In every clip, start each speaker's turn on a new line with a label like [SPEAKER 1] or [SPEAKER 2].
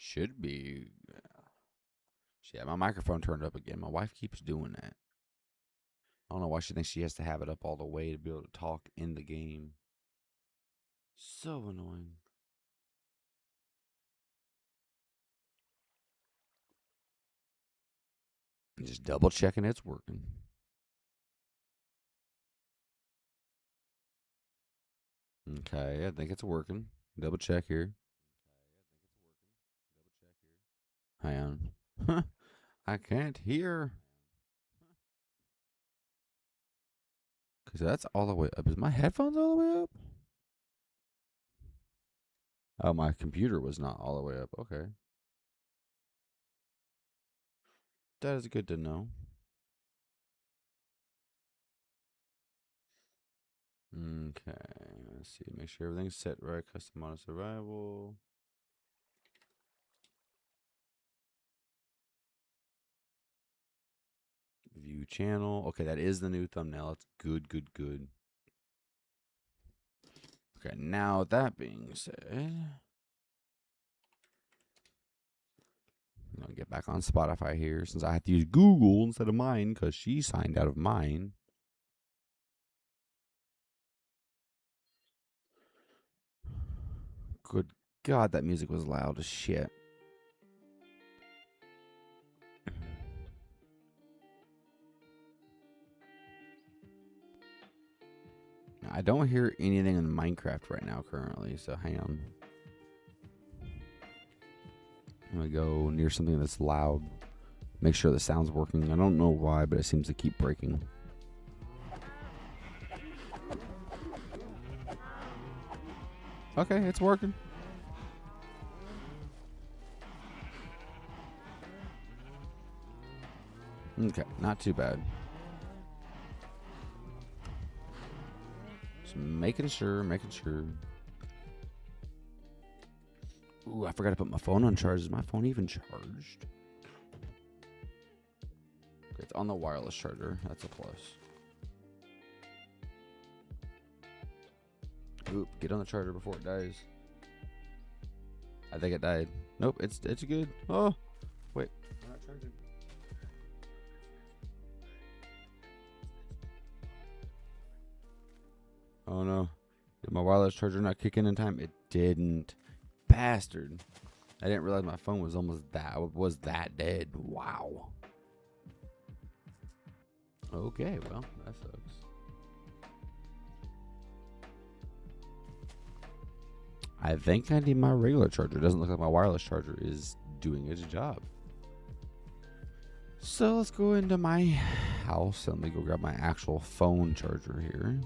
[SPEAKER 1] Should be. Yeah, my microphone turned up again. My wife keeps doing that. I don't know why she thinks she has to have it up all the way to be able to talk in the game. So annoying. Just double checking it's working. Okay, I think it's working. Double check here. Hang on. I can't hear. Because that's all the way up. Is my headphones all the way up? Oh, my computer was not all the way up. Okay. That is good to know. Okay. Let's see. Make sure everything's set right. Custom auto survival. View channel. Okay, that is the new thumbnail. It's good, good, good. Okay, now that being said, I'm gonna get back on Spotify here since I have to use Google instead of mine because she signed out of mine. Good God, that music was loud as shit. I don't hear anything in Minecraft right now currently, so hang on. I'm gonna go near something that's loud. Make sure the sound's working. I don't know why, but it seems to keep breaking. Okay, it's working. Okay, not too bad. Just making sure. Ooh, I forgot to put my phone on charge. Is my phone even charged? Okay, it's on the wireless charger. That's a plus. Oop, get on the charger before it dies. I think it died. Nope, it's good. Oh, wait. I'm not charging. Oh no. Did my wireless charger not kick in time? It didn't. Bastard. I didn't realize my phone was that dead. Wow. Okay, well, that sucks. I think I need my regular charger. It doesn't look like my wireless charger is doing its job. So let's go into my house and let me go grab my actual phone charger here.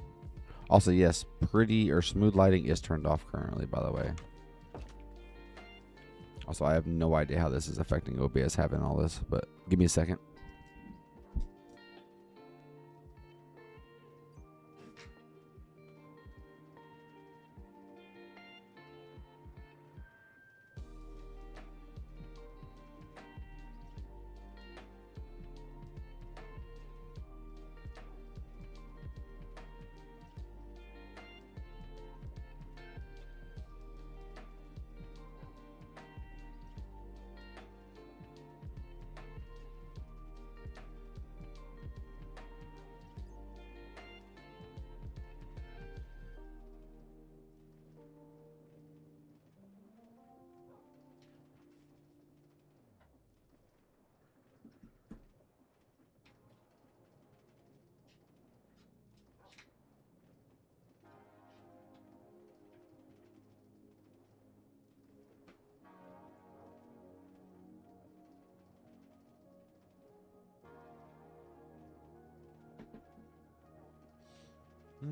[SPEAKER 1] Also, yes, pretty or smooth lighting is turned off currently, by the way. Also, I have no idea how this is affecting OBS having all this, but give me a second.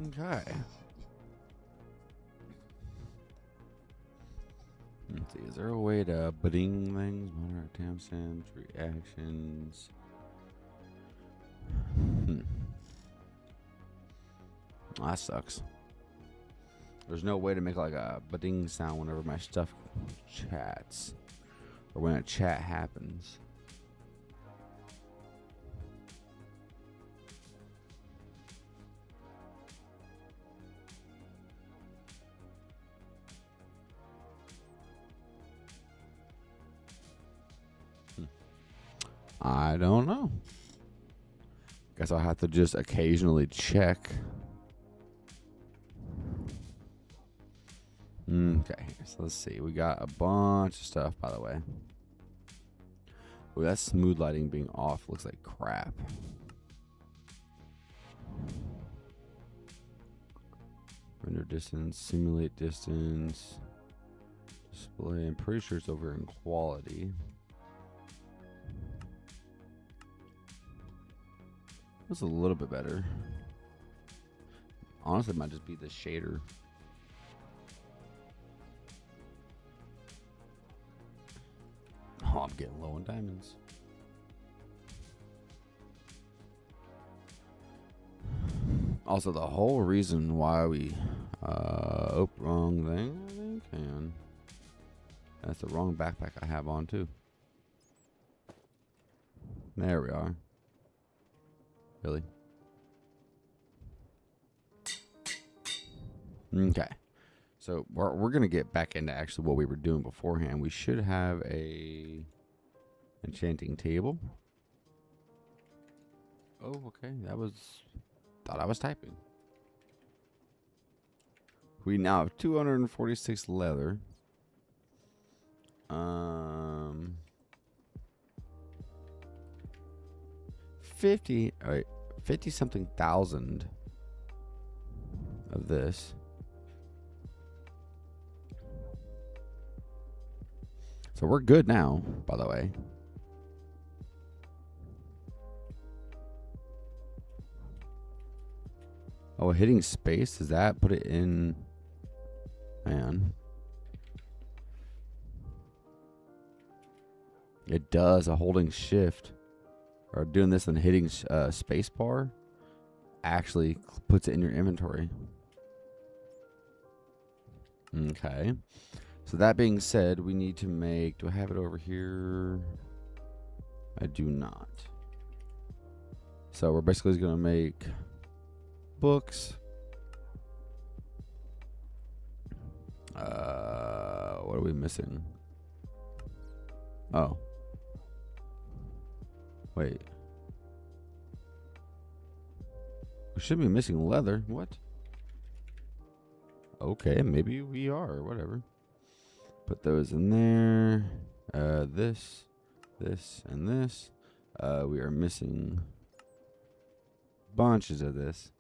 [SPEAKER 1] Okay. Let's see, is there a way to bring things? Monitor timestamps, reactions. That sucks. There's no way to make like a ba-ding sound whenever my stuff chats. Or when a chat happens. I don't know. Guess I'll have to just occasionally check. Okay, so let's see. We got a bunch of stuff, by the way. Ooh, that smooth lighting being off looks like crap. Render distance, simulate distance, display. I'm pretty sure it's over in quality. That's a little bit better. Honestly, it might just be the shader. Oh, I'm getting low on diamonds. Also, the whole reason why we wrong thing, I think, and that's the wrong backpack I have on too. There we are. Really? Okay. So we're gonna get back into actually what we were doing beforehand. We should have a enchanting table. Oh, okay. Thought I was typing. We now have 246 leather. 50 something thousand of this. So we're good now, by the way. Oh, hitting space, does that put it in? Man. It does. Holding shift or doing this and hitting space bar actually puts it in your inventory. Okay. So that being said, we need to make, do I have it over here? I do not. So we're basically going to make books. What are we missing? Oh. Wait. We should be missing leather. What? Okay, maybe we are. Whatever. Put those in there. This, and this. We are missing bunches of this.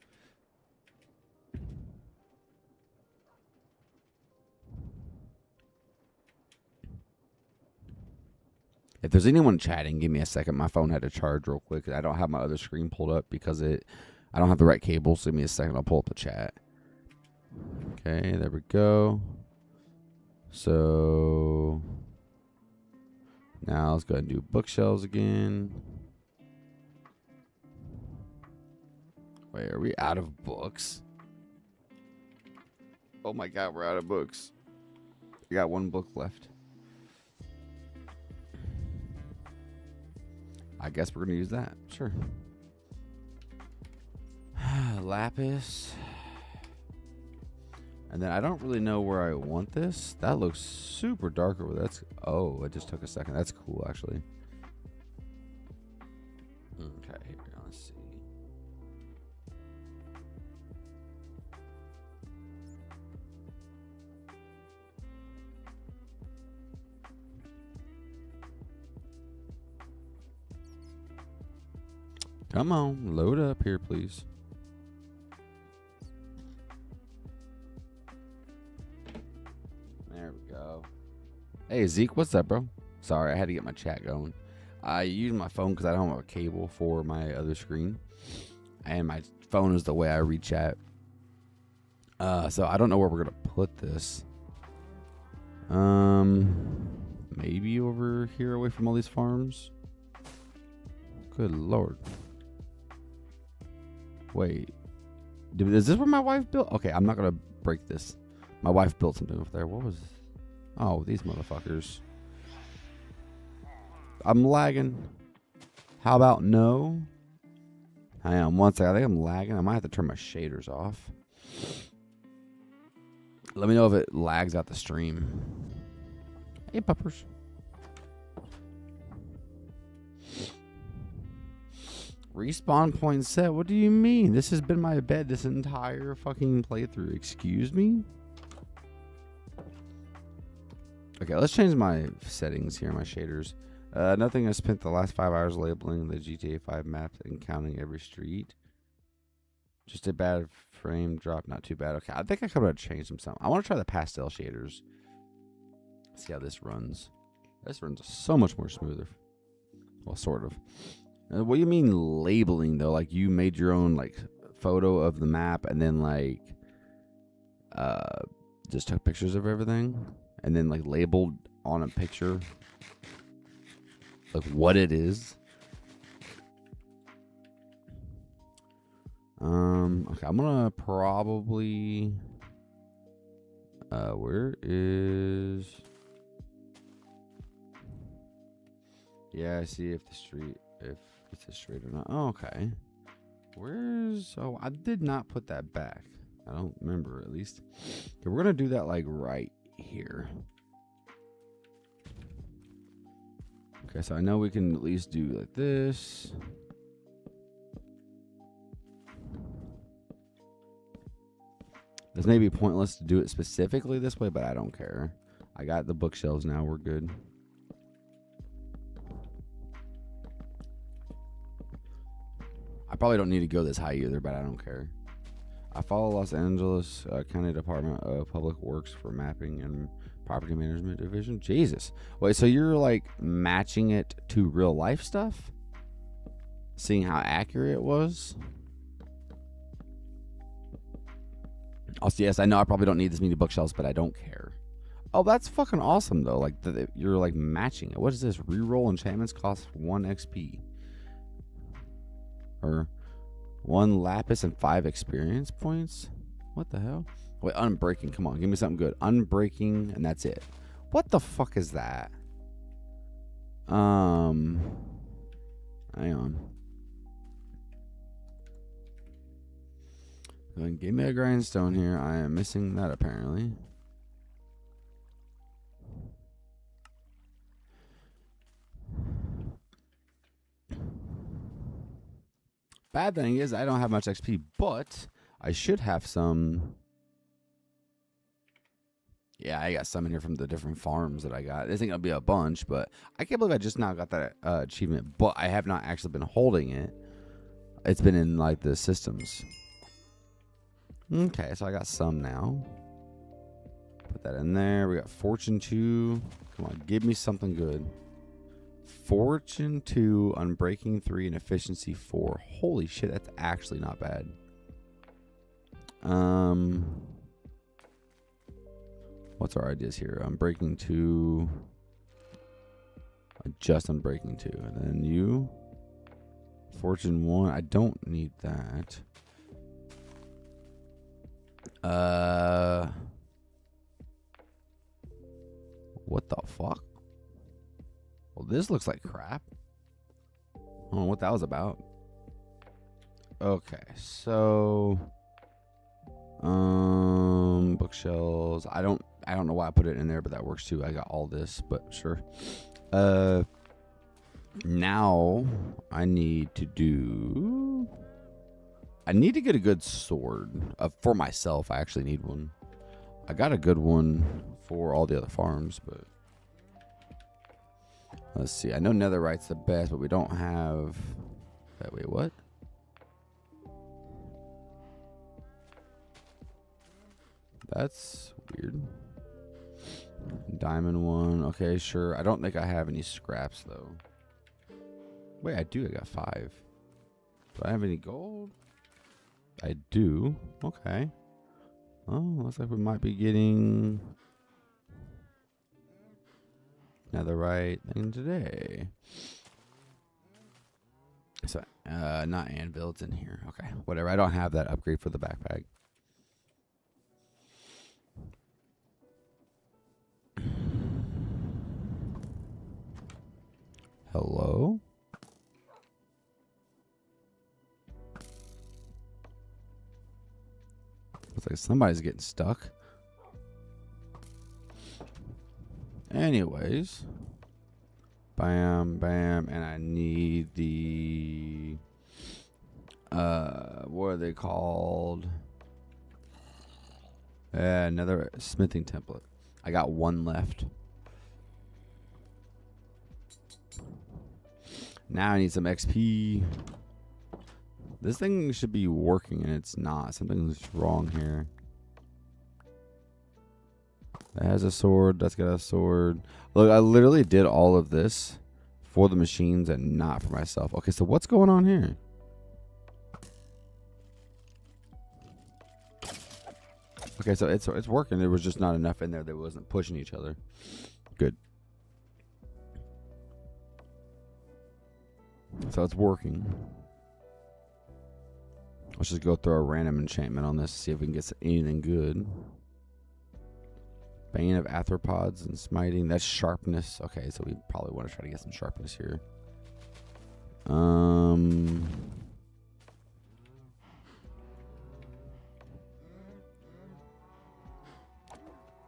[SPEAKER 1] If there's anyone chatting, give me a second. My phone had to charge real quick. I don't have my other screen pulled up because I don't have the right cable. So give me a second. I'll pull up the chat. Okay, there we go. So now let's go ahead and do bookshelves again. Wait, are we out of books? Oh my God, we're out of books. We got one book left. I guess we're going to use that. Sure. Lapis. And then I don't really know where I want this. That looks super dark over there. Oh, it just took a second. That's cool, actually. Okay, here, let's see. Come on, load up here, please. There we go. Hey, Zeke, what's up, bro? Sorry, I had to get my chat going. I use my phone because I don't have a cable for my other screen. And my phone is the way I read chat. So I don't know where we're going to put this. Maybe over here away from all these farms. Good Lord. Wait. Is this where my wife built? Okay, I'm not going to break this. My wife built something over there. What was... Oh, these motherfuckers. I'm lagging. How about no? I am. One second. I think I'm lagging. I might have to turn my shaders off. Let me know if it lags out the stream. Hey, puppers. Respawn point set? What do you mean? This has been my bed this entire fucking playthrough. Excuse me? Okay, let's change my settings here, my shaders. Nothing. I spent the last 5 hours labeling the GTA 5 map and counting every street. Just a bad frame drop, not too bad. Okay, I think I could have changed some stuff. I want to try the pastel shaders. See how this runs. This runs so much more smoother. Well, sort of. What do you mean labeling though? Like you made your own like photo of the map and then like just took pictures of everything and then like labeled on a picture like what it is. Okay, I'm gonna probably where is, yeah, I see if it's a straight or not. Oh, okay. Where's, oh, I did not put that back. I don't remember, at least. Okay, we're gonna do that like right here. Okay, so I know we can at least do like this. This may be pointless to do it specifically this way, but I don't care. I got the bookshelves now. We're good. I probably don't need to go this high either, but I don't care. I follow Los Angeles County Department of Public Works for Mapping and Property Management Division. Jesus. Wait, so you're like matching it to real life stuff? Seeing how accurate it was? Also, yes, I know I probably don't need this many bookshelves, but I don't care. Oh, that's fucking awesome, though. Like, you're, like, matching it. What is this? Reroll enchantments cost 1 XP. Or 1 lapis and 5 experience points? What the hell? Wait, unbreaking. Come on, give me something good. Unbreaking, and that's it. What the fuck is that? Hang on. Then give me a grindstone here. I am missing that apparently. Bad thing is I don't have much XP, but I should have some. Yeah, I got some in here from the different farms that I got. I think it'll be a bunch, but I can't believe I just now got that achievement, but I have not actually been holding it. It's been in like the systems. Okay, so I got some now. Put that in there. We got Fortune 2. Come on, give me something good. Fortune 2, Unbreaking 3, and Efficiency 4. Holy shit, that's actually not bad. What's our ideas here? Unbreaking 2. Just Unbreaking 2. And then you. Fortune 1. I don't need that. What the fuck? Well, this looks like crap. I don't know what that was about. Okay, so bookshelves. I don't know why I put it in there, but that works too. I got all this, but sure. Now I need to get a good sword for myself. I actually need one. I got a good one for all the other farms, but let's see. I know Netherite's the best, but we don't have that. Wait, what? That's weird. Diamond one. Okay, sure. I don't think I have any scraps though. Wait, I do. I got 5. Do I have any gold? I do. Okay. Oh, looks like we might be getting netherite thing today. So, not anvil. It's in here. Okay, whatever. I don't have that upgrade for the backpack. Hello? Looks like somebody's getting stuck. Anyways. Bam, bam. And I need the What are they called? Another smithing template. I got one left. Now I need some XP. This thing should be working and it's not. Something's wrong here. That has a sword. That's got a sword. Look, I literally did all of this for the machines and not for myself. Okay, so what's going on here? Okay, so it's working. There was just not enough in there that wasn't pushing each other. Good. So it's working. Let's just go throw a random enchantment on this, see if we can get anything good. Bane of arthropods and smiting. That's sharpness. Okay, so we probably want to try to get some sharpness here.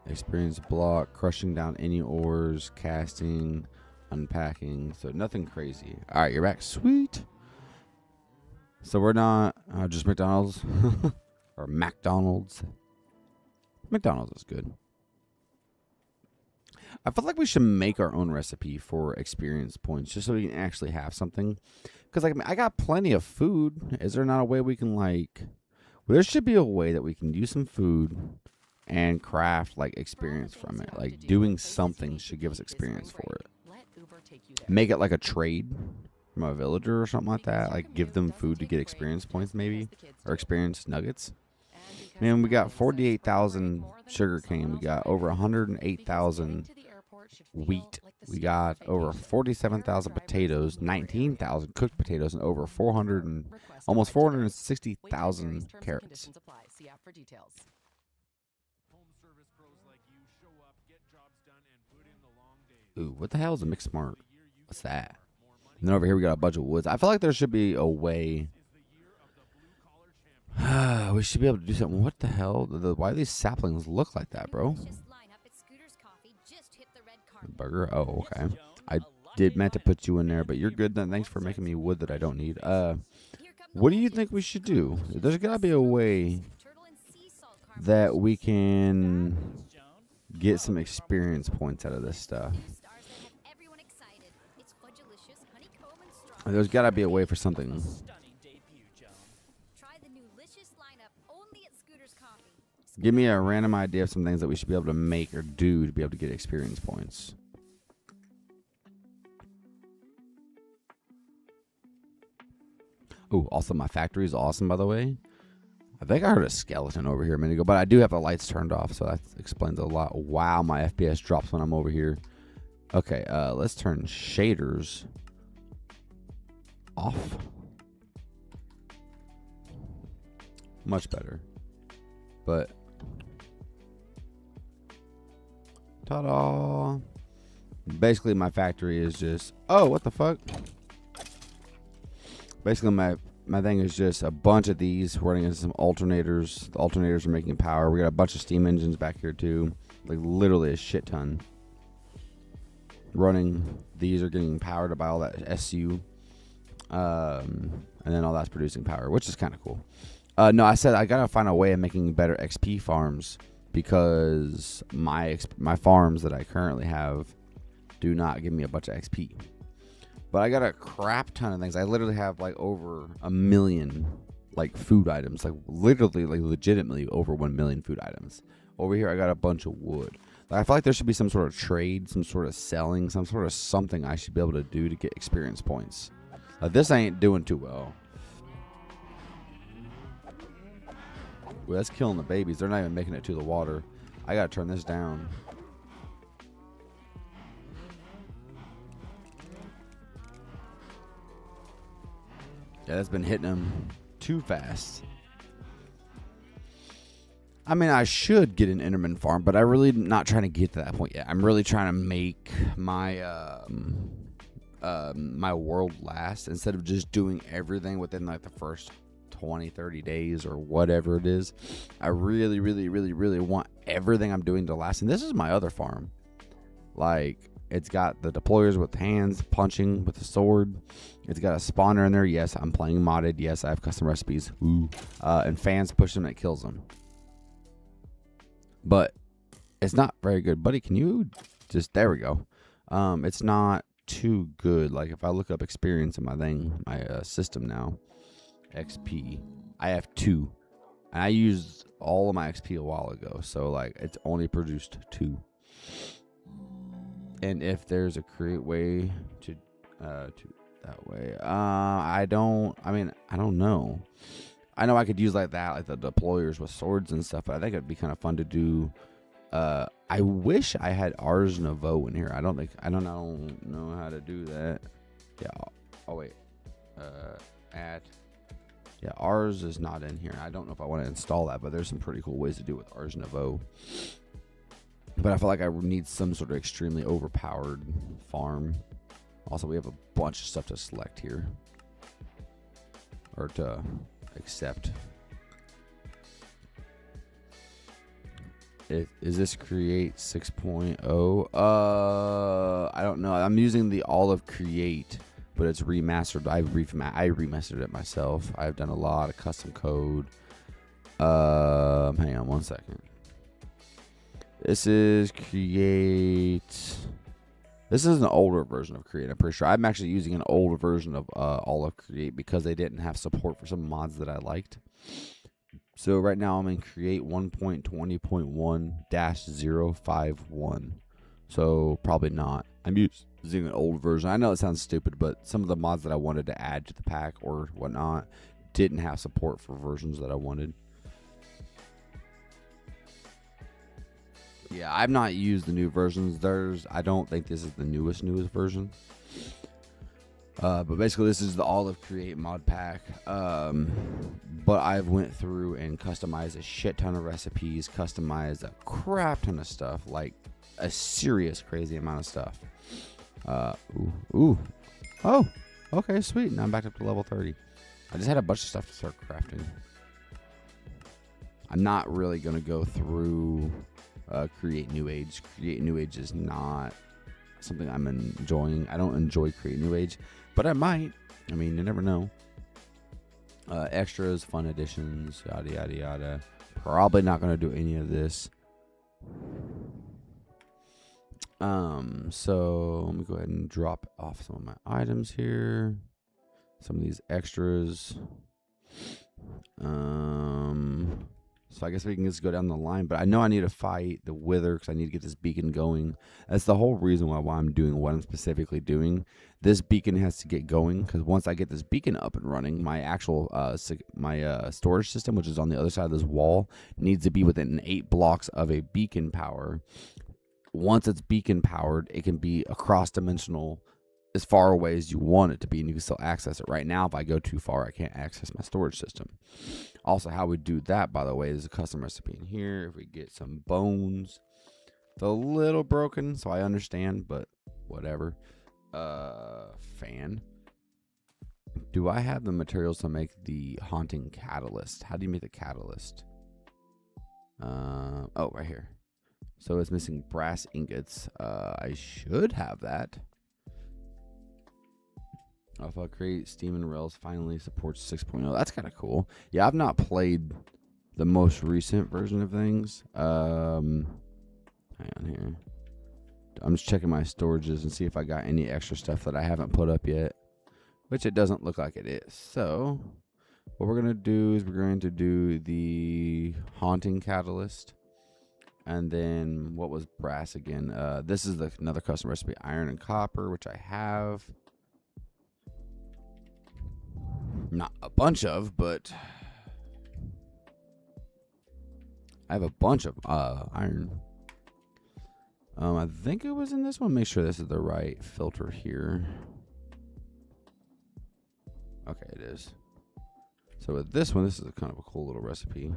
[SPEAKER 1] Experience block, crushing down any ores, casting, unpacking. So nothing crazy. All right, you're back. Sweet. So we're not just McDonald's or McDonald's. McDonald's is good. I feel like we should make our own recipe for experience points just so we can actually have something. Because like I got plenty of food. Is there not a way we can like... Well, there should be a way that we can use some food and craft like experience from it. Like doing something should give us experience for it. Make it like a trade from a villager or something like that. Like give them food to get experience points maybe. Or experience nuggets. Man, we got 48,000 sugarcane. We got over 108,000 wheat. We got over 47,000 potatoes, 19,000 cooked potatoes, and over 400 and almost 460,000 carrots. Ooh, what the hell is a mixed smart? What's that? And then over here we got a bunch of woods. I feel like there should be a way. We should be able to do something. What the hell? Why do these saplings look like that, bro? Burger. Oh, okay. I did meant to put you in there, but you're good then. Thanks for making me wood that I don't need. What do you think we should do? There's got to be a way that we can get some experience points out of this stuff. There's got to be a way for something. Give me a random idea of some things that we should be able to make or do to be able to get experience points. Oh, also my factory is awesome, by the way. I think I heard a skeleton over here a minute ago, but I do have the lights turned off, so that explains a lot. Wow, my FPS drops when I'm over here. Okay, let's turn shaders off. Much better. But ta-da! Basically, my factory is just... Oh, what the fuck? Basically, my thing is just a bunch of these running into some alternators. The alternators are making power. We got a bunch of steam engines back here, too. Like, literally a shit ton. Running. These are getting powered by all that SU. And then all that's producing power, which is kind of cool. No, I said I gotta find a way of making better XP farms because my farms that I currently have do not give me a bunch of XP. But I got a crap ton of things. I literally have like over 1 million like food items, like literally, like legitimately over 1 million food items. Over here, I got a bunch of wood. Like, I feel like there should be some sort of trade, some sort of selling, some sort of something I should be able to do to get experience points. This ain't doing too well. Well, that's killing the babies. They're not even making it to the water. I gotta turn this down. Yeah, that's been hitting them too fast. I mean, I should get an Enderman farm, but I'm really not trying to get to that point yet. I'm really trying to make my my world last instead of just doing everything within like the first 20, 30 days or whatever it is. I really, really, really, really want everything I'm doing to last. And this is my other farm. Like, It's got the deployers with hands, punching with a sword. It's got a spawner in there. Yes, I'm playing modded. Yes, I have custom recipes. Ooh. And fans push them, it kills them. But it's not very good. Buddy, can you just... There we go. It's not too good. Like, if I look up experience in my thing, my system now, XP, I have 2. And I used all of my XP a while ago. So, like, it's only produced 2. And if there's a create way to that way, I don't know. I know I could use like that, like the deployers with swords and stuff, but I think it'd be kind of fun to do. I wish I had Ars Nouveau in here. I don't know how to do that. Yeah. Oh wait. Yeah, Ars is not in here. I don't know if I want to install that, but there's some pretty cool ways to do it with Ars Nouveau. But I feel like I need some sort of extremely overpowered farm. Also, we have a bunch of stuff to select here. Or to accept. Is this create 6.0? I don't know. I'm using the Olive Create, but it's remastered. I remastered it myself. I've done a lot of custom code. Hang on one second. This is Create. This is an older version of Create, I'm pretty sure. I'm actually using an older version of Olive Create because they didn't have support for some mods that I liked. So right now I'm in Create 1.20.1-051. So probably not. I'm using an old version. I know it sounds stupid, but some of the mods that I wanted to add to the pack or whatnot didn't have support for versions that I wanted. Yeah, I've not used the new versions. I don't think this is the newest version. But basically this is the Olive Create mod pack. But I've went through and customized a shit ton of recipes, customized a crap ton of stuff, like a serious crazy amount of stuff. Oh, okay, sweet. Now I'm back up to level 30. I just had a bunch of stuff to start crafting. I'm not really going to go through Create New Age. Create New Age is not something I'm enjoying. I don't enjoy Create New Age, but I might. I mean, you never know. Extras, fun additions, yada, yada, yada. Probably not going to do any of this. So let me go ahead and drop off some of my items here. Some of these extras. So I guess we can just go down the line, but I know I need to fight the Wither because I need to get this beacon going. That's the whole reason why I'm doing what I'm specifically doing. This beacon has to get going because once I get this beacon up and running, my actual storage system, which is on the other side of this wall, needs to be within 8 blocks of a beacon power. Once it's beacon powered, it can be across dimensional as far away as you want it to be, and you can still access it. Right now, if I go too far, I can't access my storage system. Also, how we do that, by the way, is a custom recipe in here. If we get some bones, it's a little broken, so I understand, but whatever. Fan. Do I have the materials to make the haunting catalyst? How do you make the catalyst? Oh, right here. So it's missing brass ingots. I should have that. Alpha Create Steam and Rails finally supports 6.0. That's kind of cool. Yeah, I've not played the most recent version of things. Hang on here. I'm just checking my storages and see if I got any extra stuff that I haven't put up yet, which it doesn't look like it is. So what we're going to do is we're going to do the Haunting Catalyst. And then what was brass again? This is another custom recipe, iron and copper, which I have. Not a bunch of, but I have a bunch of iron. I think it was in this one. Make sure this is the right filter here. Okay, it is. So with this one, this is kind of a cool little recipe.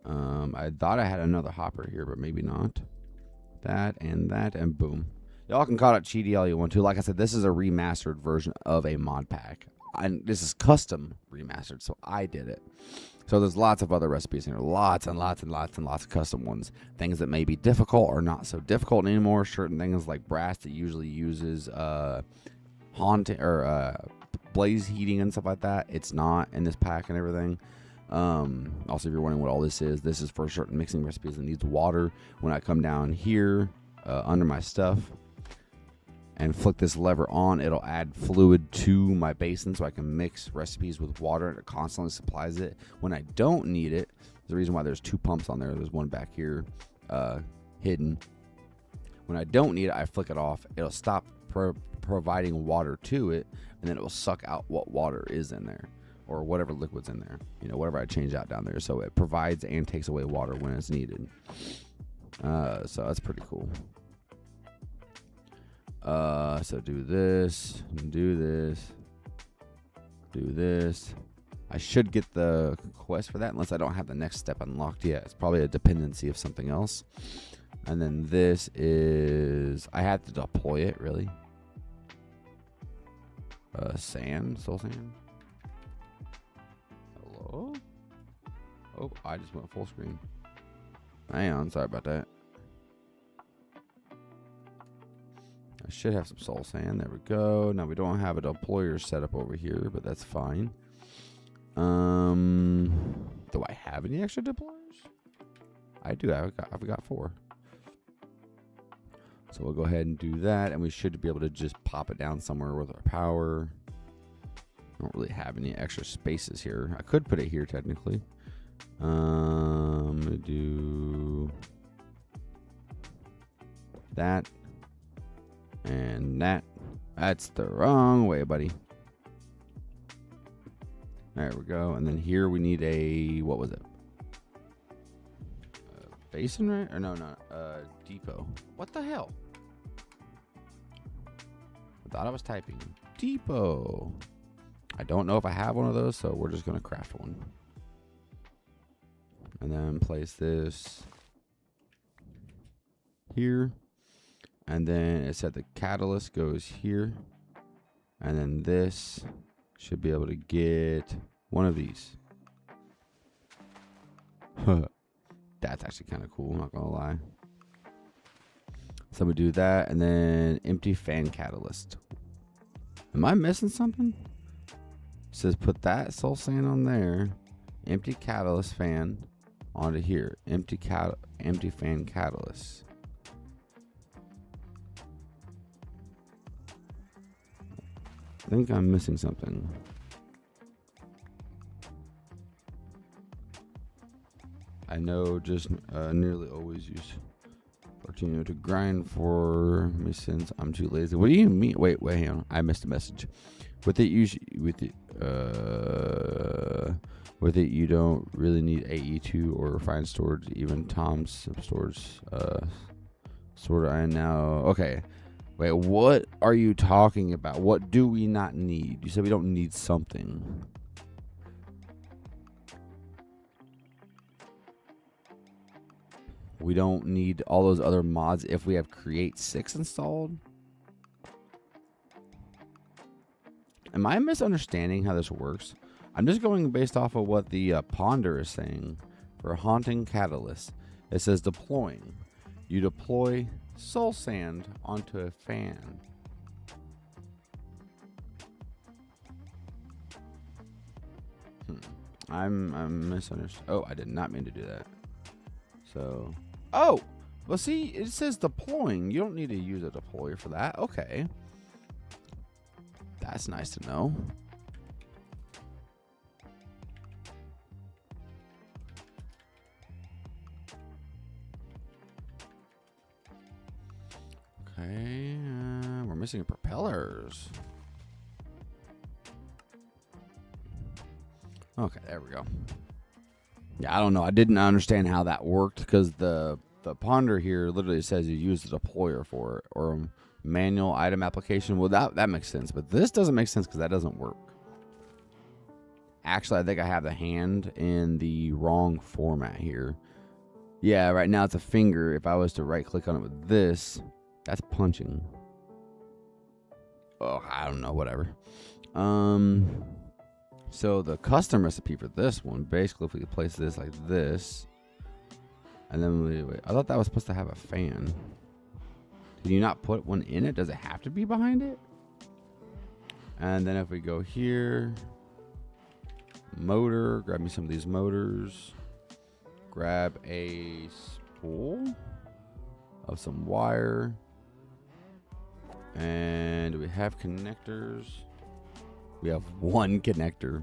[SPEAKER 1] I thought I had another hopper here, but maybe not. That, and boom. Y'all can call it cheaty all you want to. Like I said, this is a remastered version of a mod pack. and this is custom remastered, so I did it. So there's lots of other recipes in here, lots and lots and lots and lots of custom ones. Things that may be difficult or not so difficult anymore. Certain things like brass that usually uses haunting or blaze heating and stuff like that. It's not in this pack and everything. Also, if you're wondering what all this is for certain mixing recipes that needs water. When I come down here under my stuff and flick this lever on, it'll add fluid to my basin so I can mix recipes with water, and it constantly supplies it. When I don't need it, the reason why there's two pumps on there, there's one back here hidden. When I don't need it, I flick it off. It'll stop providing water to it, and then it will suck out what water is in there, or whatever liquid's in there, whatever I change out down there. So it provides and takes away water when it's needed. So that's pretty cool. So do this, do this, do this. I should get the quest for that unless I don't have the next step unlocked yet. It's probably a dependency of something else. And then this is, I have to deploy it, really. Soul sand. Hello? Oh, I just went full screen. Hang on, sorry about that. I should have some soul sand. There we go. Now we don't have a deployer set up over here, but that's fine. Do I have any extra deployers? I do. I've got 4. So we'll go ahead and do that, and we should be able to just pop it down somewhere with our power. I don't really have any extra spaces here. I could put it here technically. I'm gonna do that and that. That's the wrong way, buddy. There we go. And then here we need a, what was it? Basin, right? Or no, depot. What the hell? I thought I was typing depot. I don't know if I have one of those, so we're just going to craft one. And then place this here. And then it said the catalyst goes here. And then this should be able to get one of these. That's actually kind of cool, not gonna lie. So we do that, and then empty fan catalyst. Am I missing something? It says put that soul sand on there. Empty catalyst fan onto here. Empty fan catalyst. I think I'm missing something. I know just nearly always use Fortino to grind for me since I'm too lazy. What do you mean? Wait, hang on. I missed a message. With it you don't really need AE2 or refined storage. Even Tom's storage sort of. I now okay. Wait, what are you talking about? What do we not need? You said we don't need something. We don't need all those other mods if we have Create 6 installed? Am I misunderstanding how this works? I'm just going based off of what the Ponder is saying for Haunting Catalyst. It says deploying. You deploy soul sand onto a fan. I'm misunderstanding. Oh, I did not mean to do that. So, oh, well, see, it says deploying. You don't need to use a deployer for that. Okay. That's nice to know. Okay, we're missing propellers. Okay, there we go. Yeah, I don't know. I didn't understand how that worked because the Ponder here literally says you use the deployer for it or a manual item application. Well, that makes sense, but this doesn't make sense because that doesn't work. Actually, I think I have the hand in the wrong format here. Yeah, right now it's a finger. If I was to right click on it with this, that's punching. Oh, I don't know, whatever. So the custom recipe for this one, basically, if we place this like this, and then wait, I thought that was supposed to have a fan. Did you not put one in it? Does it have to be behind it? And then if we go here, motor, grab me some of these motors, grab a spool of some wire, and we have connectors. We have one connector.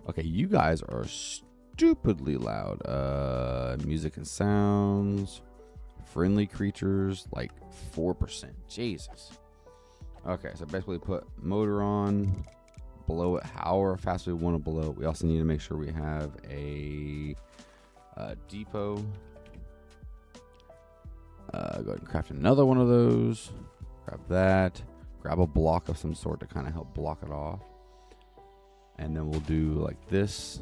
[SPEAKER 1] Okay, you guys are stupidly loud. Music and sounds, friendly creatures, like 4%. Jesus. Okay, so basically put motor on, blow it however fast we want to blow it. We also need to make sure we have a depot. Go ahead and craft another one of those. Grab that. Grab a block of some sort to kind of help block it off. And then we'll do like this.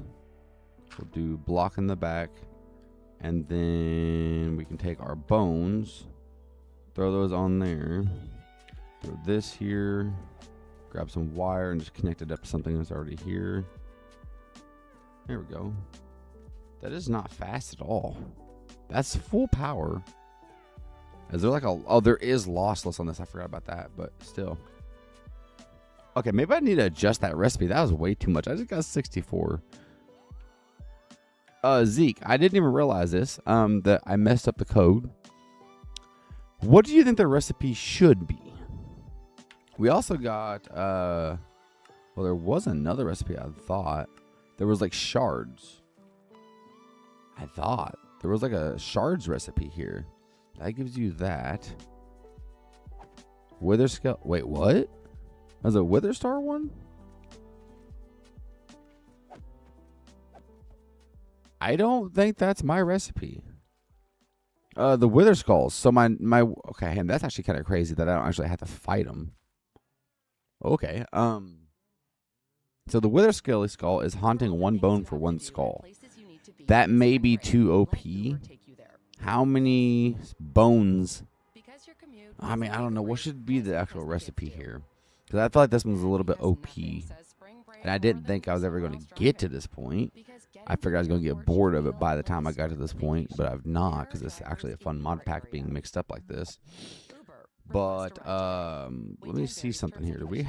[SPEAKER 1] We'll do block in the back. And then we can take our bones, throw those on there. Throw this here. Grab some wire and just connect it up to something that's already here. There we go. That is not fast at all. That's full power. Is there like a... Oh, there is lossless on this. I forgot about that, but still. Okay, maybe I need to adjust that recipe. That was way too much. I just got 64. Zeke, I didn't even realize this. That I messed up the code. What do you think the recipe should be? We also got... well, there was another recipe, I thought. There was like shards. I thought. There was like a shards recipe here. That gives you that. Wither scale. Wait, what? There's a Wither Star one? I don't think that's my recipe. The Wither Skulls. So my okay, and that's actually kind of crazy that I don't actually have to fight them. Okay. So the Wither Skull is haunting one bone for one skull. That may be too OP. How many bones? I mean, I don't know. What should be the actual recipe here? Because I feel like this one's a little bit OP. And I didn't think I was ever going to get to this point. I figured I was going to get bored of it by the time I got to this point. But I've not, because it's actually a fun mod pack being mixed up like this. But let me see something here. We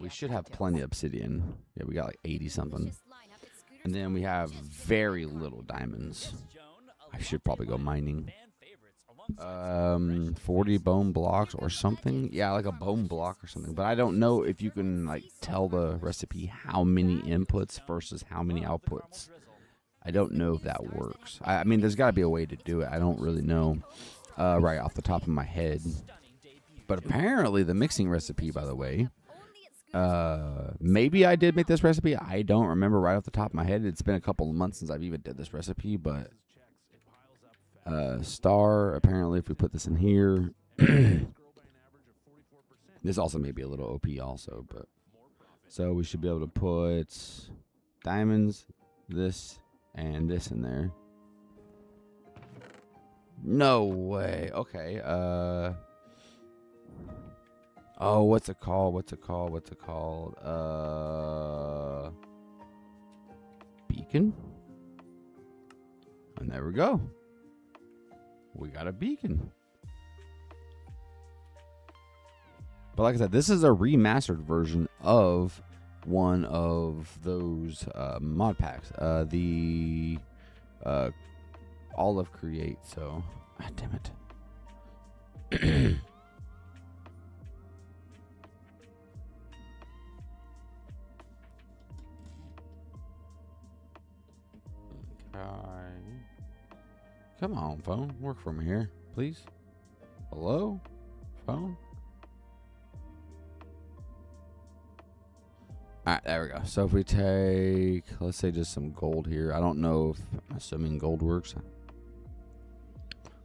[SPEAKER 1] should have plenty of obsidian. Yeah, we got like 80 something. And then we have very little diamonds. I should probably go mining. 40 bone blocks or something. Yeah, like a bone block or something. But I don't know if you can like tell the recipe how many inputs versus how many outputs. I don't know if that works. I mean, there's got to be a way to do it. I don't really know right off the top of my head. But apparently the mixing recipe, by the way, maybe I did make this recipe. I don't remember right off the top of my head. It's been a couple of months since I've even did this recipe, but star, apparently if we put this in here, this also may be a little OP also, but so we should be able to put diamonds, this, and this in there. No way. Okay. Oh, what's it called? Beacon? And there we go. We got a beacon. But like I said, this is a remastered version of one of those mod packs. The Olive Create, so... Ah, damn it. Come on, phone. Work for me here, please. Hello? Phone? Alright, there we go. So if we take, let's say just some gold here. I don't know if, I'm assuming gold works.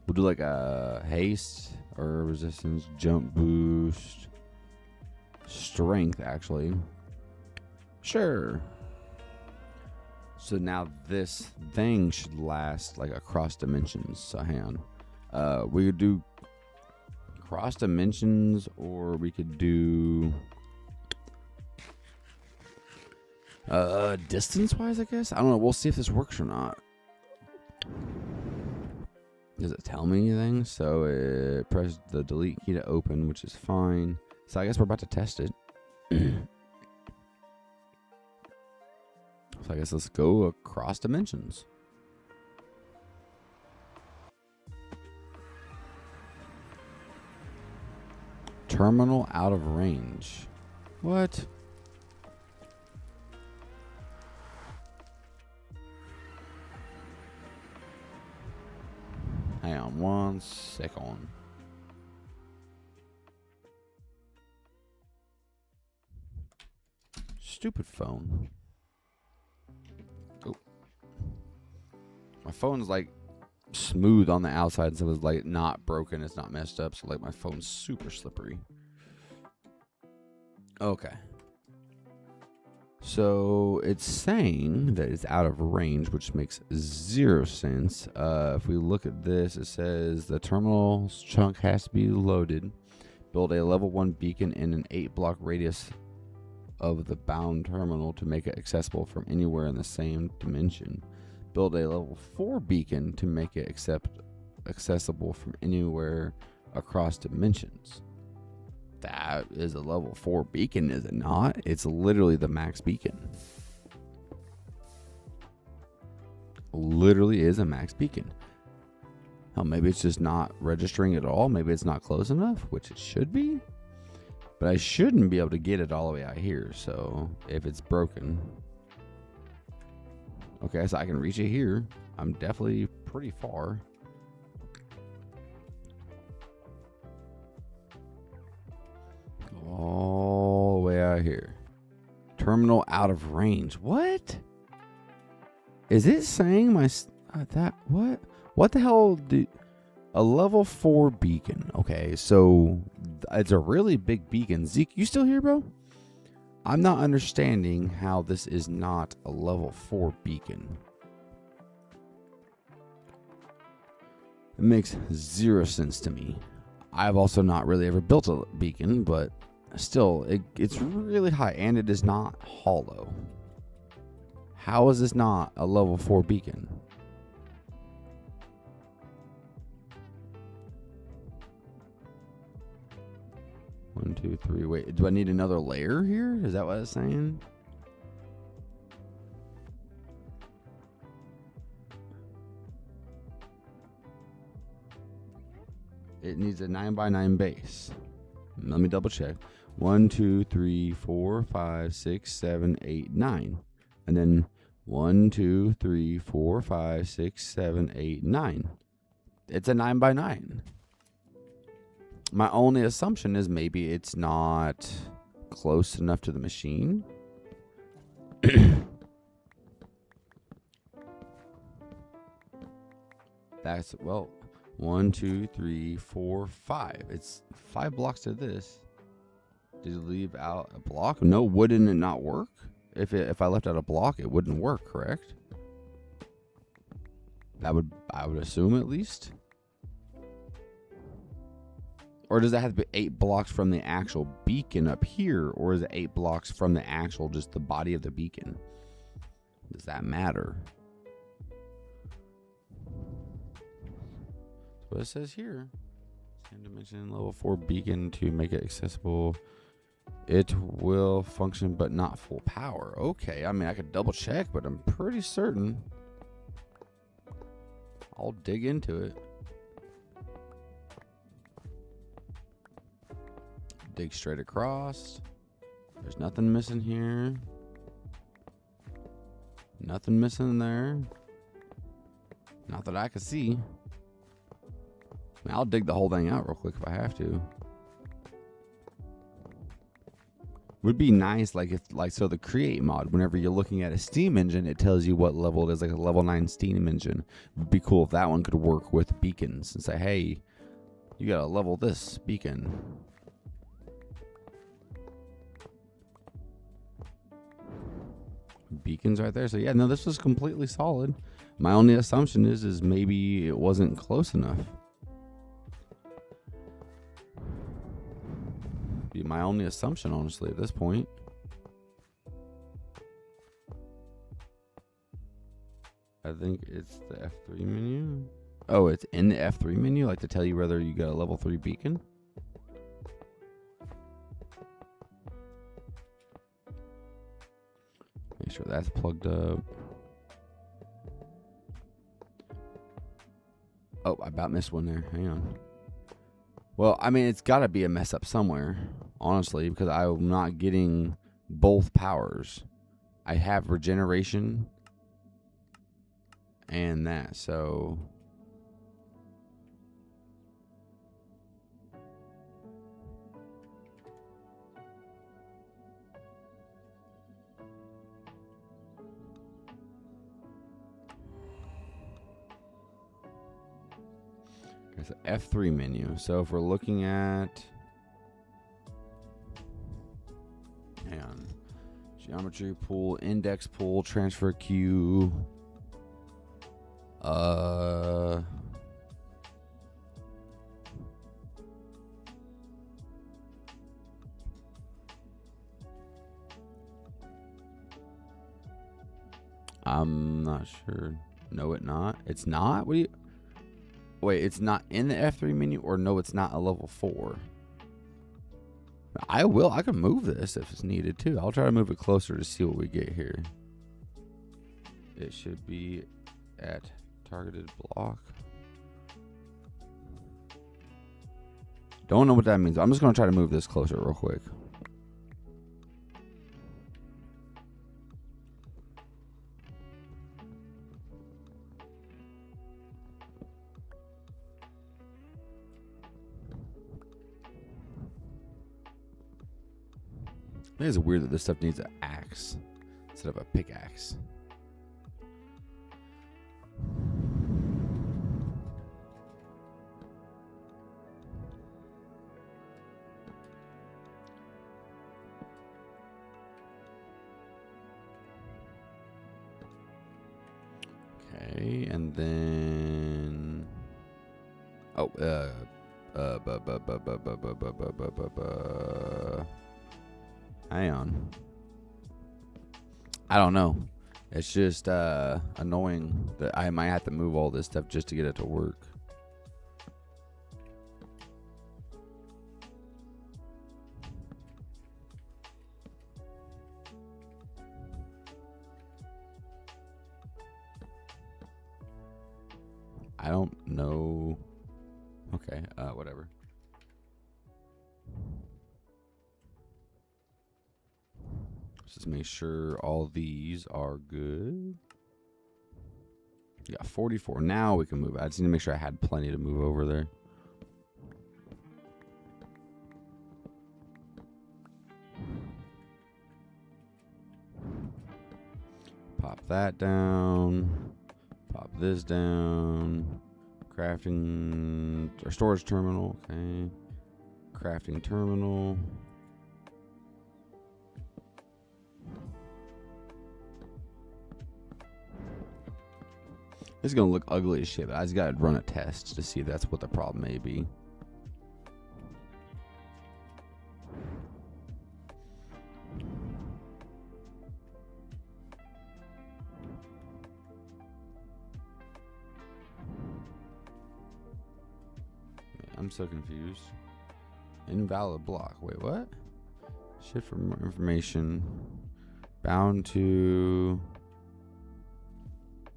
[SPEAKER 1] We'll do like a haste or resistance, jump boost, strength actually. Sure. So now this thing should last like across dimensions. So hang on. We could do cross dimensions, or we could do Distance wise, I guess. I don't know. We'll see if this works or not. Does it tell me anything? So it press the delete key to open, which is fine. So I guess we're about to test it. So I guess let's go across dimensions. Terminal out of range. What? Hang on 1 second. Stupid phone. Oh. My phone's like smooth on the outside, so it's like not broken, it's not messed up, so like my phone's super slippery. Okay. So it's saying that it's out of range, which makes 0 sense. If we look at this, it says the terminal's chunk has to be loaded. Build a level 1 beacon in an 8-block radius of the bound terminal to make it accessible from anywhere in the same dimension. Build a level 4 beacon to make it accessible from anywhere across dimensions. That is a level 4 beacon, is it not? It's literally the max beacon. Literally is a max beacon. Oh, maybe it's just not registering at all. Maybe it's not close enough, which it should be. But I shouldn't be able to get it all the way out here. So if it's broken. Okay, so I can reach it here. I'm definitely pretty far. All the way out here. Terminal out of range. What? Is it saying my... that... What? What the hell do... A level 4 beacon. Okay, so it's a really big beacon. Zeke, you still here, bro? I'm not understanding how this is not a level 4 beacon. It makes 0 sense to me. I've also not really ever built a beacon, but still, it's really high, and it is not hollow. How is this not a level 4 beacon? One, two, three. Wait, do I need another layer here? Is that what it's saying? It needs a 9x9 base. Let me double check. 1, 2, 3, 4, 5, 6, 7, 8, 9. And then 1, 2, 3, 4, 5, 6, 7, 8, 9. It's a 9x9. My only assumption is maybe it's not close enough to the machine. That's, well, 1, 2, 3, 4, 5. It's 5 blocks to this. Did you leave out a block? No, wouldn't it not work? If I left out a block, it wouldn't work, correct? I would assume at least. Or does that have to be 8 blocks from the actual beacon up here? Or is it 8 blocks from the actual, just the body of the beacon? Does that matter? That's what it says here. Same dimension level 4 beacon to make it accessible. It will function but not full power. Okay, I mean I could double check, but I'm pretty certain. I'll dig into it. Dig straight across. There's nothing missing here. Nothing missing there. Not that I can see. I mean, I'll dig the whole thing out real quick if I have to. Would be nice, like if, like, so the create mod, whenever you're looking at a Steam engine, it tells you what level it is, like a level 9 Steam engine. Would be cool if that one could work with beacons and say, hey, you gotta level this beacon. Beacons right there. So yeah, no, this was completely solid. My only assumption is maybe it wasn't close enough. Be my only assumption, honestly, at this point. think it's the F3 menu. Oh, it's in the F3 menu, like to tell you whether you got a level 3 beacon? Make sure that's plugged up. Oh, I about missed one there. Hang on. Well, I mean, it's got to be a mess up somewhere, honestly, because I'm not getting both powers. I have regeneration and that, so... There's the F3 menu. So if we're looking at... Hang on. Geometry pool, index pool, transfer queue. I'm not sure. No, it's not. It's not? What do you... Wait, it's not in the F3 menu, or no, it's not a level 4? I can move this if it's needed too. I'll try to move it closer to see what we get here. It should be at targeted block. Don't know what that means. I'm just going to try to move this closer real quick. I think it's weird that this stuff needs an axe instead of a pickaxe. Okay, and then... Oh, hang on. I don't know. It's just annoying that I might have to move all this stuff just to get it to work. I don't know. Okay, whatever. Just make sure all these are good. Yeah, 44. Now we can move. I just need to make sure I had plenty to move over there. Pop that down. Pop this down. Crafting or storage terminal. Okay. Crafting terminal. This is going to look ugly as shit, but I just got to run a test to see if that's what the problem may be. I'm so confused. Invalid block. Wait, what? Shift for more information. Bound to...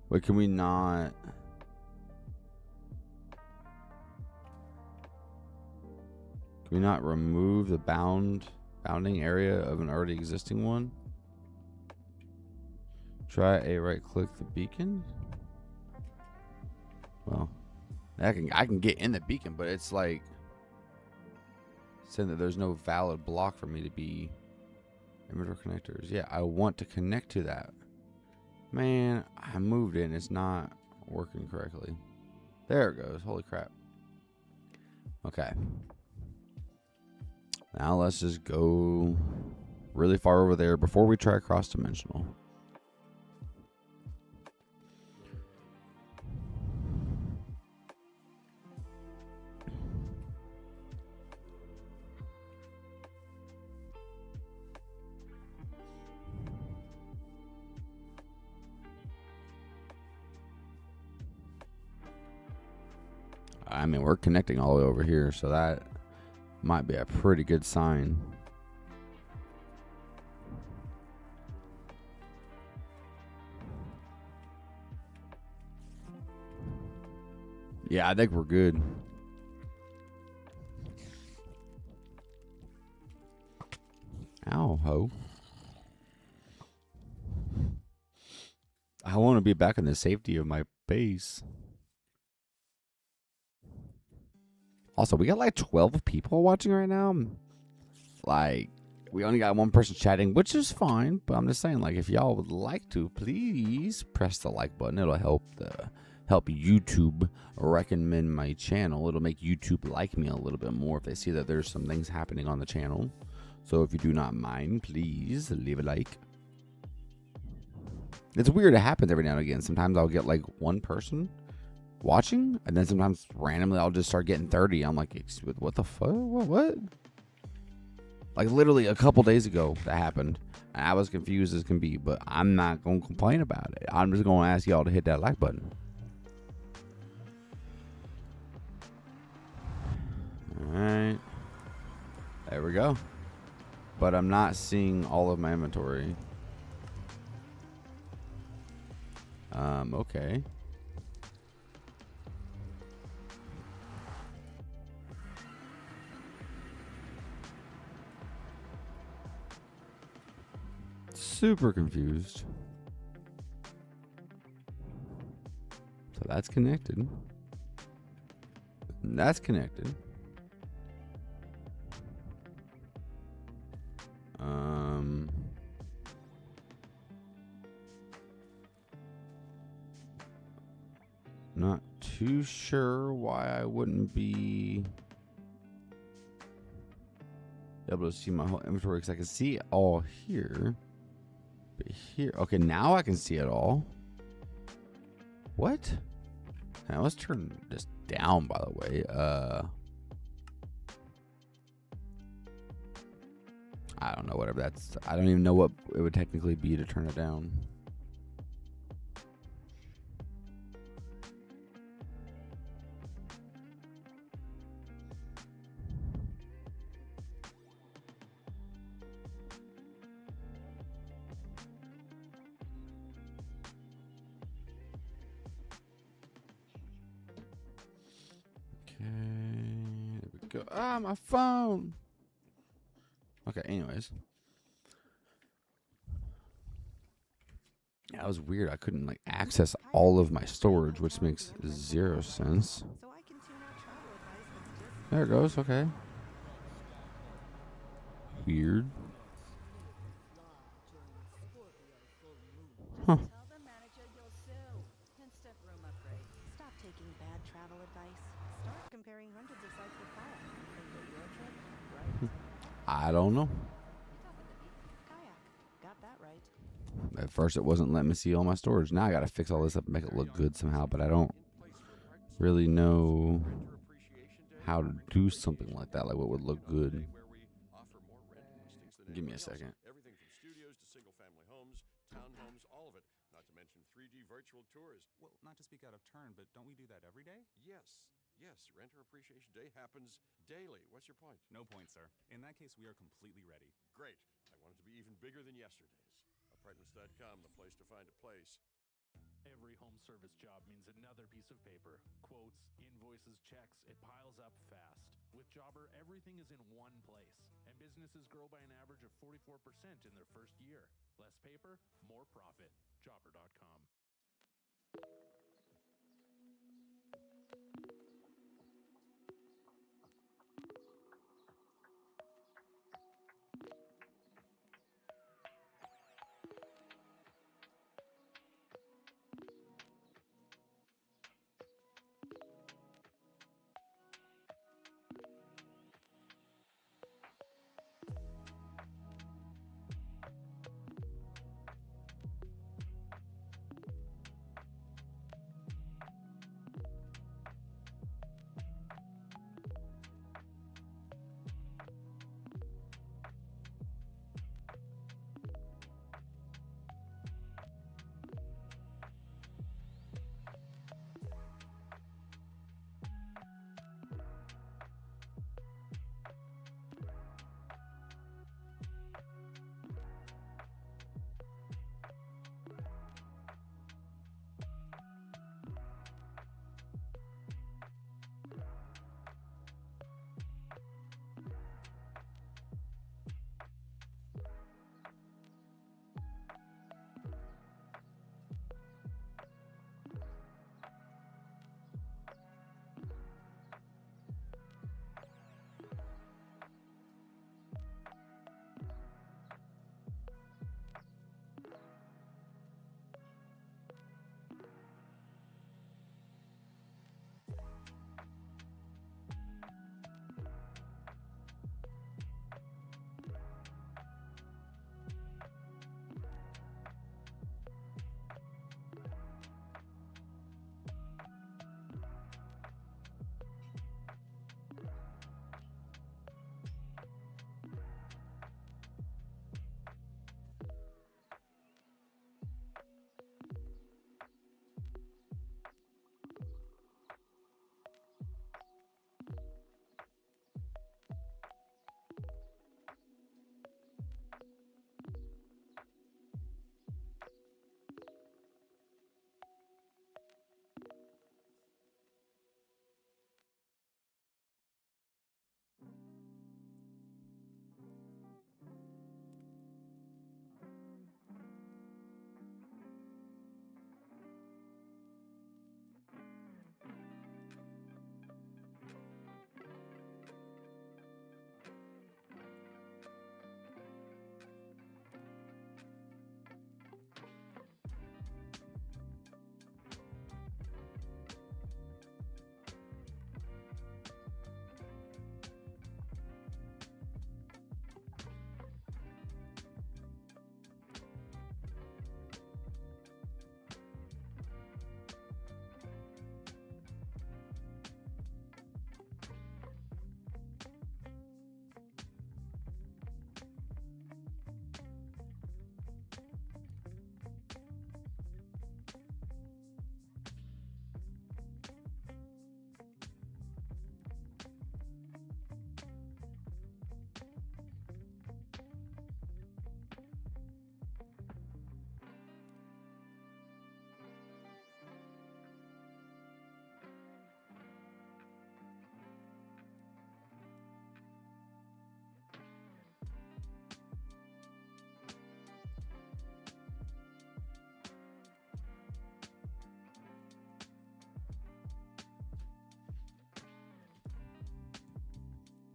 [SPEAKER 1] Wait, can we not... Can we not remove the bounding area of an already existing one? Try a right-click the beacon? Well, I can get in the beacon, but it's like saying that there's no valid block for me to be emitter connectors. Yeah, I want to connect to that. Man, I moved it and it's not working correctly. There it goes. Holy crap. Okay. Now let's just go really far over there before we try cross-dimensional. I mean, we're connecting all the way over here, so that might be a pretty good sign. Yeah, I think we're good. Ow, ho. I want to be back in the safety of my base. Also, we got like 12 people watching right now. Like, we only got one person chatting, which is fine. But I'm just saying, like, if y'all would like to, please press the like button. It'll help YouTube recommend my channel. It'll make YouTube like me a little bit more if they see that there's some things happening on the channel. So if you do not mind, please leave a like. It's weird. It happens every now and again. Sometimes I'll get like one person watching, and then sometimes randomly I'll just start getting 30. I'm like, what the fuck? What? Like literally a couple days ago that happened. And I was confused as can be, but I'm not going to complain about it. I'm just going to ask y'all to hit that like button. Alright. There we go. But I'm not seeing all of my inventory. Okay. Super confused. So that's connected. That's connected. Not too sure why I wouldn't be able to see my whole inventory, because I can see it all here. But here, okay, now I can see it all. What? Now let's turn this down, by the way. I don't know, whatever that's, I don't even know what it would technically be to turn it down. There we go. Ah, my phone. Okay, anyways. Yeah, that was weird. I couldn't like access all of my storage, which makes zero sense. There it goes. Okay. Weird. Huh. I don't know. At first, it wasn't letting me see all my storage. Now I gotta fix all this up and make it look good somehow, but I don't really know how to do something like that. Like what would look good. Give me a second.
[SPEAKER 2] Everything from studios to single-family homes, townhomes, all of it. Not to mention 3D virtual tours.
[SPEAKER 3] Well, not to speak out of turn, but don't we do that every day?
[SPEAKER 2] Yes. Renter Appreciation Day happens daily. What's your point?
[SPEAKER 3] No point, sir. In that case, we are completely ready.
[SPEAKER 2] Great. I want it to be even bigger than yesterday's. Apartments.com, the place to find a place.
[SPEAKER 4] Every home service job means another piece of paper. Quotes, invoices, checks, it piles up fast. With Jobber, everything is in one place. And businesses grow by an average of 44% in their first year. Less paper, more profit. Jobber.com.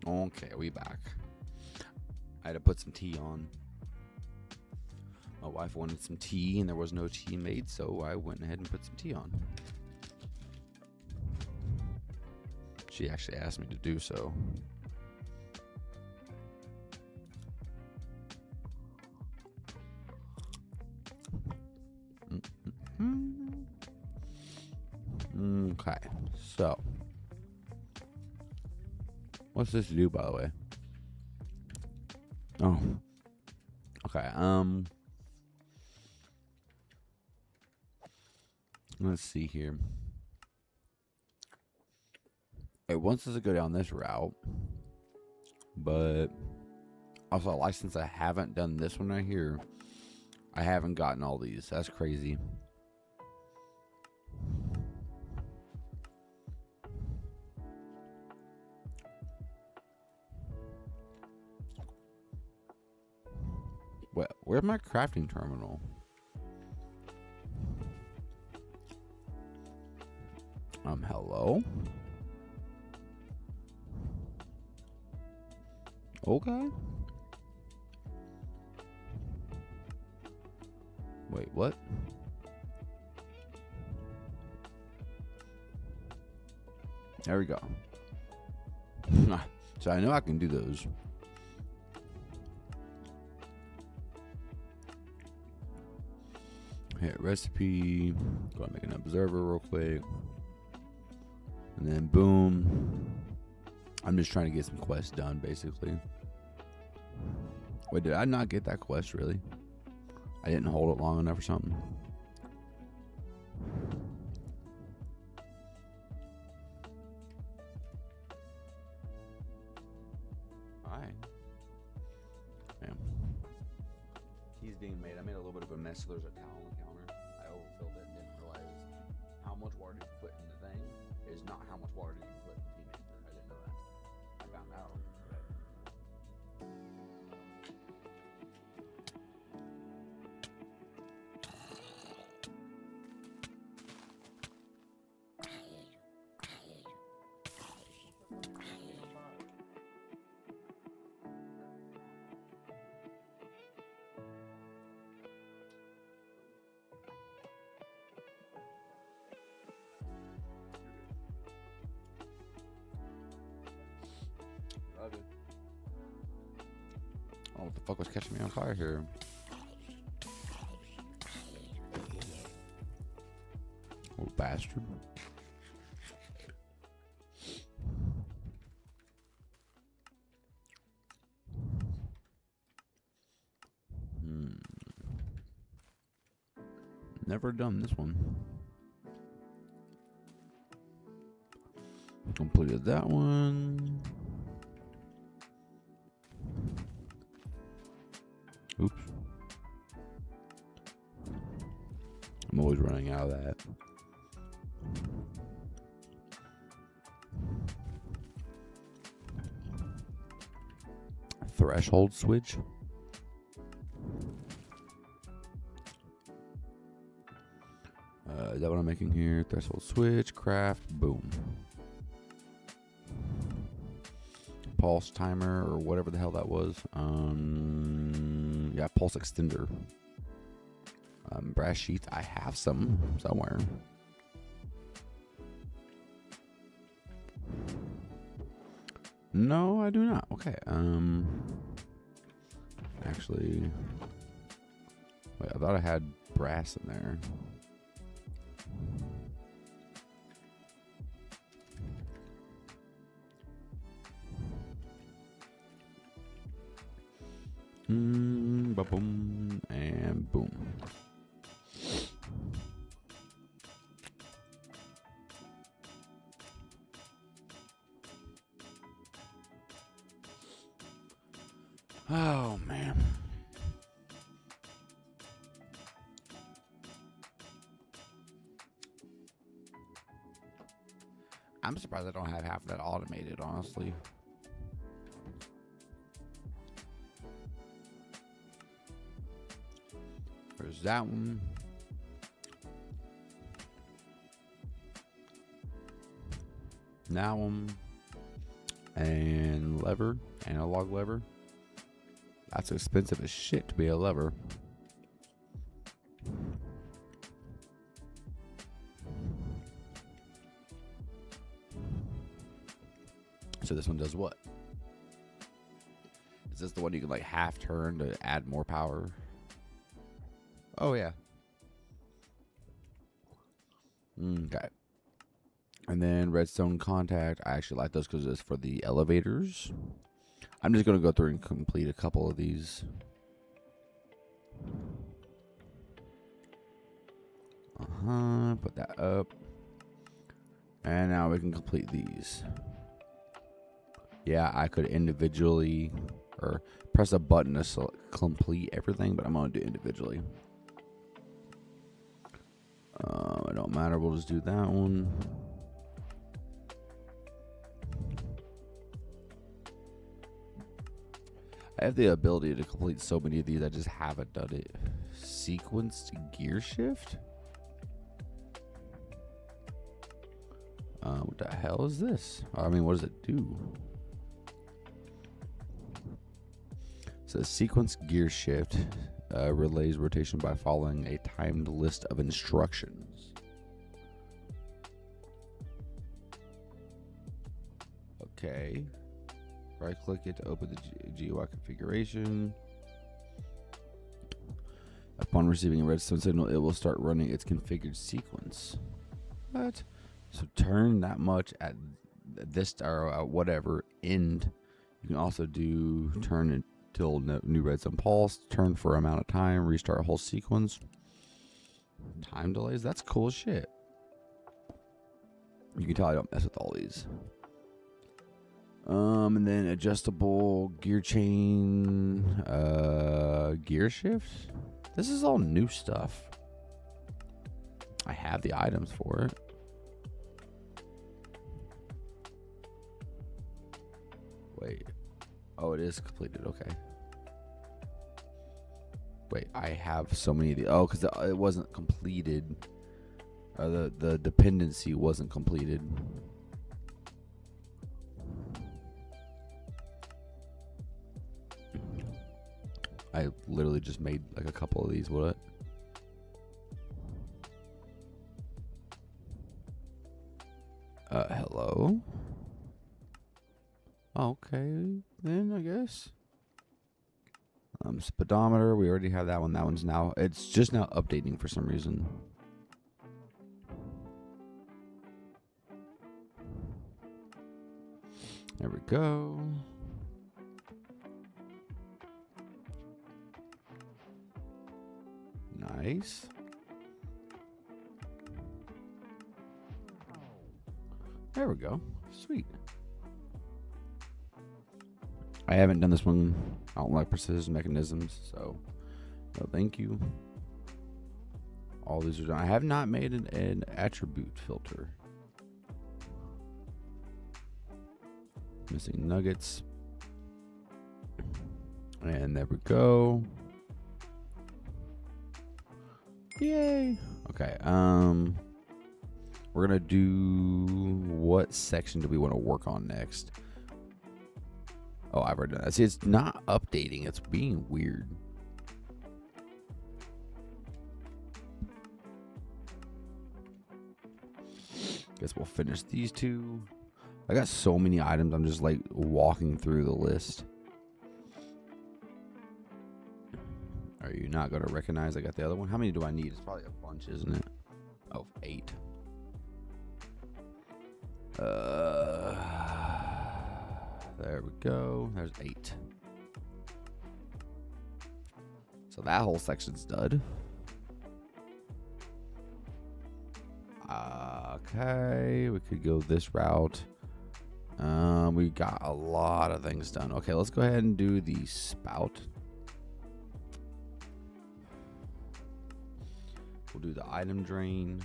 [SPEAKER 1] Okay, we back. I had to put some tea on. My wife wanted some tea, and there was no tea made, so I went ahead and put some tea on. She actually asked me to do so. Okay, so what's this do, by the way? Oh, okay. Let's see here. It wants us to go down this route, but also, like, since I haven't done this one right here, I haven't gotten all these. That's crazy. Where's my crafting terminal? Hello? Okay. Wait, what? There we go. So I know I can do those. Hit recipe. Go and make an observer real quick. And then boom. I'm just trying to get some quests done, basically. Wait, did I not get that quest, really? I didn't hold it long enough or something? Alright. Damn. He's being made. I made a little bit of a mess, so there's a towel on the counter. I overfilled it and didn't realize how much water did you put in the thing is not how much water did you put in the Team Maker. I didn't know that. I found out. Oh, what the fuck was catching me on fire here? Oh, bastard. Never done this one. Completed that one. Oops. I'm always running out of that. Threshold switch. Is that what I'm making here? Threshold switch, craft, boom. Pulse timer or whatever the hell that was. Yeah, pulse extender. Brass sheets. I have some somewhere. No, I do not. Okay. Actually, wait. I thought I had brass in there. Ba-boom, and boom. Oh, man. I'm surprised I don't have half of that automated, honestly. There's that one. That one. And lever, analog lever. That's expensive as shit to be a lever. So this one does what? Is this the one you can like half turn to add more power? Oh yeah. Okay. And then redstone contact. I actually like those because it's for the elevators. I'm just going to go through and complete a couple of these. Put that up. And now we can complete these. Yeah, I could individually or press a button to complete everything, but I'm going to do individually. It don't matter. We'll just do that one. I have the ability to complete so many of these. I just haven't done it. Sequenced gear shift? What the hell is this? I mean, what does it do? It says sequence gear shift relays rotation by following a timed list of instructions. Okay. Right click it to open the GUI configuration. Upon receiving a redstone signal, it will start running its configured sequence. What? So turn that much at this or whatever end. You can also do turn until new redstone pulse, turn for amount of time, restart a whole sequence. Time delays, that's cool shit. You can tell I don't mess with all these. And then adjustable gear chain, gear shift. This is all new stuff. I have the items for it. Wait. Oh, it is completed. Okay. Wait, I have so many of the. Oh, because it wasn't completed. The dependency wasn't completed. I literally just made like a couple of these. What? Hello? Okay, then I guess. Speedometer, we already have that one. That one's now, it's just now updating for some reason. There we go. Nice. There we go. Sweet. I haven't done this one. I don't like precision mechanisms, so no thank you. All these are done. I have not made an attribute filter. Missing nuggets. And there we go. Yay. Okay, we're gonna do, what section do we want to work on next? Oh, I've already done that. See, it's not updating. It's being weird. Guess we'll finish these two. I got so many items. I'm just like walking through the list. Are you not going to recognize I got the other one? How many do I need? It's probably a bunch, isn't it? Oh, 8. There we go. There's 8. So that whole section's done. Okay, we could go this route. We got a lot of things done. Okay, let's go ahead and do the spout. We'll do the item drain.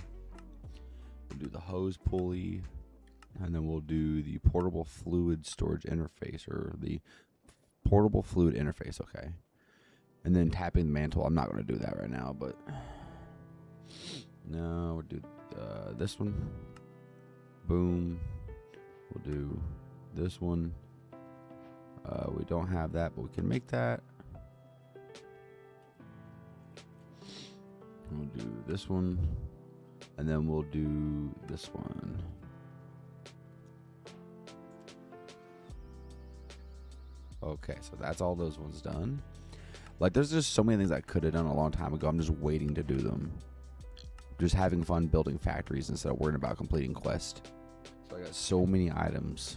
[SPEAKER 1] We'll do the hose pulley. And then we'll do the portable fluid storage interface, or the portable fluid interface. Okay. And then tapping the mantle. I'm not going to do that right now, but no, we'll do this one. Boom. We'll do this one. We don't have that, but we can make that. We'll do this one, and then we'll do this one. Okay, so that's all those ones done. Like, there's just so many things I could have done a long time ago. I'm just waiting to do them. Just having fun building factories instead of worrying about completing quests. So I got so many items.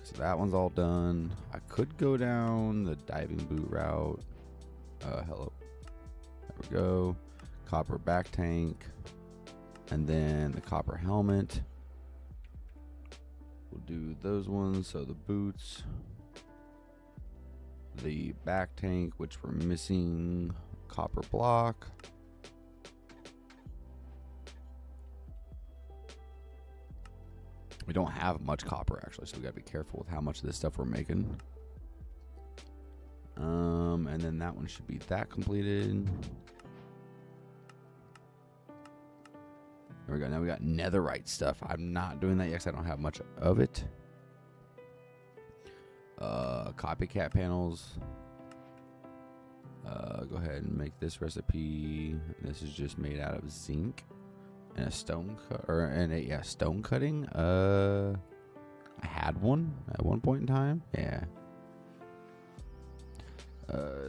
[SPEAKER 1] So that one's all done. I could go down the diving boot route. Hello. There we go. Copper back tank. And then the copper helmet. We'll do those ones. So the boots. The back tank, which we're missing. Copper block. We don't have much copper, actually, so we gotta be careful with how much of this stuff we're making. And then that one should be that completed. There we go. Now we got netherite stuff. I'm not doing that yet because I don't have much of it. Copycat panels. Go ahead and make this recipe. This is just made out of zinc and a stone stone cutting. I had one at one point in time. Yeah.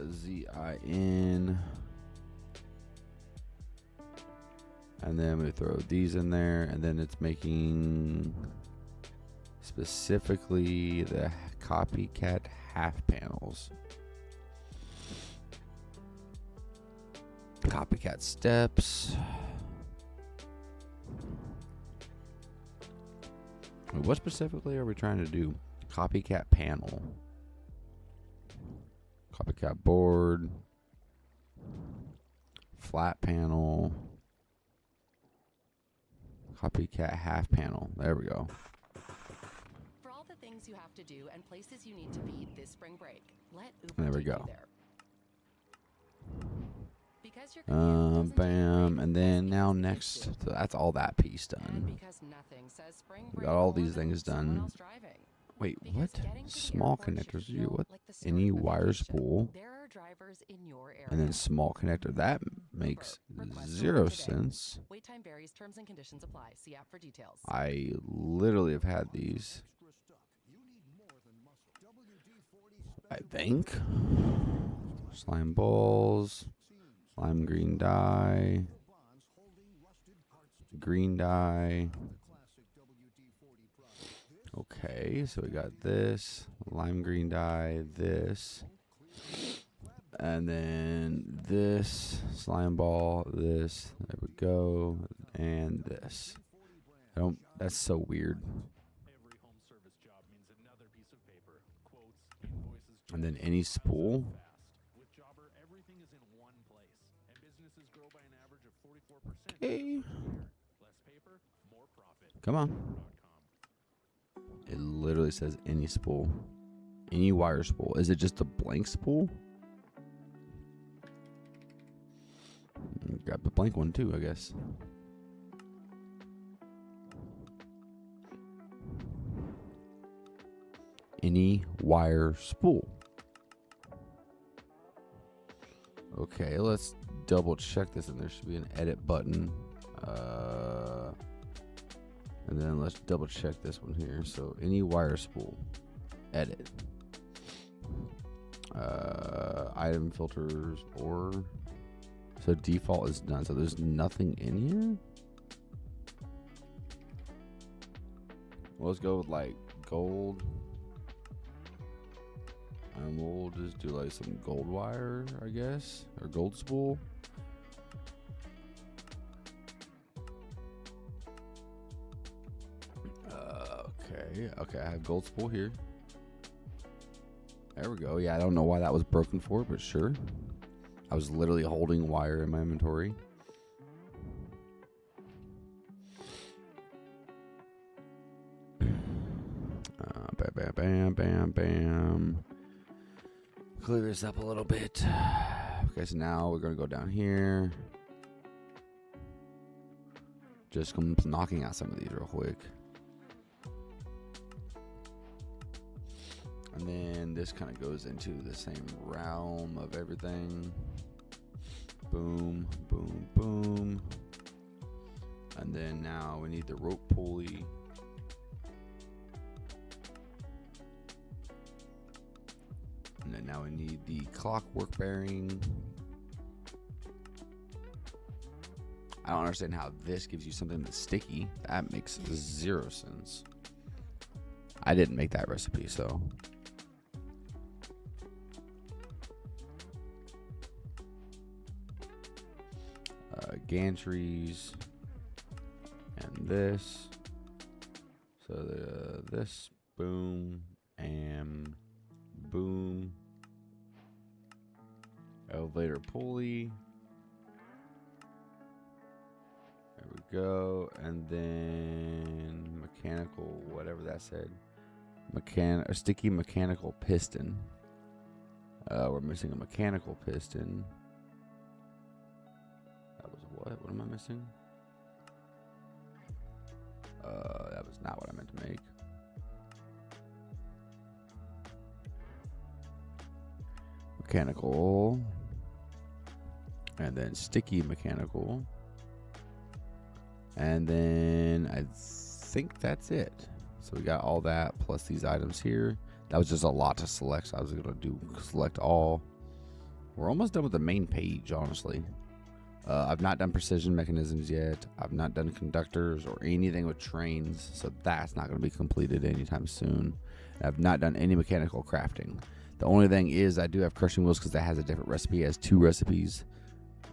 [SPEAKER 1] ZIN. And then we throw these in there, and then it's making specifically the copycat half panels. Copycat steps. What specifically are we trying to do? Copycat panel. Copycat board. Flat panel. Copycat half panel. There we go.
[SPEAKER 5] For all the things you have to do and places you need to be this spring break, let Uber
[SPEAKER 1] There we
[SPEAKER 5] take you
[SPEAKER 1] go.
[SPEAKER 5] there. Because your commute doesn't take a
[SPEAKER 1] Bam.
[SPEAKER 5] break
[SPEAKER 1] And
[SPEAKER 5] from
[SPEAKER 1] then
[SPEAKER 5] the
[SPEAKER 1] now
[SPEAKER 5] things you
[SPEAKER 1] next.
[SPEAKER 5] do.
[SPEAKER 1] So that's all that piece
[SPEAKER 5] And
[SPEAKER 1] done.
[SPEAKER 5] because nothing says spring
[SPEAKER 1] We
[SPEAKER 5] break
[SPEAKER 1] got all
[SPEAKER 5] more
[SPEAKER 1] these
[SPEAKER 5] than
[SPEAKER 1] things
[SPEAKER 5] someone
[SPEAKER 1] done.
[SPEAKER 5] else driving.
[SPEAKER 1] Wait,
[SPEAKER 5] Because
[SPEAKER 1] what?
[SPEAKER 5] getting to the
[SPEAKER 1] Small
[SPEAKER 5] airport should
[SPEAKER 1] connectors.
[SPEAKER 5] feel
[SPEAKER 1] What?
[SPEAKER 5] like the start
[SPEAKER 1] Any
[SPEAKER 5] of a
[SPEAKER 1] wire
[SPEAKER 5] vacation.
[SPEAKER 1] spool.
[SPEAKER 5] There are drivers in your area.
[SPEAKER 1] And then small connector. That makes
[SPEAKER 5] Request to
[SPEAKER 1] zero
[SPEAKER 5] work today.
[SPEAKER 1] sense.
[SPEAKER 5] Wait time varies. Terms and conditions apply. See app for details.
[SPEAKER 1] I literally have had these. I think. Slime balls. Slime green dye. Green dye. Okay, so we got this. Lime green dye. This. And then this. Slime ball. This. There we go. And this. That's so weird.
[SPEAKER 4] Every home service job means another piece of paper. Quotes, invoices,
[SPEAKER 1] And then
[SPEAKER 4] checks,
[SPEAKER 1] any spool.
[SPEAKER 4] fast. With Jobber, everything is in one place, and businesses grow by an average of 44%
[SPEAKER 1] Okay.
[SPEAKER 4] per year. Less paper, more profit.
[SPEAKER 1] Come on.
[SPEAKER 4] Jobber.com.
[SPEAKER 1] It literally says any spool. Any wire spool. Is it just a blank spool? Grab the blank one too, I guess. Any wire spool. Okay, let's double check this, and there should be an edit button. And then let's double check this one here. So any wire spool, edit. Item filters or so default is done. So there's nothing in here. Well, let's go with like gold. And we'll just do like some gold wire, I guess, or gold spool. Okay, I have gold spool here. There we go. Yeah, I don't know why that was broken for, but sure. I was literally holding wire in my inventory. Bam, bam, bam, bam, bam. Clear this up a little bit. Okay, so now we're gonna go down here. Just come knocking out some of these real quick. And then this kind of goes into the same realm of everything. Boom, boom, boom. And then now we need the rope pulley. And then now we need the clockwork bearing. I don't understand how this gives you something that's sticky. That makes 0 sense. I didn't make that recipe, so. Gantries. And this. So this, boom, and boom. Elevator pulley. There we go. And then mechanical, whatever that said. A sticky mechanical piston. We're missing a mechanical piston. That was what? What am I missing? That was not what I meant to make. Mechanical. And then sticky mechanical. And then I think that's it. So we got all that plus these items here. That was just a lot to select, so I was going to select all. We're almost done with the main page, honestly. I've not done precision mechanisms yet. I've not done conductors or anything with trains, so that's not going to be completed anytime soon. I've not done any mechanical crafting. The only thing is I do have crushing wheels because that has a different recipe. It has 2 recipes.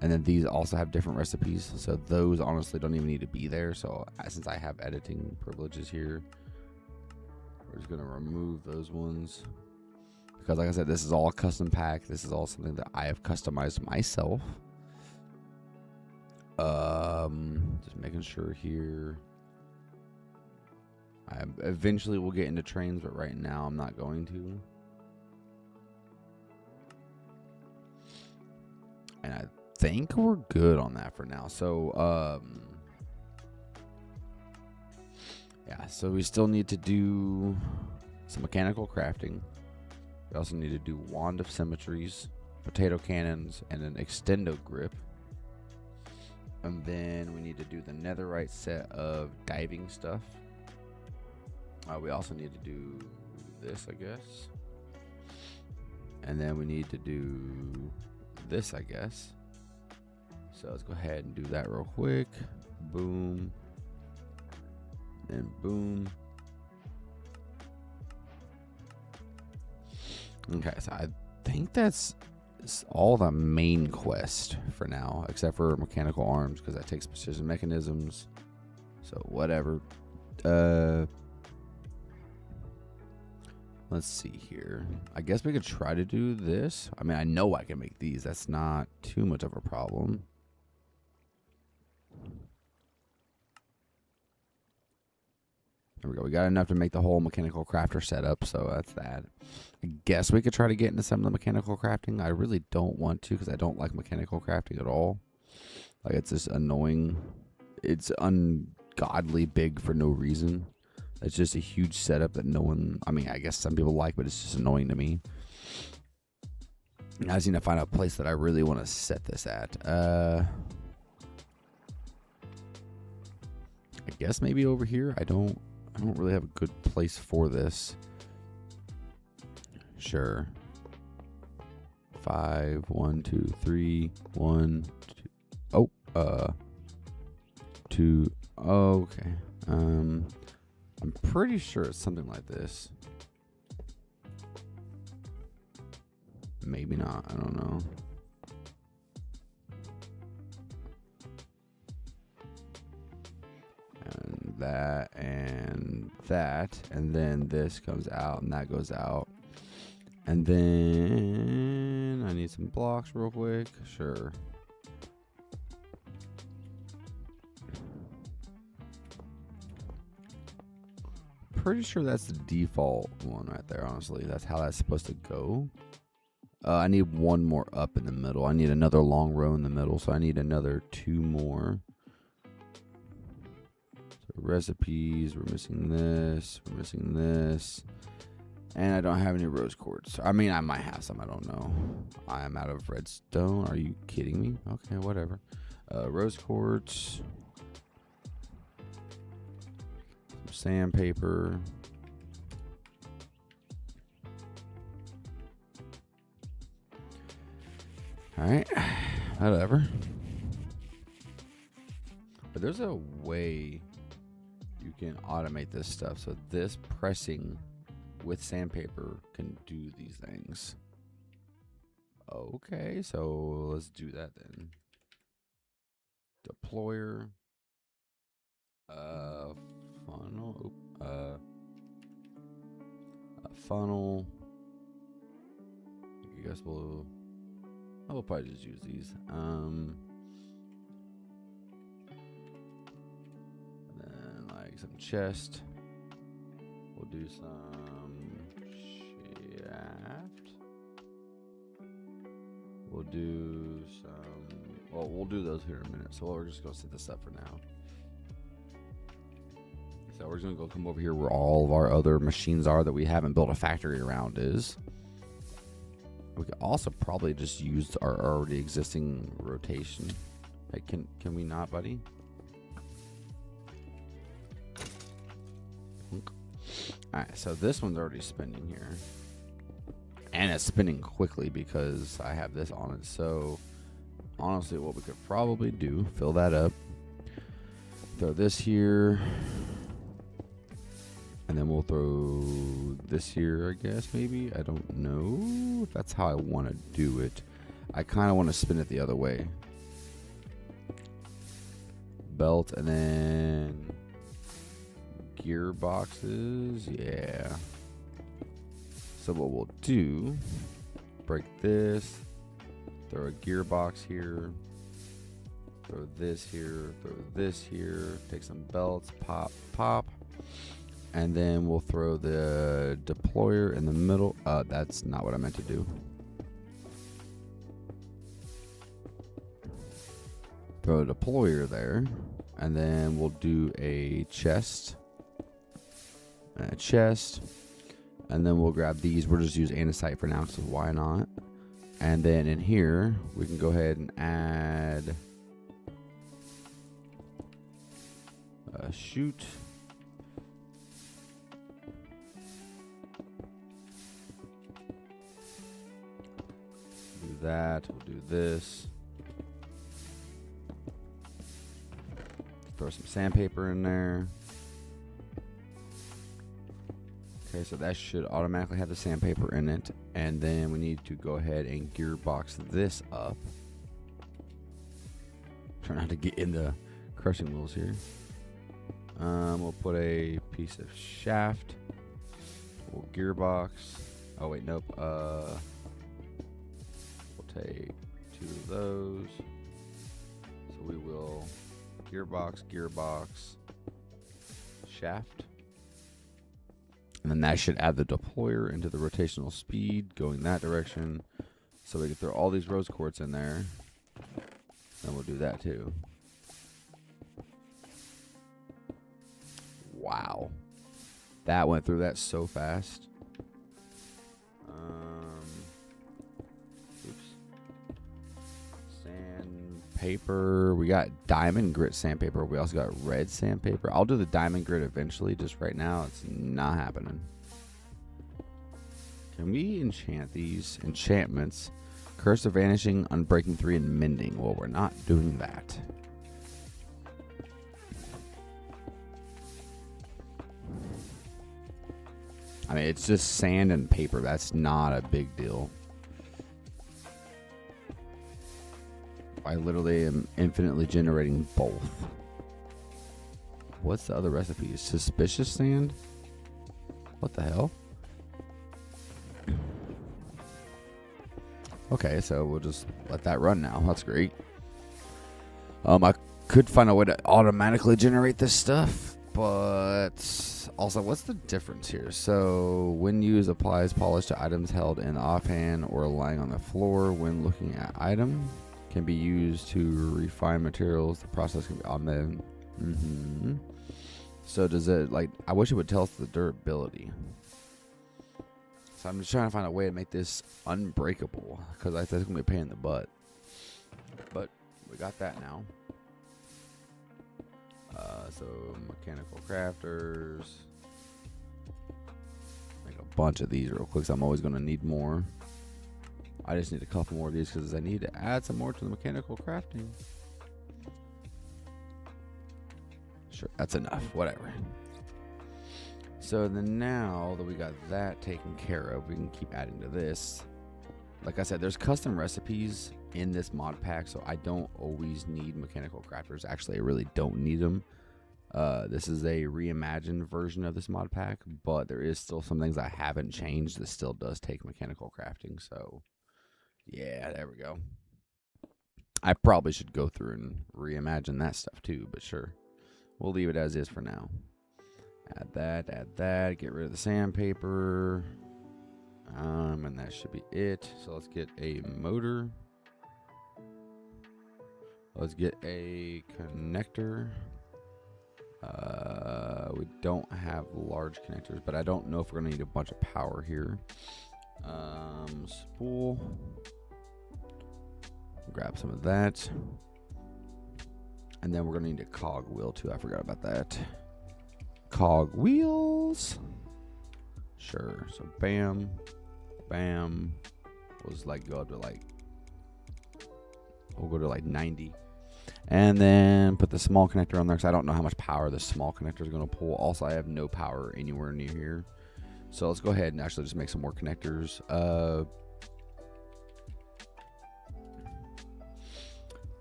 [SPEAKER 1] And then these also have different recipes. So those honestly don't even need to be there. So since I have editing privileges here, we're just going to remove those ones. Because like I said, this is all custom pack. This is all something that I have customized myself. Just making sure here. I eventually will get into trains, but right now I'm not going to. And I think we're good on that for now. So, yeah, so we still need to do some mechanical crafting. We also need to do wand of symmetries, potato cannons, and an extendo grip. And then we need to do the netherite set of diving stuff. We also need to do this, I guess. And then we need to do this, I guess. So let's go ahead and do that real quick. Boom. And boom. Okay, so I think that's all the main quest for now, except for mechanical arms, because that takes precision mechanisms. So whatever. Let's see here. I guess we could try to do this. I mean, I know I can make these. That's not too much of a problem. There we go. We got enough to make the whole mechanical crafter setup, so that's that. I guess we could try to get into some of the mechanical crafting. I really don't want to because I don't like mechanical crafting at all. Like, it's just annoying. It's ungodly big for no reason. It's just a huge setup that no one, I mean, I guess some people like, but it's just annoying to me. I just need to find a place that I really want to set this at. I guess maybe over here. I don't really have a good place for this. Sure. 5, 1, 2, 3, 1, 2. Oh, 2. Oh, okay. I'm pretty sure it's something like this. Maybe not. I don't know. And that and that. And then this comes out and that goes out. And then I need some blocks real quick. Sure. Pretty sure that's the default one right there, honestly. That's how that's supposed to go. I need one more up in the middle. I need another long row in the middle, so I need another 2 more. So recipes, we're missing this, we're missing this. And I don't have any rose quartz. I mean, I might have some. I don't know. I am out of redstone. Are you kidding me? Okay, whatever. Rose quartz. Some sandpaper. Alright. Whatever. But there's a way you can automate this stuff. So this pressing with sandpaper can do these things. Okay, so let's do that then. Deployer. Funnel. A funnel. I guess we'll probably just use these. And then like some chest. We'll do some shaft. We'll do some. Well, we'll do those here in a minute. So we're just gonna set this up for now. So we're just gonna go come over here where all of our other machines are that we haven't built a factory around is. We could also probably just use our already existing rotation. Hey, can we not, buddy? Alright, so this one's already spinning here. And it's spinning quickly because I have this on it. So honestly, what we could probably do, fill that up. Throw this here. And then we'll throw this here, I guess, maybe. I don't know if that's how I want to do it. I kind of want to spin it the other way. Belt and then gearboxes. Yeah. So what we'll do, break this, throw a gearbox here, throw this here, throw this here, take some belts, pop, pop. And then we'll throw the deployer in the middle. That's not what I meant to do. Throw a deployer there. And then we'll do a chest. And a chest. And then we'll grab these. We'll just use andesite for now, so why not? And then in here, we can go ahead and add a chute. That we'll do this. Throw some sandpaper in there. Okay, so that should automatically have the sandpaper in it, and then we need to go ahead and gearbox this up. Try not to get in the crushing wheels here. We'll put a piece of shaft. We'll gearbox. Oh wait, nope. Take 2 of those. So we will gearbox, shaft. And then that should add the deployer into the rotational speed going that direction. So we can throw all these rose quartz in there. And we'll do that too. Wow. That went through that so fast. Paper. We got diamond grit sandpaper. We also got red sandpaper. I'll do the diamond grit eventually. Just right now, it's not happening. Can we enchant these enchantments? Curse of Vanishing, Unbreaking 3, and Mending. Well, we're not doing that. I mean, it's just sand and paper. That's not a big deal. I literally am infinitely generating both. What's the other recipe? Suspicious sand? What the hell? Okay, so we'll just let that run now. That's great. I could find a way to automatically generate this stuff, but also, what's the difference here? So, when used, applies polish to items held in the offhand or lying on the floor when looking at item. Can be used to refine materials. The process can be on them. So does it, like, I wish it would tell us the durability. So I'm just trying to find a way to make this unbreakable, because I think it's going to be a pain in the butt. But we got that now. So mechanical crafters. Make a bunch of these real quick, 'cause I'm always going to need more. I just need a couple more of these because I need to add some more to the mechanical crafting. Sure, that's enough. Whatever. So then now that we got that taken care of, we can keep adding to this. Like I said, there's custom recipes in this mod pack, so I don't always need mechanical crafters. Actually, I really don't need them. This is a reimagined version of this mod pack, but there is still some things I haven't changed that still does take mechanical crafting. So yeah, there we go. I probably should go through and reimagine that stuff too, but sure. We'll leave it as is for now. Add that, get rid of the sandpaper. And that should be it. So let's get a motor. Let's get a connector. We don't have large connectors, but I don't know if we're gonna need a bunch of power here. Spool. Grab some of that. And then we're gonna need a cog wheel too. I forgot about that. Cog wheels. Sure. So bam, bam. We'll just like go up to like, we'll go to like 90. And then put the small connector on there, because I don't know how much power the small connector is going to pull. Also, I have no power anywhere near here. So let's go ahead and actually just make some more connectors.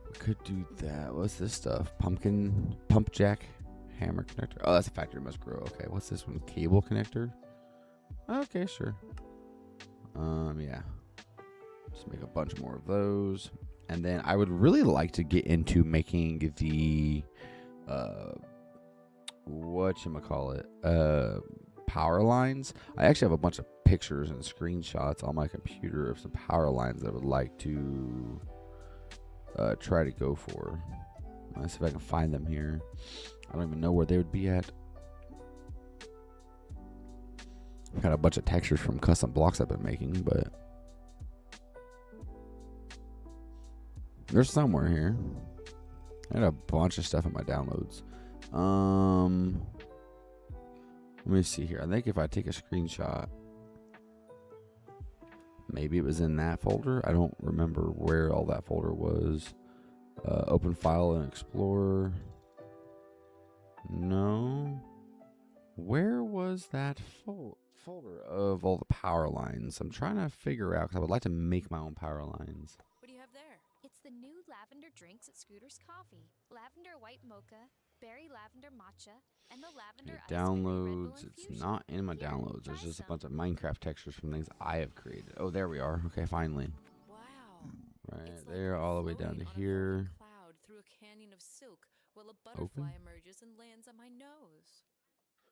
[SPEAKER 1] We could do that. What's this stuff? Pump jack hammer connector. Oh, that's a factory must grow. Okay, what's this one? Cable connector. Okay, sure. Yeah. Just make a bunch more of those. And then I would really like to get into making the power lines. I actually have a bunch of pictures and screenshots on my computer of some power lines that I would like to try to go for. Let's see if I can find them here. I don't even know where they would be at. I've got a bunch of textures from custom blocks I've been making, but there's somewhere here. I had a bunch of stuff in my downloads. Let me see here. I think if I take a screenshot, maybe it was in that folder. I don't remember where all that folder was. Open file and Explorer. No. Where was that folder of all the power lines? I'm trying to figure out, because I would like to make my own power lines.
[SPEAKER 6] What do you have there? It's the new lavender drinks at Scooter's Coffee. Lavender white mocha, berry lavender matcha, and the lavender ice berry Red Bull
[SPEAKER 1] Downloads. It's
[SPEAKER 6] infusion.
[SPEAKER 1] not in my
[SPEAKER 6] Here,
[SPEAKER 1] downloads.
[SPEAKER 6] try
[SPEAKER 1] There's just a
[SPEAKER 6] some.
[SPEAKER 1] bunch of Minecraft textures from things I have created. Oh, there we are. Okay, finally.
[SPEAKER 7] Wow.
[SPEAKER 1] Right
[SPEAKER 7] It's like
[SPEAKER 1] there, all the way down to
[SPEAKER 7] floating on a velvet
[SPEAKER 1] here.
[SPEAKER 7] cloud through a canyon of silk while a butterfly emerges and lands on my nose.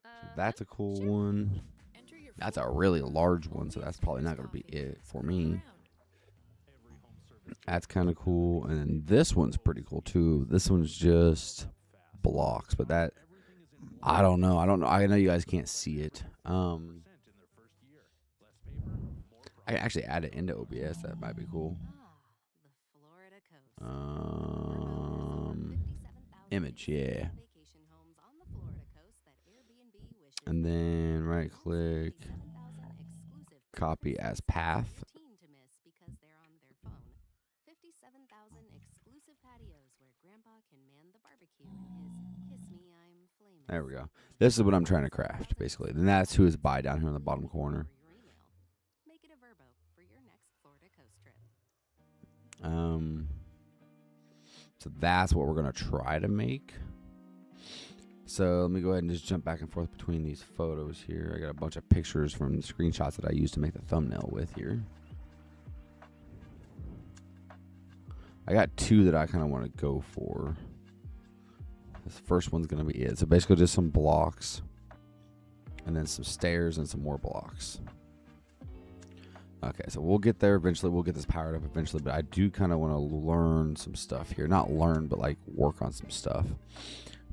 [SPEAKER 1] So that's a cool
[SPEAKER 7] Sure.
[SPEAKER 1] one.
[SPEAKER 7] Enter your
[SPEAKER 1] That's a
[SPEAKER 7] full
[SPEAKER 1] really
[SPEAKER 7] name,
[SPEAKER 1] large
[SPEAKER 7] only
[SPEAKER 1] one, so
[SPEAKER 7] at
[SPEAKER 1] that's probably not
[SPEAKER 7] Scooter's
[SPEAKER 1] going to be
[SPEAKER 7] Coffee.
[SPEAKER 1] it for
[SPEAKER 7] Scoot
[SPEAKER 1] me.
[SPEAKER 7] around.
[SPEAKER 4] Every home service
[SPEAKER 1] That's kind of cool. And then this one's pretty cool too. This one's just blocks, but that,
[SPEAKER 4] everything is in
[SPEAKER 1] I don't know. I know you guys can't see it.
[SPEAKER 4] 1% in their first year. Less paper, more
[SPEAKER 1] I can actually add it into OBS. That might be cool.
[SPEAKER 6] The Florida coast. Vrbo has over 57,000
[SPEAKER 1] Image, yeah.
[SPEAKER 6] vacation homes on the Florida coast that Airbnb wishes
[SPEAKER 1] And
[SPEAKER 6] they owned.
[SPEAKER 1] then right
[SPEAKER 6] Also
[SPEAKER 1] click,
[SPEAKER 6] 57,000 exclusive
[SPEAKER 1] copy
[SPEAKER 6] purposes
[SPEAKER 1] as
[SPEAKER 6] for
[SPEAKER 1] path.
[SPEAKER 6] the teen to miss because they're on their phone. 57,000 exclusive patios where Grandpa can man the barbecue in his Kiss Me I'm Flamin'.
[SPEAKER 1] There we go. This is what I'm trying to craft, basically. Then that's who is by down here in the bottom corner.
[SPEAKER 6] Make it a Vrbo for your next Florida coast trip.
[SPEAKER 1] So that's what we're gonna try to make. So let me go ahead and just jump back and forth between these photos here. I got a bunch of pictures from the screenshots that I used to make the thumbnail with here. I got two that I kind of want to go for. This first one's gonna be it. So basically just some blocks, and then some stairs and some more blocks. Okay, so we'll get there eventually. We'll get this powered up eventually, but I do kind of want to learn some stuff here. Not learn, but like work on some stuff.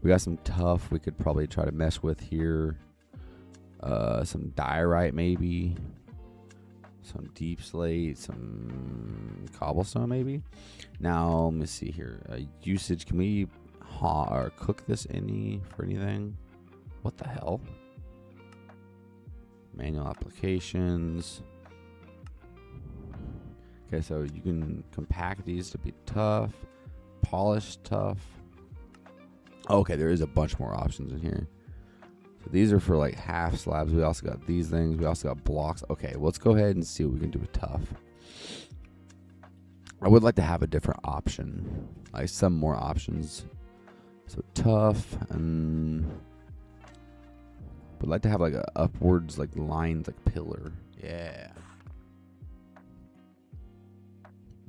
[SPEAKER 1] We got some tuff we could probably try to mess with here. Some diorite maybe. some deep slate, some cobblestone maybe. Now let me see here. Usage. Can we or cook this for anything? What the hell? Manual applications. Okay, so you can compact these to be tough, polished tough. Okay, there is a bunch more options in here. So these are for like half slabs. We also got these things. We also got blocks. Okay, let's go ahead and see what we can do with tough. I would like to have a different option, like some more options. So tough, and would like to have like a upwards like lines like pillar. Yeah.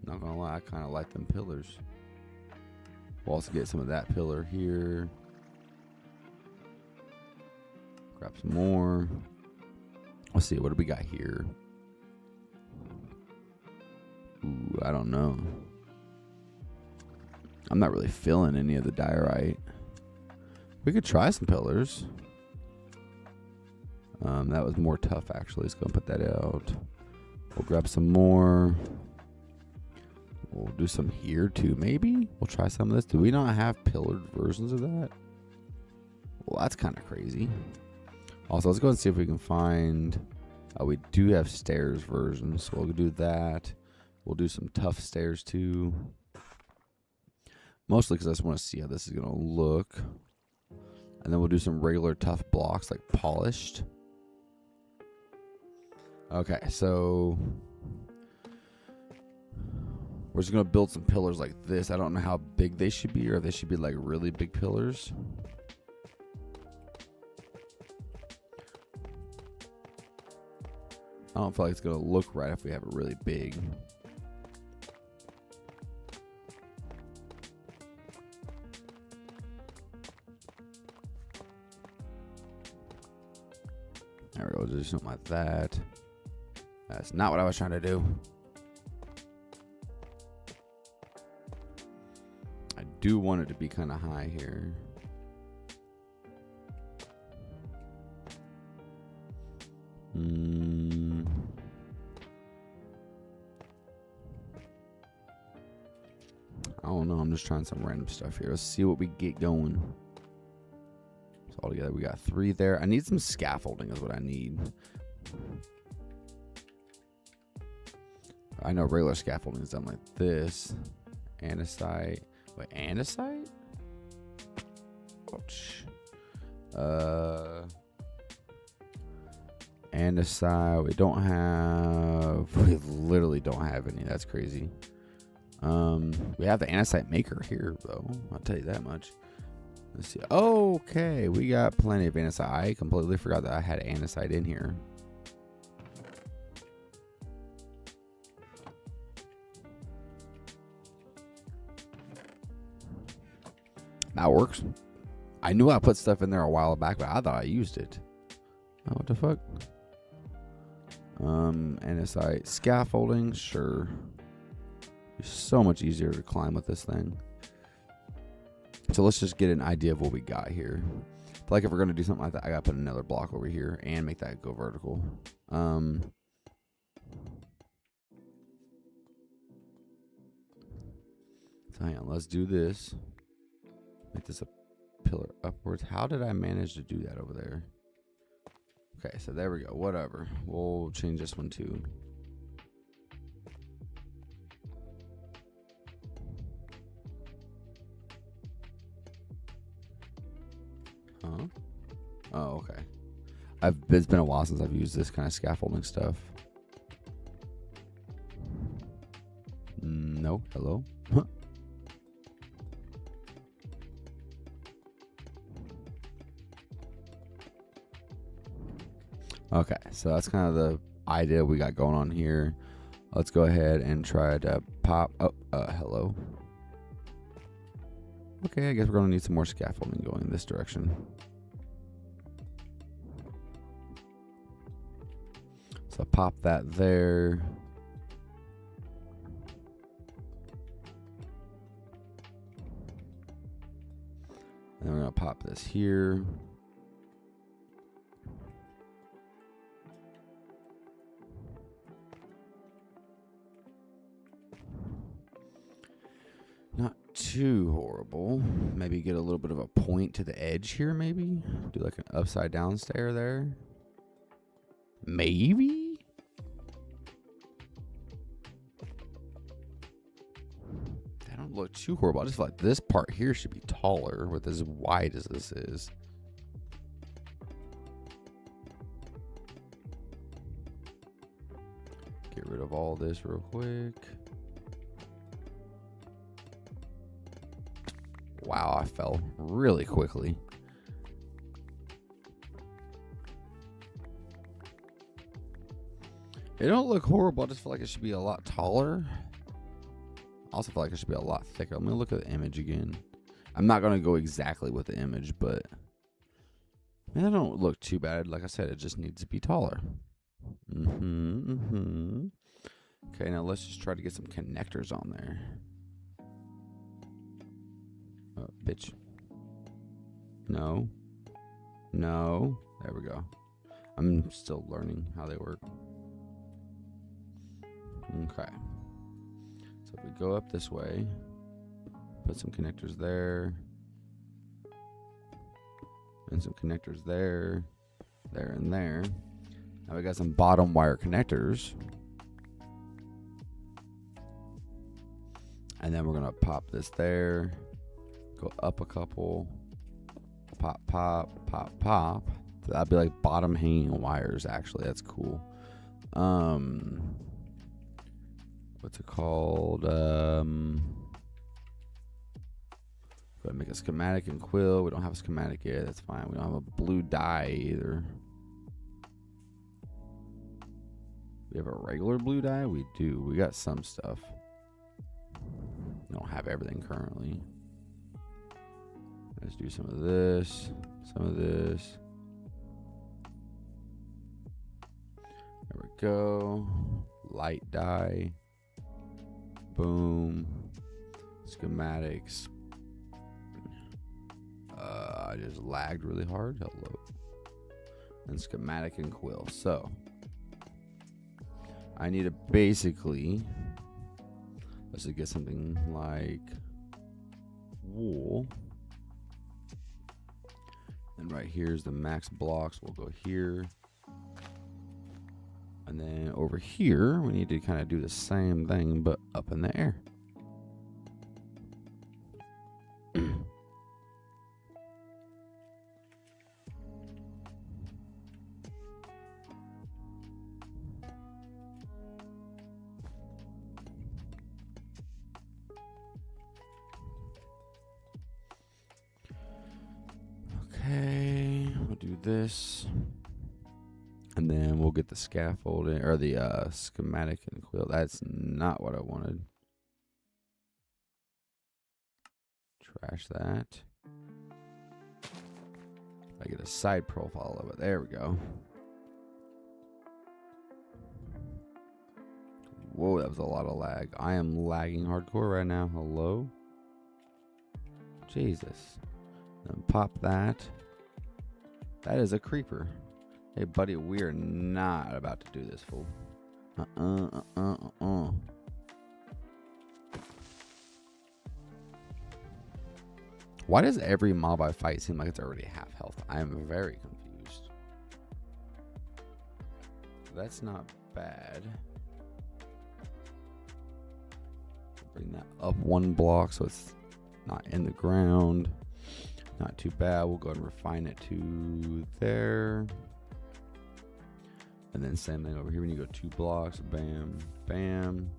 [SPEAKER 1] Not gonna lie, I kind of like them pillars. We'll also get some of that pillar here. Grab some more. Let's see, what do we got here? Ooh, I don't know. I'm not really feeling any of the diorite. We could try some pillars. That was more tough actually. Let's go and put that out. We'll grab some more. We'll do some here too, maybe. We'll try some of this. Do we not have pillared versions of that? Well, that's kind of crazy. Also, let's go and see if we can find... we do have stairs versions, so we'll do that. We'll do some tough stairs too. Mostly because I just want to see how this is going to look. And then we'll do some regular tough blocks, like polished. Okay, so... we're just going to build some pillars like this. I don't know how big they should be, or if they should be like really big pillars. I don't feel like it's going to look right if we have it really big. There we go. Just something like that. That's not what I was trying to do. I do want it to be kind of high here. I don't know. I'm just trying some random stuff here. Let's see what we get going. So altogether, we got 3 there. I need some scaffolding is what I need. I know regular scaffolding is done like this. Andesite. Wait, andesite? Ouch. Andesite. We don't have... we literally don't have any. That's crazy. We have the andesite maker here, though. I'll tell you that much. Let's see. Okay, we got plenty of andesite. I completely forgot that I had andesite in here. That works. I knew I put stuff in there a while back, but I thought I used it. Oh, what the fuck? Andesite scaffolding, sure. It's so much easier to climb with this thing. So let's just get an idea of what we got here. Like if we're gonna do something like that, I gotta put another block over here and make that go vertical. So hang on, let's do this. Make this a pillar upwards. How did I manage to do that over there? Okay, so there we go. Whatever. We'll change this one too. Huh? Oh, okay. It's been a while since I've used this kind of scaffolding stuff. No. Hello? Okay, so that's kind of the idea we got going on here. Let's go ahead and try to pop. Oh, hello. Okay, I guess we're going to need some more scaffolding going in this direction. So pop that there. And then we're going to pop this here. Not too horrible. Maybe get a little bit of a point to the edge here, maybe. Do like an upside down stair there. Maybe? That don't look too horrible. I just feel like this part here should be taller with as wide as this is. Get rid of all this real quick. Wow, I fell really quickly. It don't look horrible. I just feel like it should be a lot taller. I also feel like it should be a lot thicker. Let me look at the image again. I'm not going to go exactly with the image, but man, that don't look too bad. Like I said, it just needs to be taller. Okay, now let's just try to get some connectors on there. Oh, bitch. No. No. There we go. I'm still learning how they work. Okay. So if we go up this way, put some connectors there. And some connectors there. There and there. Now we got some bottom wire connectors. And then we're going to pop this there. Go up a couple. Pop, pop, pop, pop. So that'd be like bottom hanging wires, actually. That's cool. What's it called? Go ahead and make a schematic in Quill. We don't have a schematic yet. That's fine. We don't have a blue dye either. We have a regular blue dye? We do. We got some stuff. We don't have everything currently. Let's do some of this. Some of this. There we go. Light dye. Boom. Schematics. I just lagged really hard. Hello. And schematic and Quill. So I need to basically, let's just get something like wool. And right here's the max blocks. We'll go here. And then over here, we need to kind of do the same thing, but up in the air. Okay, we'll do this. And then we'll get the scaffolding or the schematic and Quill. That's not what I wanted. Trash that. I get a side profile of it. There we go. Whoa, that was a lot of lag. I am lagging hardcore right now. Hello? Jesus. Then pop that. That is a creeper. Hey, buddy, we are not about to do this, fool. Why does every mob I fight seem like it's already half health? I am very confused. That's not bad. Bring that up one block so it's not in the ground. Not too bad. We'll go ahead and refine it to there. And then same thing over here when you go 2 blocks. Bam, bam.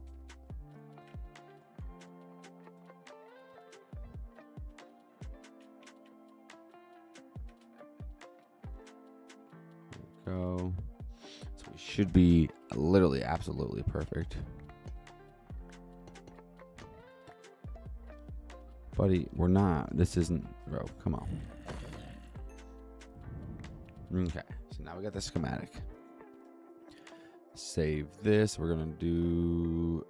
[SPEAKER 1] There we go. So we should be literally absolutely perfect. Buddy, we're not. This isn't, bro. Come on. Okay. So now we got the schematic. Save this. We're gonna do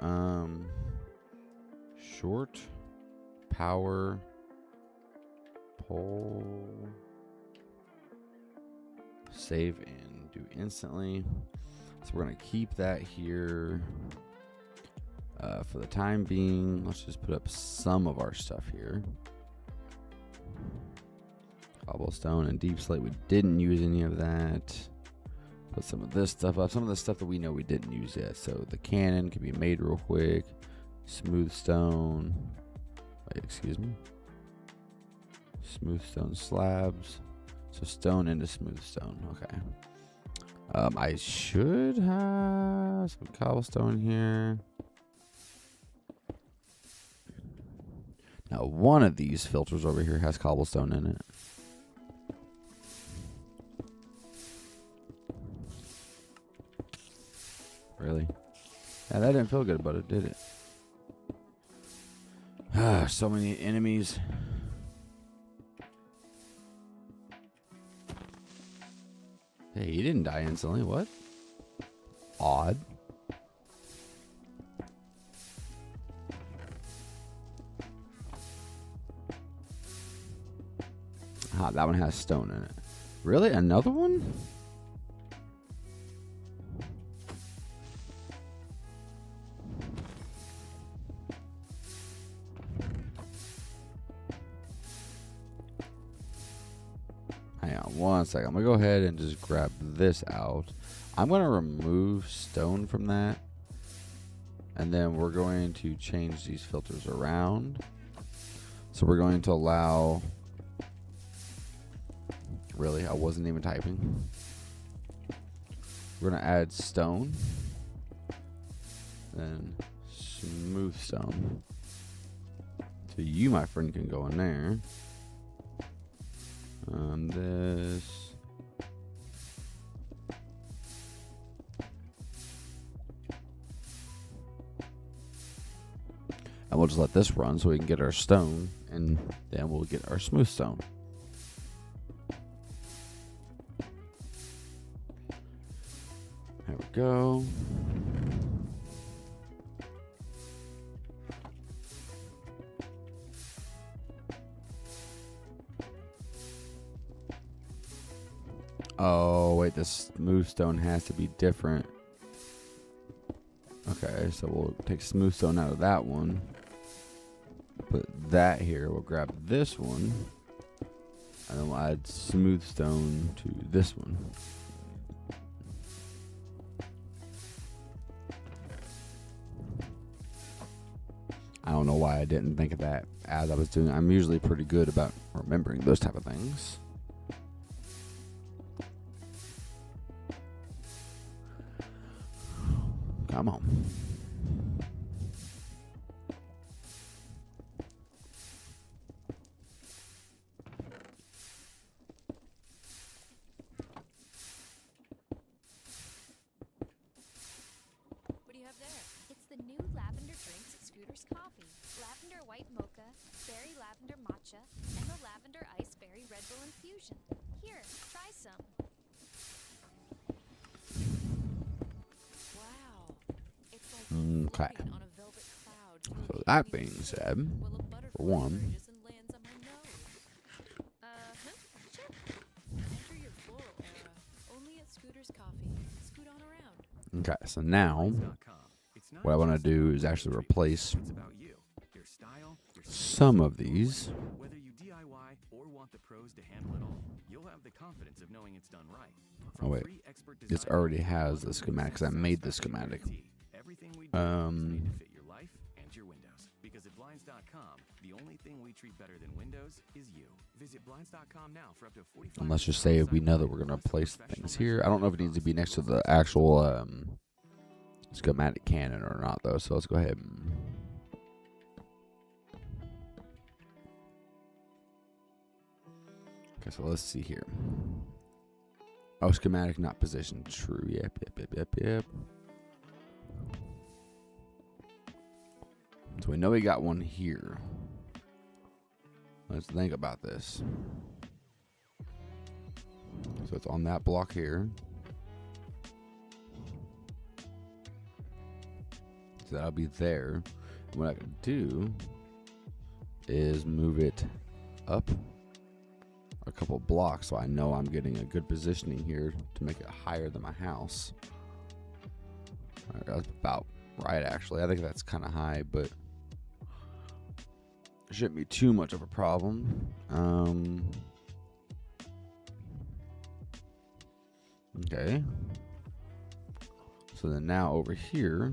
[SPEAKER 1] short power pole. Save and do instantly. So we're gonna keep that here. For the time being, let's just put up some of our stuff here. Cobblestone and deep slate, we didn't use any of that. Put some of this stuff up. Some of the stuff that we know we didn't use yet. So the cannon can be made real quick. Smooth stone. Wait, excuse me. Smooth stone slabs. So stone into smooth stone. Okay. I should have some cobblestone here. Now, one of these filters over here has cobblestone in it. Really? Yeah, that didn't feel good about it, did it? Ah, so many enemies. Hey, he didn't die instantly. What? Odd. Ah, that one has stone in it. Really? Another one? Hang on one second. I'm going to go ahead and just grab this out. I'm going to remove stone from that. And then we're going to change these filters around. So we're going to allow... Really? I wasn't even typing. We're going to add stone. Then smooth stone. So you, my friend, can go in there. This. And we'll just let this run so we can get our stone, and then we'll get our smooth stone. There we go. Oh, wait, the smooth stone has to be different. Okay, so we'll take smooth stone out of that one. Put that here. We'll grab this one. And then we'll add smooth stone to this one. I don't know why I didn't think of that as I was doing. I'm usually pretty good about remembering those type of things. Come on.
[SPEAKER 7] What do you have there?
[SPEAKER 6] It's the new lavender drinks at Scooter's Coffee. Lavender white mocha, berry lavender matcha, and the lavender ice berry Red Bull infusion. Here, try some.
[SPEAKER 7] Wow. It's like
[SPEAKER 1] Okay.
[SPEAKER 7] floating on a velvet cloud.
[SPEAKER 1] So that being said,
[SPEAKER 7] While a butterfly
[SPEAKER 1] for one,
[SPEAKER 7] emerges and lands on my nose. Sure. Enter your floral era. Only at Scooter's Coffee. Scoot on around.
[SPEAKER 1] okay, so now what I want to do is actually replace some of these.
[SPEAKER 8] Whether you DIY or want the pros to handle it all, you'll have the confidence of knowing it's done right.
[SPEAKER 1] Oh wait, this already has the schematic because I made the schematic.
[SPEAKER 8] Everything we do is made to fit your life and your windows. Because at Blinds.com, the only thing we treat better than windows is you. Visit Blinds.com now for up to 45%.
[SPEAKER 1] And let's just say we know that we're going to place things here. I don't know if it needs to be next to the actual schematic cannon or not, though. So let's go ahead and... Okay, so let's see here. Oh, schematic not positioned. True. Yep. So we know we got one here. Let's think about this. So it's on that block here. So that'll be there. What I can do is move it up a couple blocks so I know I'm getting a good positioning here to make it higher than my house. All right, that's about right, actually. I think that's kind of high, but shouldn't be too much of a problem. Okay. So then now over here,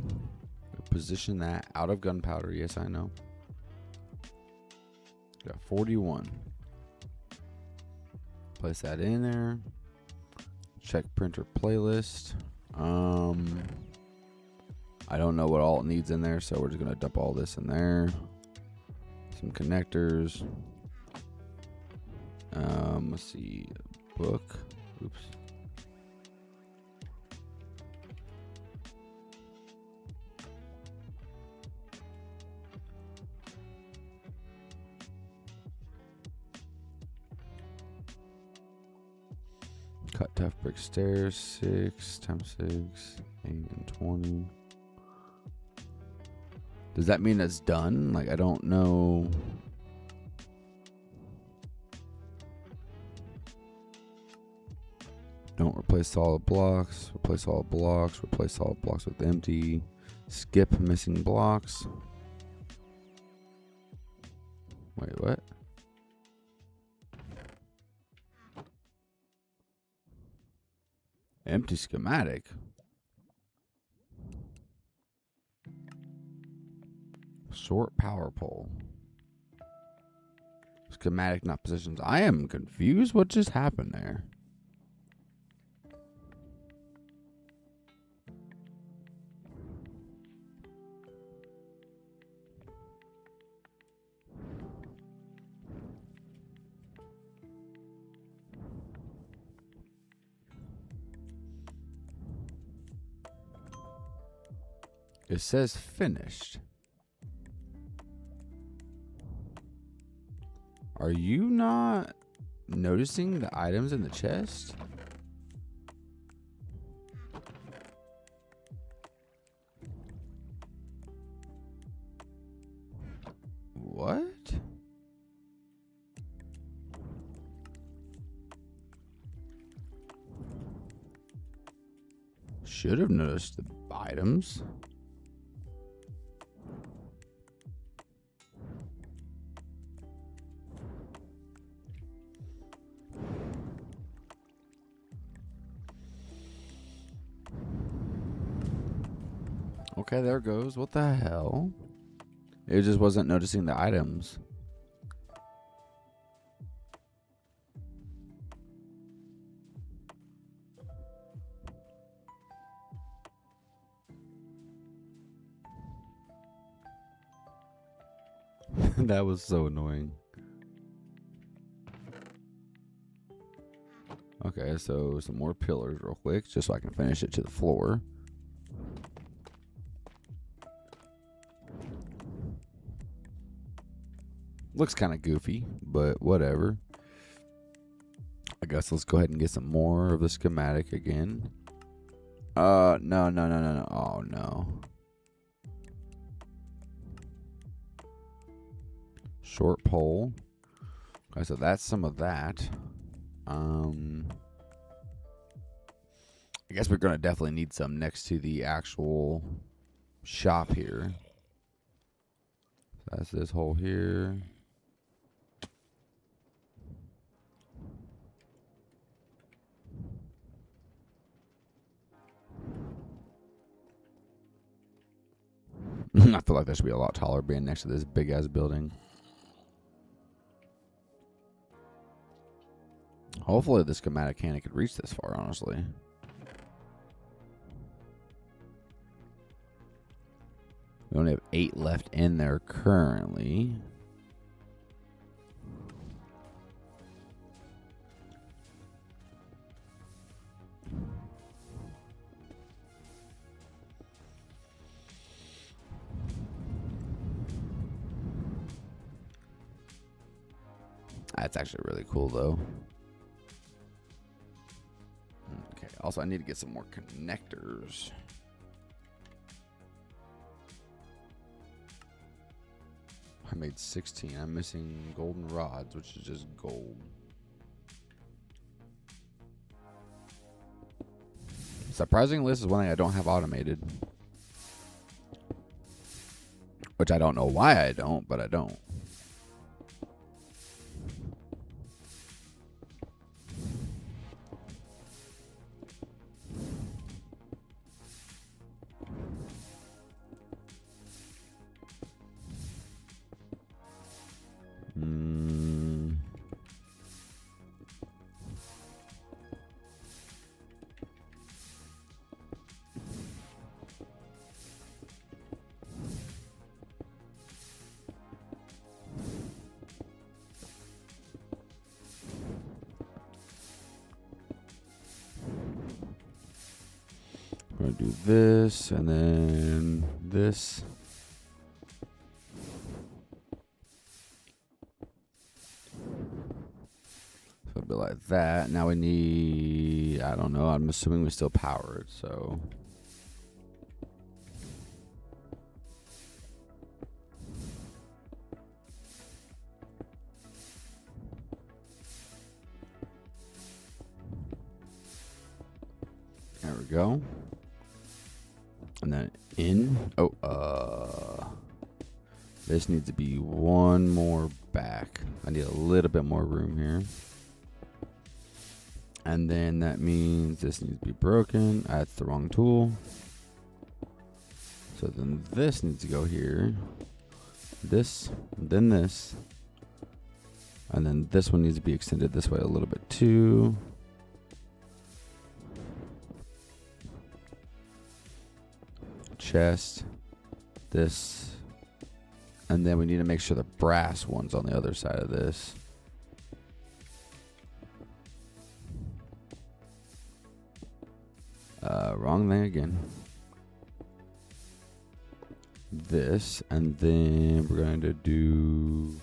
[SPEAKER 1] position that out of gunpowder. Yes, I know. Got 41. Place that in there. Check printer playlist. I don't know what all it needs in there, so we're just gonna dump all this in there. Some connectors. Let's see. Book. Oops. Cut tough brick stairs, 6 times 6, 8 and 20. Does that mean it's done? Like, I don't know. Don't replace solid blocks. Replace all blocks. Replace solid blocks with empty. Skip missing blocks. Wait, what? Empty schematic. Short power pole. Schematic, not positions. I am confused. What just happened there? It says finished. Are you not noticing the items in the chest? What? Should have noticed the items. Okay, there goes. What the hell? It just wasn't noticing the items. That was so annoying. Okay, so some more pillars real quick, just so I can finish it to the floor. Looks kind of goofy, but whatever. I guess let's go ahead and get some more of the schematic again. No. Oh, no. Short pole. Okay, so that's some of that. I guess we're going to definitely need some next to the actual shop here. So that's this hole here. I feel like that should be a lot taller being next to this big ass building. Hopefully the schematic cannon could reach this far, honestly. We only have 8 left in there currently. That's actually really cool, though. Okay, also I need to get some more connectors. I made 16. I'm missing golden rods, which is just gold. Surprisingly, this is one thing I don't have automated. Which I don't know why I don't, but I don't. I'm going to do this and then this. So it'll be like that. Now we need, I don't know, I'm assuming we still power it, so. There we go. And then in. This needs to be one more back. I need a little bit more room here. And then that means this needs to be broken. That's the wrong tool. So then this needs to go here. This, then this. And then this one needs to be extended this way a little bit too. Chest, this, and then we need to make sure the brass one's on the other side of this. Wrong thing again. This, and then we're going to do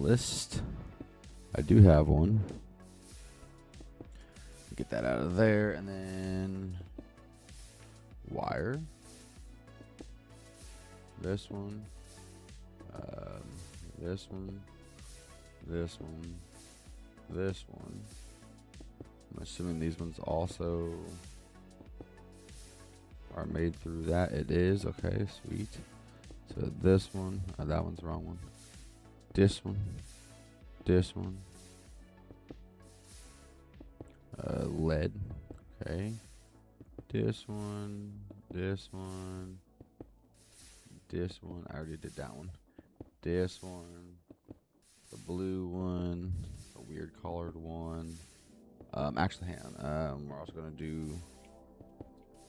[SPEAKER 1] list. I do have one. Get that out of there, and then wire. This one. This one. This one. This one. I'm assuming these ones also are made through that. It is. Okay, sweet. So this one. That one's the wrong one. This one. This one. Lead. Okay. This one. This one. This one. I already did that one. This one. The blue one. The weird colored one. Actually, hang on. We're also going to do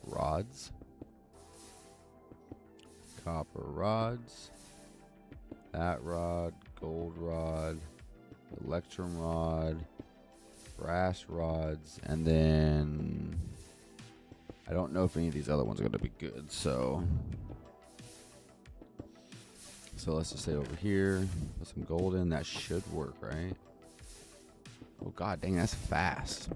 [SPEAKER 1] rods. Copper rods. That rod. Gold rod. Electrum rod. Brass rods. And then I don't know if any of these other ones are going to be good, so let's just say over here, put some gold in. That should work, right? Oh, god dang, that's fast.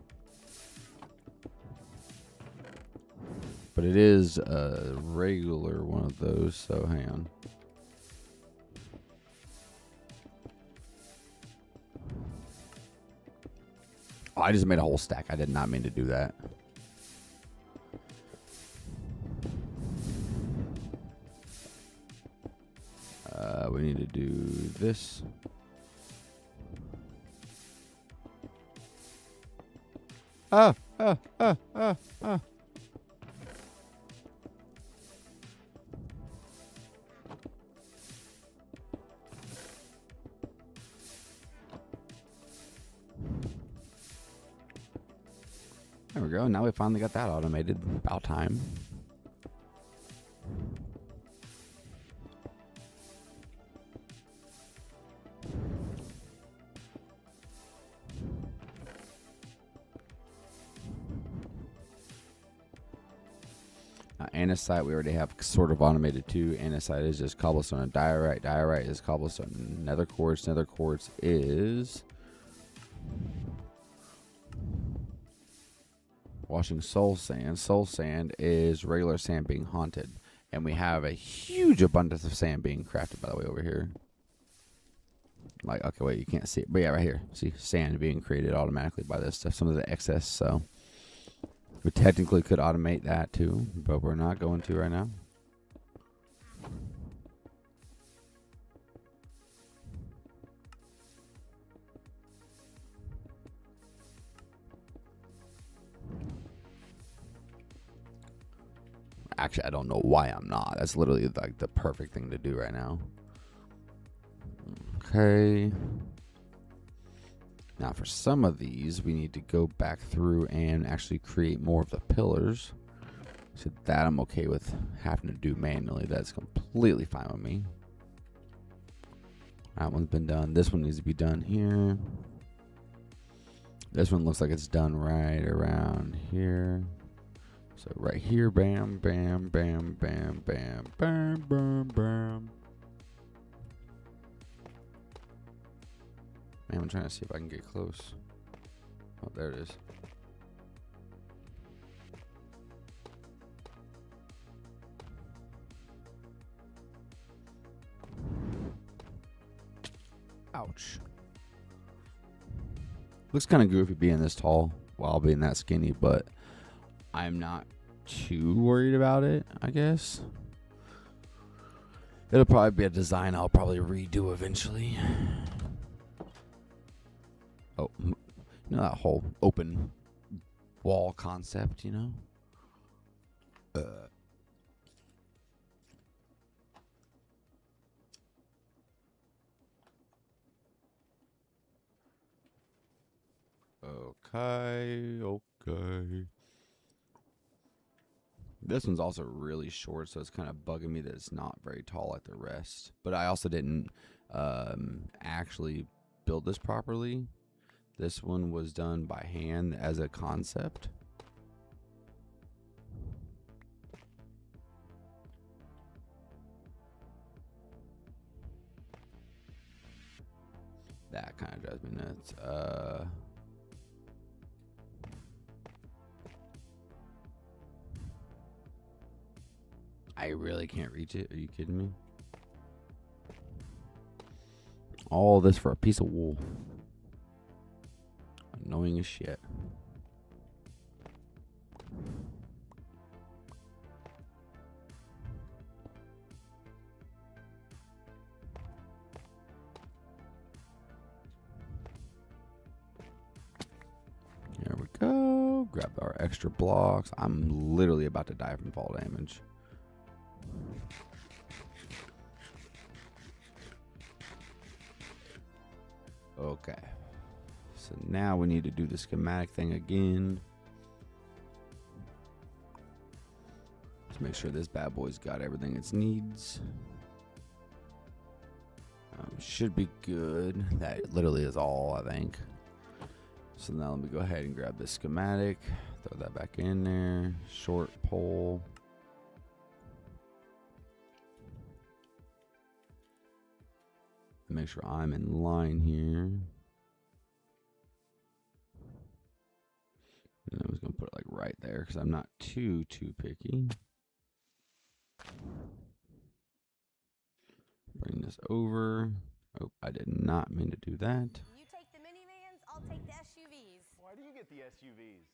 [SPEAKER 1] But it is a regular one of those, so hang on. Oh, I just made a whole stack. I did not mean to do that. We need to do this. There we go. Now we finally got that automated. About time. Andesite we already have sort of automated too. Andesite is just cobblestone and diorite. Diorite is cobblestone. Nether quartz. Nether quartz is washing soul sand. Soul sand is regular sand being haunted. And we have a huge abundance of sand being crafted, by the way, over here. Like, okay, wait, you can't see it. But yeah, right here. See, sand being created automatically by this stuff. Some of the excess, so we technically could automate that too, but we're not going to right now. Actually, I don't know why I'm not. That's literally like the perfect thing to do right now. Okay. Now for some of these, we need to go back through and actually create more of the pillars. So that I'm okay with having to do manually. That's completely fine with me. That one's been done. This one needs to be done here. This one looks like it's done right around here. So right here, bam, bam, bam, bam, bam, bam, bam, bam. Man, I'm trying to see if I can get close. Oh, there it is. Ouch. Looks kind of goofy being this tall while being that skinny, but I'm not too worried about it, I guess. It'll probably be a design I'll probably redo eventually. Oh, you know that whole open wall concept, you know? Okay. This one's also really short, so it's kind of bugging me that it's not very tall like the rest. But I also didn't actually build this properly. This one was done by hand as a concept. That kind of drives me nuts. I really can't reach it. Are you kidding me? All this for a piece of wool. Annoying as shit. There we go. Grab our extra blocks. I'm literally about to die from fall damage. Okay. So now we need to do the schematic thing again. Let's make sure this bad boy's got everything it needs. Should be good. That literally is all, I think. So now let me go ahead and grab this schematic. Throw that back in there. Short pole. Make sure I'm in line here. And I was going to put it like right there because I'm not too picky. Bring this over. Oh, I did not mean to do that.
[SPEAKER 9] You take the minivans, I'll take the SUVs.
[SPEAKER 10] Why do you get the SUVs?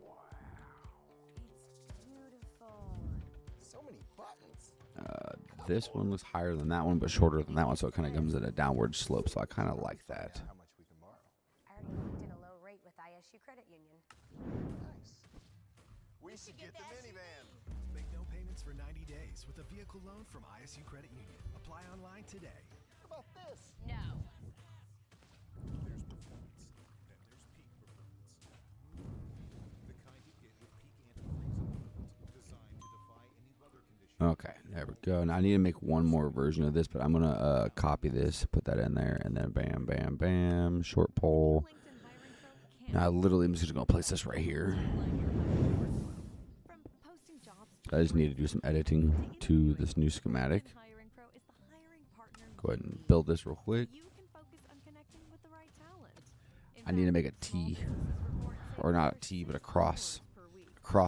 [SPEAKER 9] Wow. It's beautiful.
[SPEAKER 10] So many buttons.
[SPEAKER 1] This one looks higher than that one, but shorter than that one, so it kind of comes at a downward slope. So I kind of like that.
[SPEAKER 10] How much we can borrow?
[SPEAKER 9] I already looked at a low rate with ISU Credit Union.
[SPEAKER 10] Nice. We should get the minivan.
[SPEAKER 11] Make no payments for 90 days with a vehicle loan from ISU Credit Union. Apply online today.
[SPEAKER 10] How about this?
[SPEAKER 9] No.
[SPEAKER 3] There's performance, then there's peak performance. The kind you get with peak anti-freezing coatings, designed to defy any weather conditions.
[SPEAKER 1] Okay, there we go. Now I need to make one more version of this, but I'm gonna copy this, put that in there, and then bam, bam, bam, short pole. Now I literally am just gonna place this right here. I just need to do some editing to this new schematic. Go ahead and build this real quick. I need to make a T, or not a T, but a cross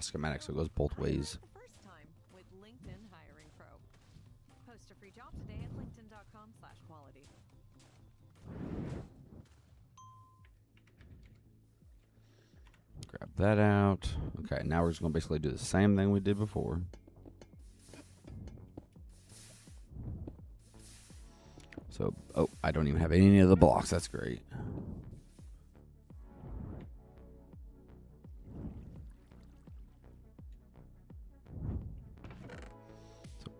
[SPEAKER 1] schematic, so it goes both ways.
[SPEAKER 7] Post a free job today at linkedin.com/quality.
[SPEAKER 1] Grab that out. Okay, now we're just going to basically do the same thing we did before. So, oh, I don't even have any of the blocks. That's great.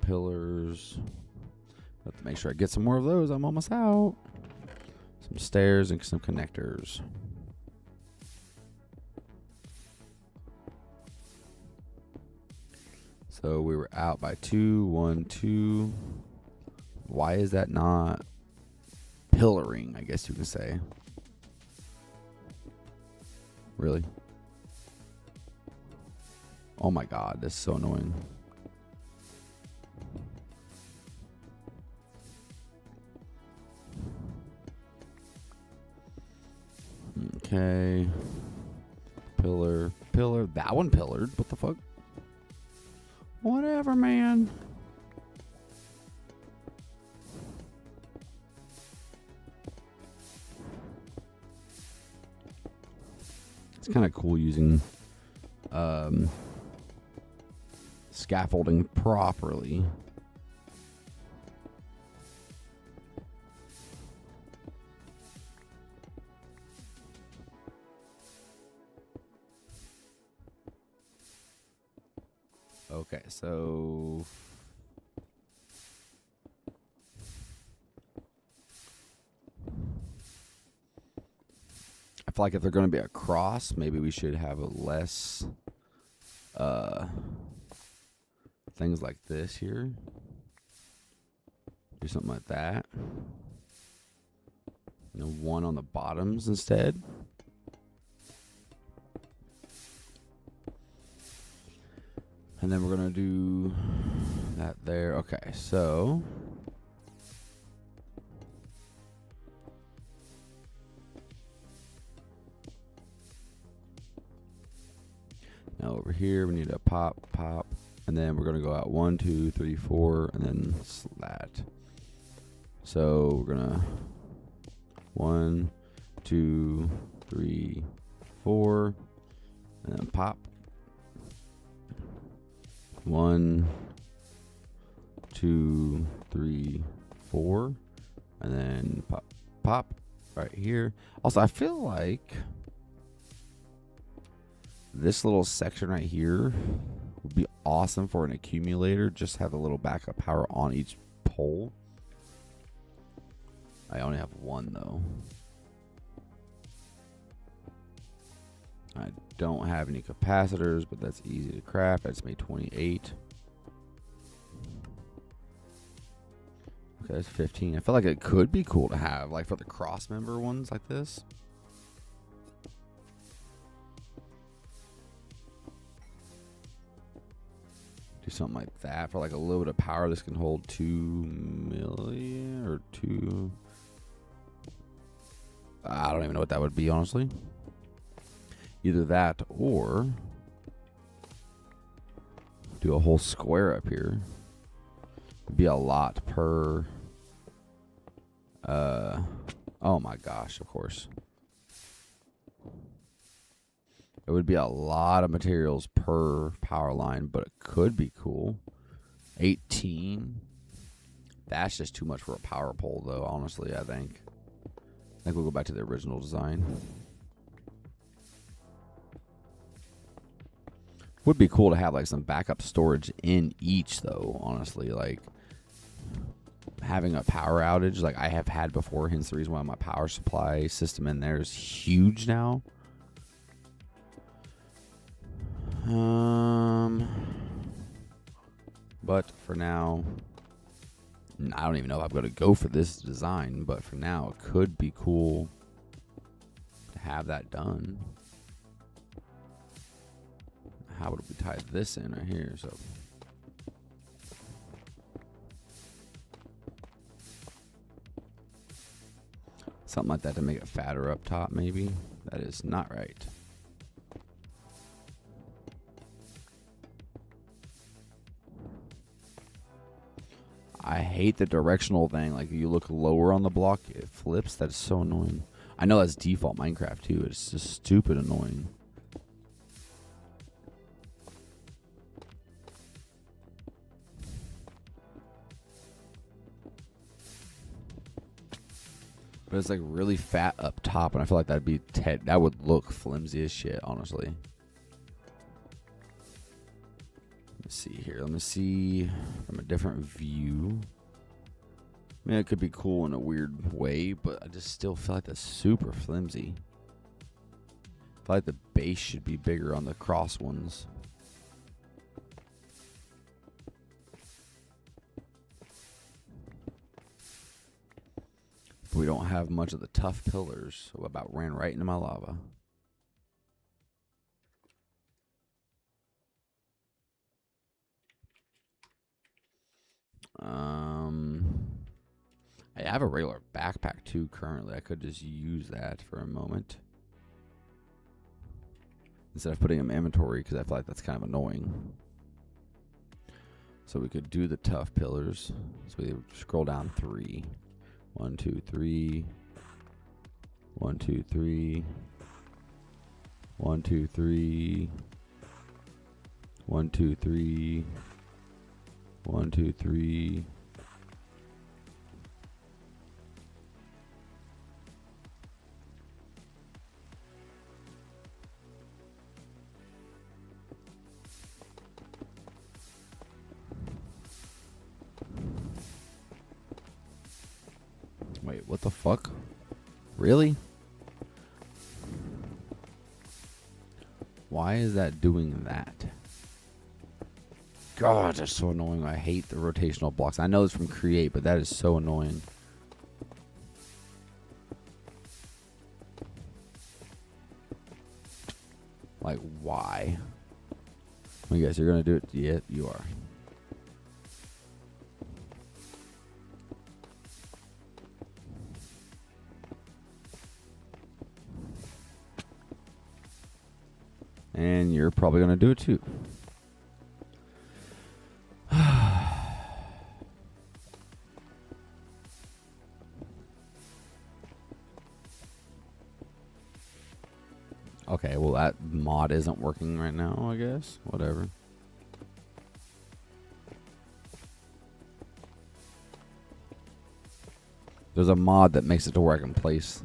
[SPEAKER 1] pillars. Have to make sure I get some more of those. I'm almost out. Some stairs and some connectors. So we were out by 2, 1, 2. Why is that not pillaring, I guess you could say? Really? Oh my god, this is so annoying. Okay. Pillar. That one pillared. What the fuck? Whatever, man. It's kind of cool using scaffolding properly. Okay, so I feel like if they're going to be a cross, maybe we should have a less things like this here. Do something like that. One on the bottoms instead. And then we're going to do that there. Okay, so now over here we need a pop, and then we're going to go out 1, 2, 3, 4, and then slat. So we're going to 1, 2, 3, 4, and then pop. 1, 2, 3, 4, and then pop right here. Also, I feel like this little section right here would be awesome for an accumulator. Just have a little backup power on each pole. I only have one though. I don't have any capacitors, but that's easy to craft. I just made 28. Okay, that's 15. I feel like it could be cool to have, like for the cross member ones like this. Do something like that for like a little bit of power. This can hold 2 million or 2. I don't even know what that would be, honestly. Either that or do a whole square up here. It'd be a lot per. Oh my gosh, of course. It would be a lot of materials per power line, but it could be cool. 18. That's just too much for a power pole, though, honestly, I think. I think we'll go back to the original design. Would be cool to have like some backup storage in each though, honestly. Like having a power outage like I have had before, hence the reason why my power supply system in there is huge now. But for now, I don't even know if I'm going to go for this design, but for now it could be cool to have that done. How would we tie this in right here? So something like that to make it fatter up top, maybe. That is not right. I hate the directional thing. Like you look lower on the block, it flips. That is so annoying. I know that's default Minecraft too. It's just stupid annoying. But it's like really fat up top, and I feel like that'd be that would look flimsy as shit, honestly. Let's see here. here. Let me see from a different view. I mean, it could be cool in a weird way, but I just still feel like that's super flimsy. I feel like the base should be bigger on the cross ones. But we don't have much of the tough pillars, so I about ran right into my lava. I have a regular backpack too currently. I could just use that for a moment instead of putting them in inventory, because I feel like that's kind of annoying. So we could do the tough pillars. So we scroll down 3. 1, 2, 3. 1, 2, 3. 1, 2, 3. 1, 2, 3. 1, 2, 3. Wait, what the fuck? Really? Why is that doing that? God, that's so annoying. I hate the rotational blocks. I know it's from Create, but that is so annoying. Like, why? I guess you're going to do it. Yeah, you are. And you're probably going to do it too. Okay, well that mod isn't working right now, I guess. Whatever. There's a mod that makes it to where I can place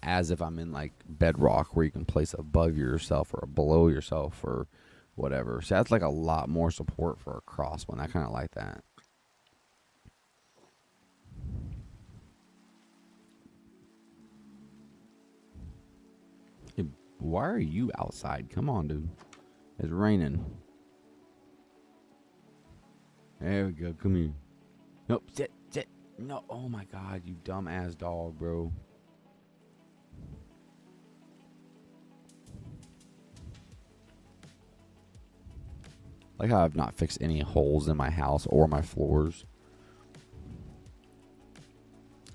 [SPEAKER 1] as if I'm in like Bedrock, where you can place above yourself or below yourself or whatever. So that's like a lot more support for a cross one. I kind of like that. Hey, why are you outside? Come on, dude. It's raining. There we go. Come here. Nope. Sit. Sit. No. Oh my God, you dumbass dog, bro. Like how I've not fixed any holes in my house or my floors.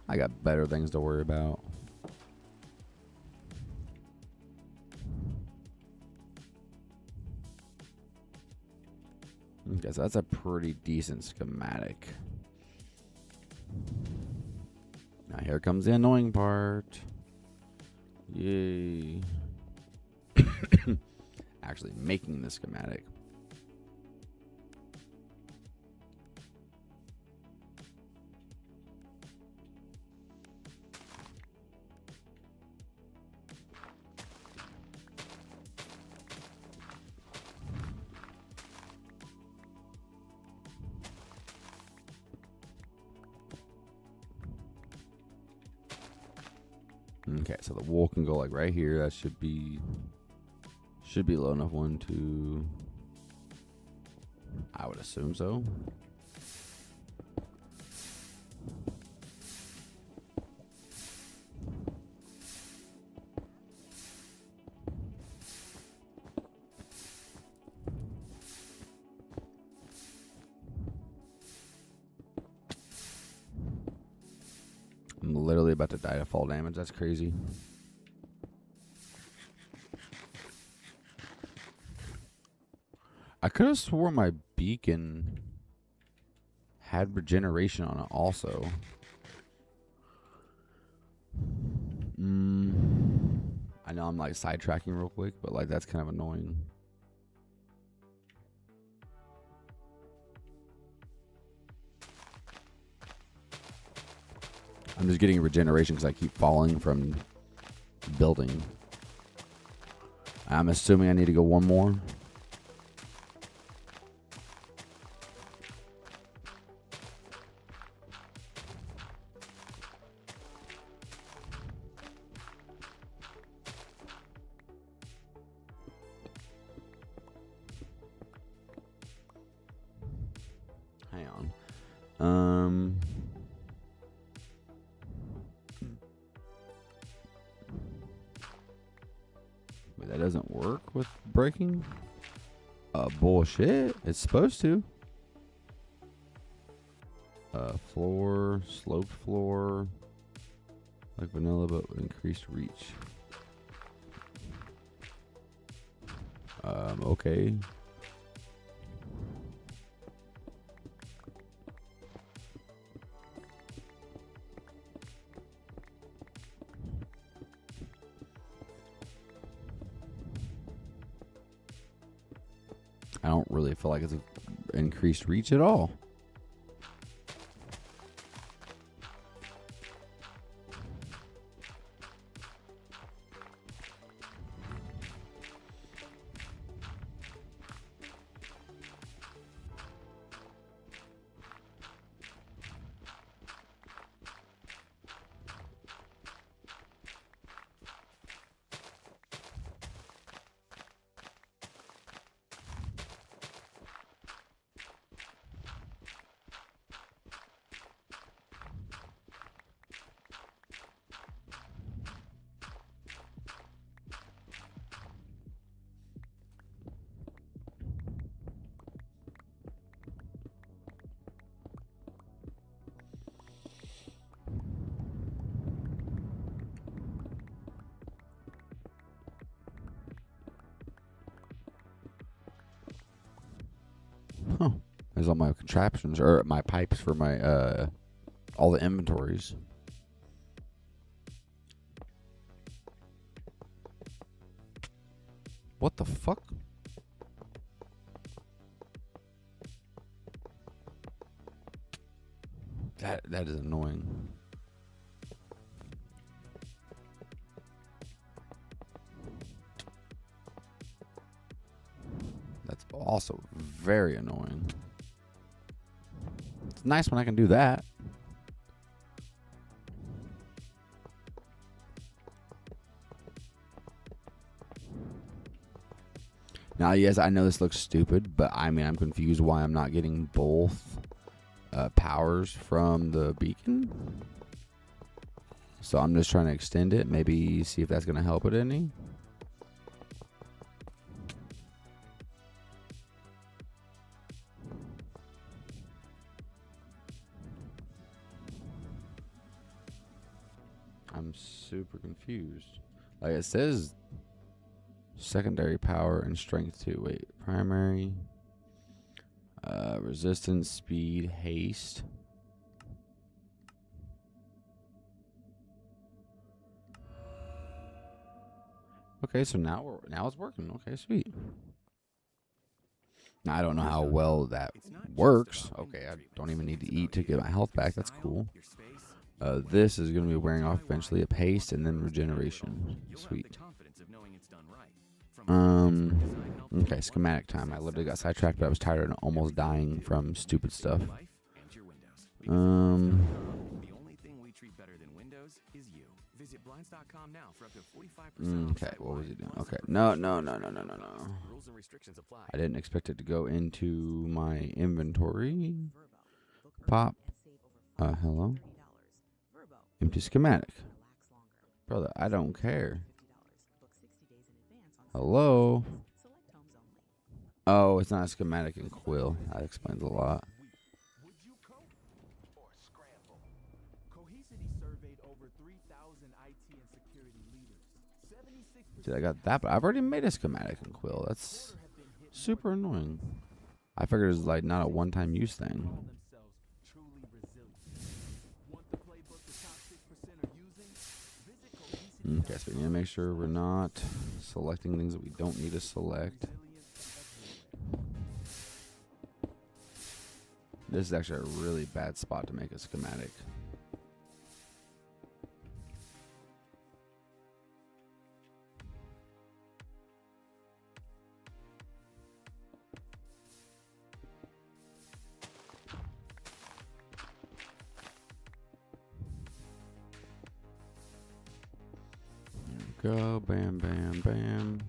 [SPEAKER 1] I got better things to worry about. Okay, so that's a pretty decent schematic. Now here comes the annoying part. Yay. Actually making the schematic. Okay, so the wool can go like right here. That should be low enough. 1, 2. I would assume so. I'm literally about to die to fall damage. That's crazy. I could have swore my beacon had regeneration on it also. I know I'm like sidetracking real quick, but like that's kind of annoying. I'm just getting regeneration because I keep falling from building. I'm assuming I need to go one more. Wait, that doesn't work with breaking? Bullshit. It's supposed to. Floor, sloped floor. Like vanilla, but with increased reach. Okay. I don't really feel like it's an increased reach at all. Huh. There's all my contraptions, or my pipes for my, all the inventories. What the fuck? That is annoying. That's also very annoying. It's nice when I can do that. Now, yes, I know this looks stupid, but I mean, I'm confused why I'm not getting both powers from the beacon. So I'm just trying to extend it. Maybe see if that's going to help it any. I'm super confused. Like it says secondary power and strength too. Wait, primary, resistance, speed, haste. Okay, so now it's working. Okay, sweet. Now I don't know how well that works. Okay, I don't even need to eat to get my health back. That's cool. This is going to be wearing off eventually. A paste and then regeneration. Sweet. Okay, schematic time. I literally got sidetracked, but I was tired and almost dying from stupid stuff.
[SPEAKER 8] The only thing we treat better than Windows is you. Visit blinds.com now for up to 45%
[SPEAKER 1] Okay, what was he doing? Okay, no.
[SPEAKER 8] Rules and restrictions apply.
[SPEAKER 1] I didn't expect it to go into my inventory. Pop. Hello? Empty schematic. Brother, I don't care. Hello? Oh, it's not a schematic in Quill. That explains a lot.
[SPEAKER 3] Would you cope or scramble? Cohesity surveyed over 3,000 IT and security leaders. 76%
[SPEAKER 1] Dude, I got that, but I've already made a schematic in Quill. That's super annoying. I figured it was like not a one-time use thing.
[SPEAKER 3] call themselves truly resilient. Want the playbook the top 6% are using? Visit Cohesity.
[SPEAKER 1] Okay, so we need to make sure we're not selecting things that we don't need to select. This is actually a really bad spot to make a schematic. There we go. Bam, bam, bam.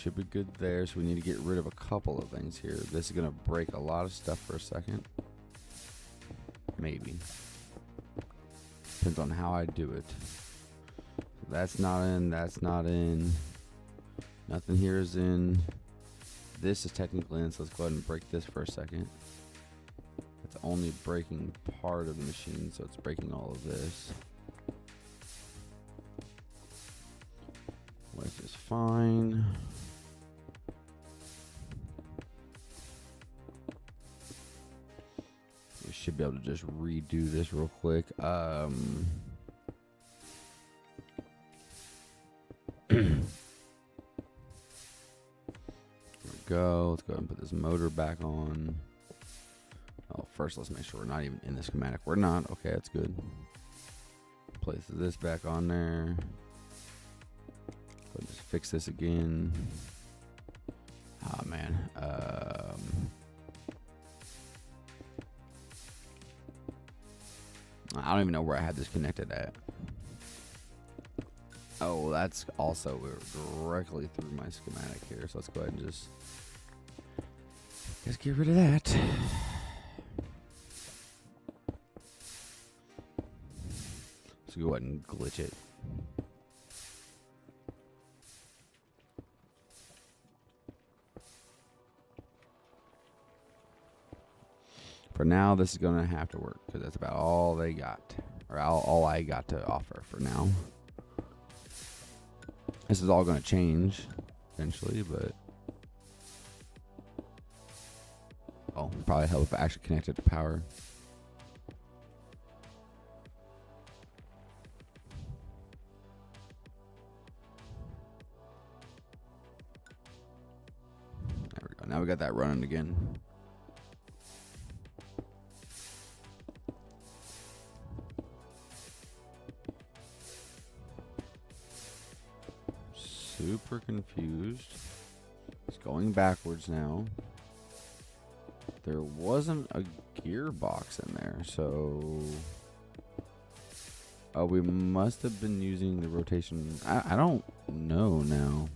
[SPEAKER 1] should be good there. So we need to get rid of a couple of things here. This is going to break a lot of stuff for a second. Maybe. Depends on how I do it. That's not in. That's not in. Nothing here is in. This is technically in, so let's go ahead and break this for a second. It's only breaking part of the machine, so it's breaking all of this. Which is fine. We should be able to just redo this real quick. There we go. Let's go ahead and put this motor back on. Oh, first let's make sure we're not even in the schematic. We're not. Okay, that's good. Place this back on there. Just fix this again. Oh man. I don't even know where I had this connected at. Oh, that's also directly through my schematic here. So let's go ahead and just get rid of that. Let's go ahead and glitch it. For now, this is going to have to work because that's about all they got, or all I got to offer for now. This is all going to change eventually, but probably help if I actually connect it to power. There we go. Now we got that running again. Super confused. It's going backwards now. There wasn't a gearbox in there, so we must have been using the rotation. I don't know now.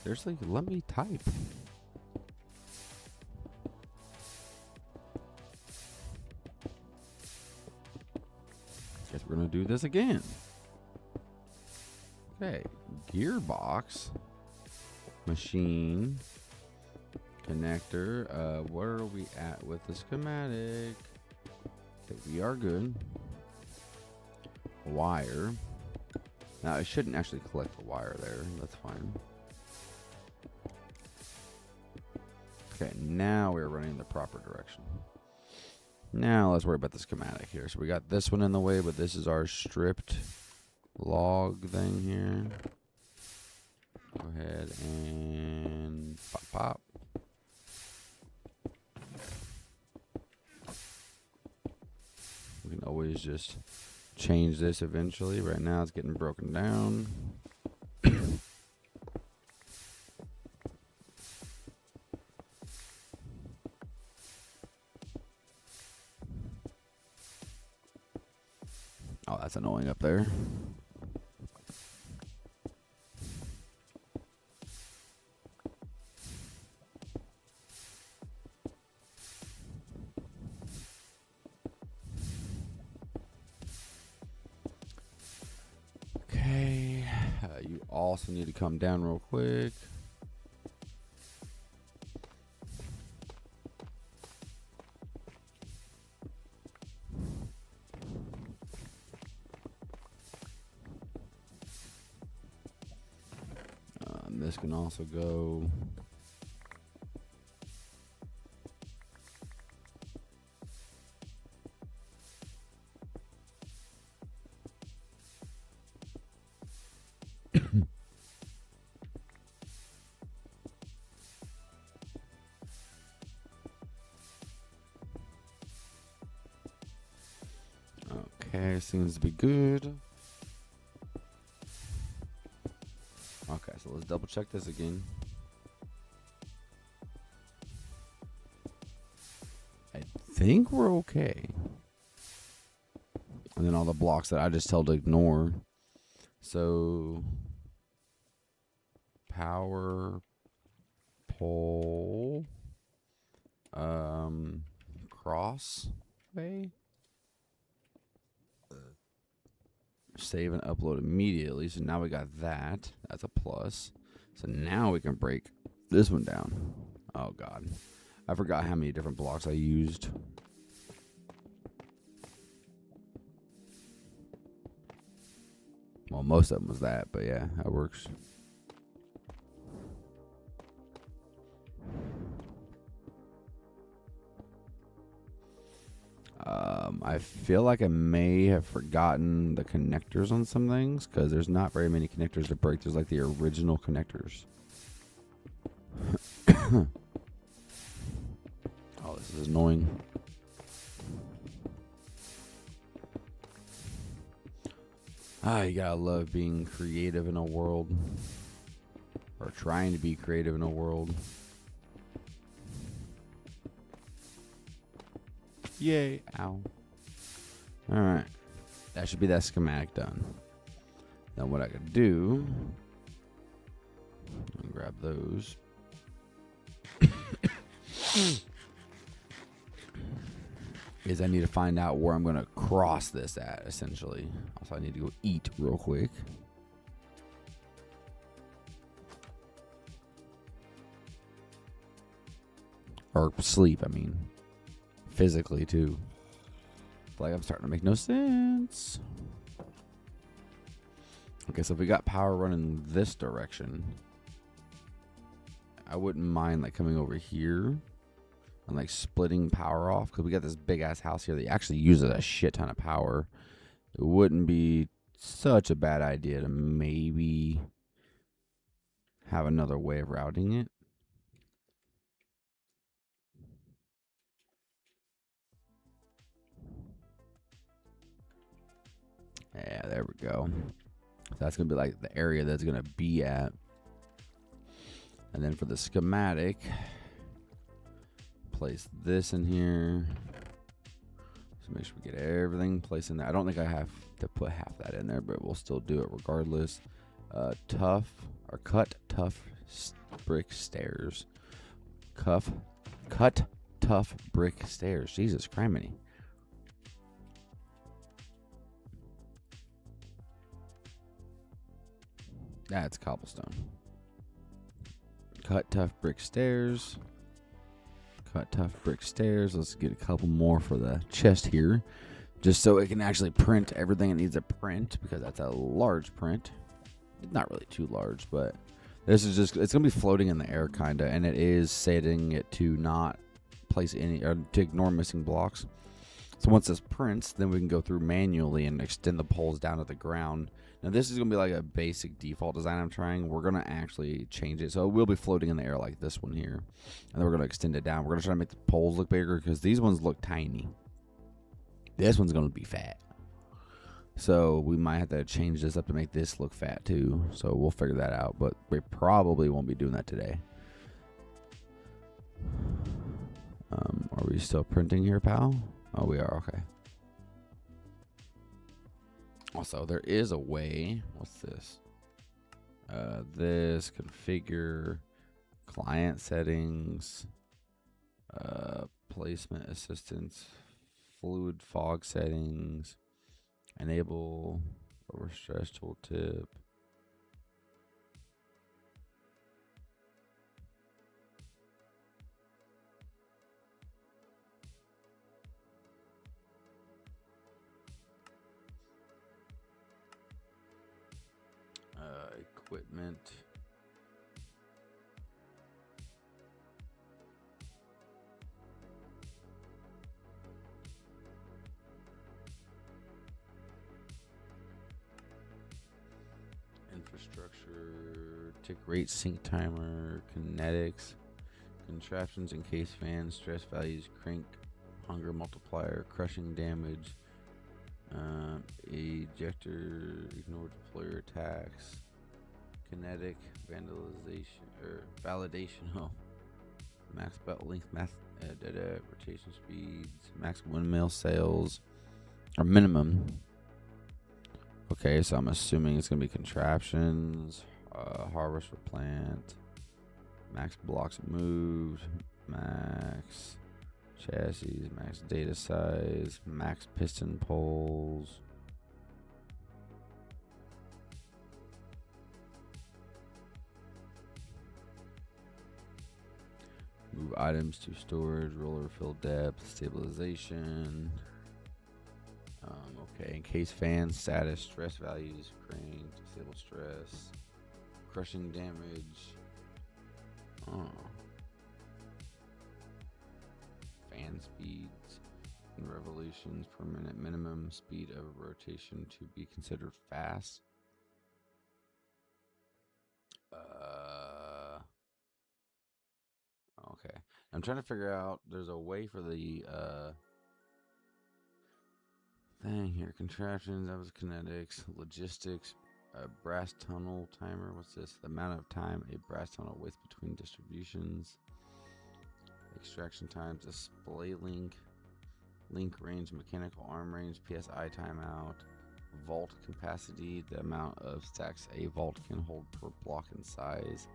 [SPEAKER 1] Seriously, let me type. Guess we're gonna do this again. Okay, gearbox, machine, connector. Where are we at with the schematic? Okay, we are good. Wire. Now it shouldn't actually collect the wire there. That's fine. Okay, now we're running in the proper direction. Now let's worry about the schematic here. So we got this one in the way, but this is our stripped log thing here. Go ahead and pop. We can always just change this eventually. Right now it's getting broken down. Oh, that's annoying up there. Okay. You also need to come down real quick. This can also go. Okay, seems to be good. Okay, so let's double check this again. I think we're okay. And then all the blocks that I just told to ignore. So power pole cross way. Save and upload immediately. So now we got that. That's a plus. So now we can break this one down. Oh god. I forgot how many different blocks I used. Well, most of them was that, but yeah, that works. I feel like I may have forgotten the connectors on some things because there's not very many connectors to break. There's like the original connectors. Oh, this is annoying. You gotta love being creative in a world. Or trying to be creative in a world. Yay. Ow. Alright. That should be that schematic done. Now what I could do... I'll grab those. Is I need to find out where I'm going to cross this at, essentially. Also, I need to go eat real quick. Or sleep, I mean. Physically, too. Like I'm starting to make no sense. Okay, so if we got power running this direction, I wouldn't mind like coming over here and like splitting power off because we got this big ass house here that actually uses a shit ton of power. It wouldn't be such a bad idea to maybe have another way of routing it. Yeah, there we go. So that's going to be like the area that's going to be at. And then for the schematic, place this in here. So make sure we get everything placed in there. I don't think I have to put half that in there, but we'll still do it regardless. Cut tough brick stairs. Cut tough brick stairs. Jesus criminy. That's cobblestone. Cut tough brick stairs. Cut tough brick stairs. Let's get a couple more for the chest here. Just so it can actually print everything it needs to print. Because that's a large print. Not really too large, but this is just, it's going to be floating in the air kind of. And it is setting it to not place any, or to ignore missing blocks. So once this prints, then we can go through manually and extend the poles down to the ground. Now this is going to be like a basic default design I'm trying. We're going to actually change it. So it will be floating in the air like this one here. And then we're going to extend it down. We're going to try to make the poles look bigger because these ones look tiny. This one's going to be fat. So we might have to change this up to make this look fat too. So we'll figure that out. But we probably won't be doing that today. Are we still printing here, pal? Oh, we are. Okay. Also, there is a way. What's this? This configure client settings, placement assistance, fluid fog settings, enable overstress tooltip. Equipment. Infrastructure, tick rate, sync timer, kinetics, contraptions, encase fans, stress values, crank, hunger multiplier, crushing damage, ejector, ignore deployer attacks, kinetic, vandalization, or validation, max belt length, rotation speeds, max windmill sails, or minimum. Okay, so I'm assuming it's gonna be contraptions, harvest for plant, max blocks moved, max chassis, max data size, max piston poles. Move items to storage, roller fill depth, stabilization. Okay, encase fans, status, stress values, crane, disable stress, crushing damage. Oh. Fan speeds and revolutions per minute, minimum speed of rotation to be considered fast. Okay. I'm trying to figure out, there's a way for the thing here. Contraptions, that was kinetics, logistics, brass tunnel timer. What's this? The amount of time a brass tunnel waits between distributions. Extraction times, display link range, mechanical arm range, PSI timeout, vault capacity, the amount of stacks a vault can hold per block in size.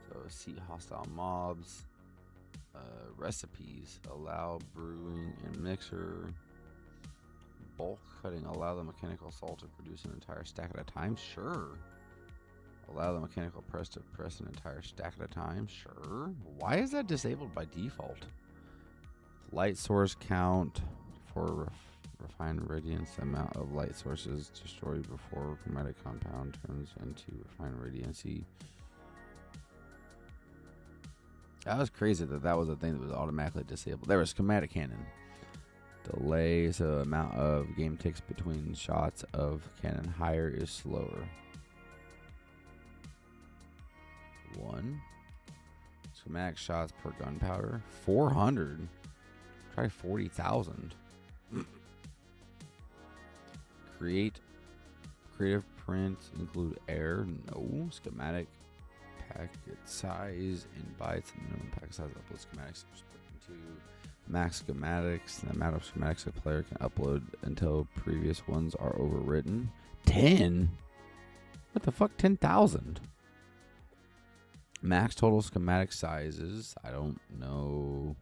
[SPEAKER 1] So seat hostile mobs. Recipes, allow brewing and mixer. Bulk cutting, allow the mechanical saw to produce an entire stack at a time. Sure. Allow the mechanical press to press an entire stack at a time. Sure. Why is that disabled by default? Light source count for refined radiance. The amount of light sources destroyed before chromatic compound turns into refined radiancy. That was crazy that was a thing that was automatically disabled. There was schematic cannon. Delay, so the amount of game ticks between shots of cannon higher is slower. 1. Schematic shots per gunpowder. 400. Try 40,000. Creative prints include air. No. Schematic packet size in bytes. The minimum packet size upload schematics are split into max schematics. The amount of schematics a player can upload until previous ones are overwritten. 10? What the fuck? 10,000? Max total schematic sizes. I don't know.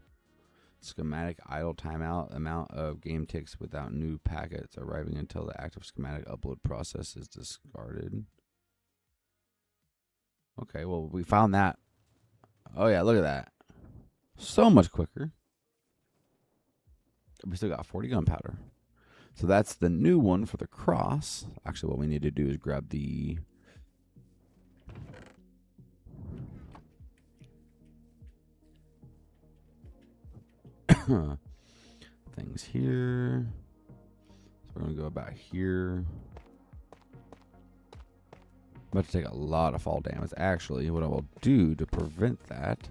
[SPEAKER 1] Schematic idle timeout. Amount of game ticks without new packets arriving until the active schematic upload process is discarded. Okay, well, we found that. Oh, yeah, look at that. So much quicker. We still got 40 gunpowder. So that's the new one for the cross. Actually, what we need to do is grab the... things here. So we're going to go about here. I'm about to take a lot of fall damage. Actually, what I will do to prevent that.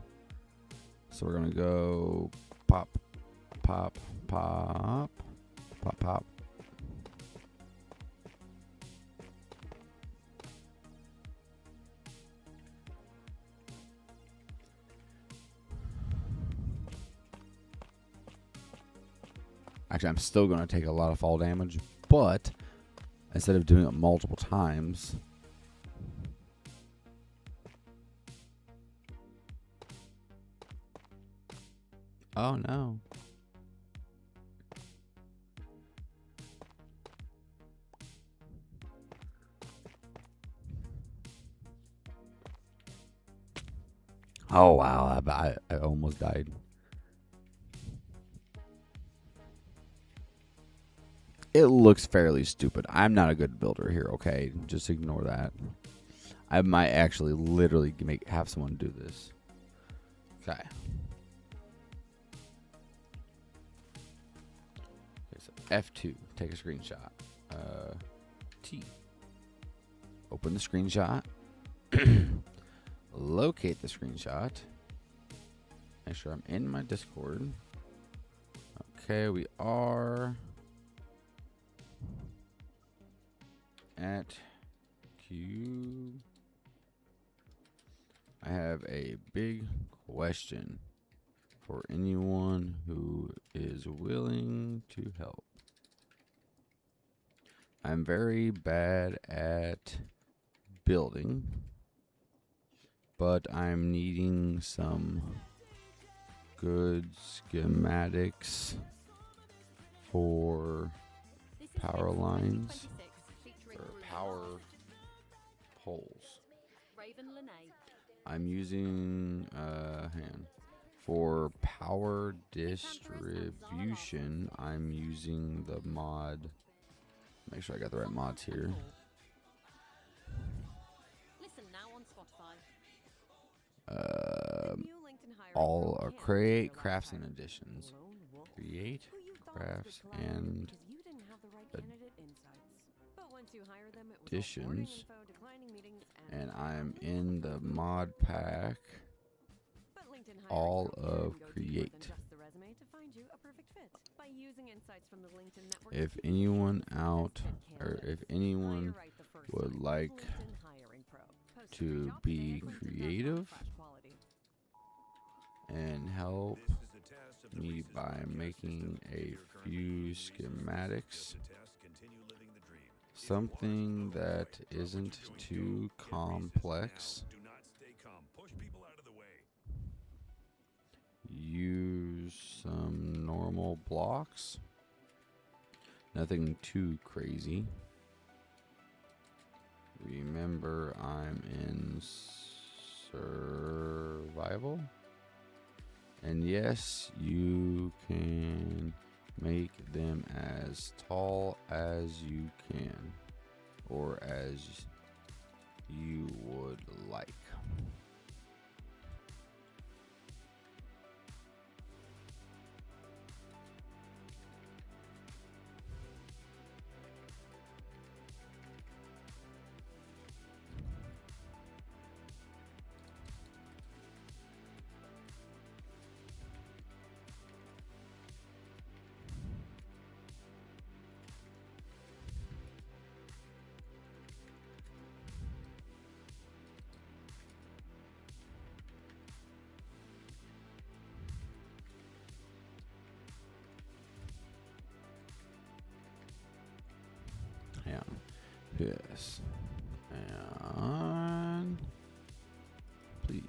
[SPEAKER 1] So we're going to go pop, pop, pop, pop, pop. Actually, I'm still going to take a lot of fall damage, but instead of doing it multiple times, oh no. Oh wow, I almost died. It looks fairly stupid. I'm not a good builder here, okay? Just ignore that. I might actually literally have someone do this. Okay. So F2, take a screenshot. T. Open the screenshot. Locate the screenshot. Make sure I'm in my Discord. Okay, we are at Q. I have a big question for anyone who is willing to help. I'm very bad at building, but I'm needing some good schematics for power lines or power poles. I'm using for power distribution. I'm using the mod. Make sure I got the right mods here.
[SPEAKER 5] Listen now on Spotify.
[SPEAKER 1] All create crafts and additions. Create crafts and additions. And I'm in the mod pack. All of create. If anyone out or if anyone would like to be creative and help me by making a few schematics, something that isn't too complex, use some normal blocks, nothing too crazy. Remember, I'm in survival. And yes, you can make them as tall as you can, or as you would like. Yes. And please,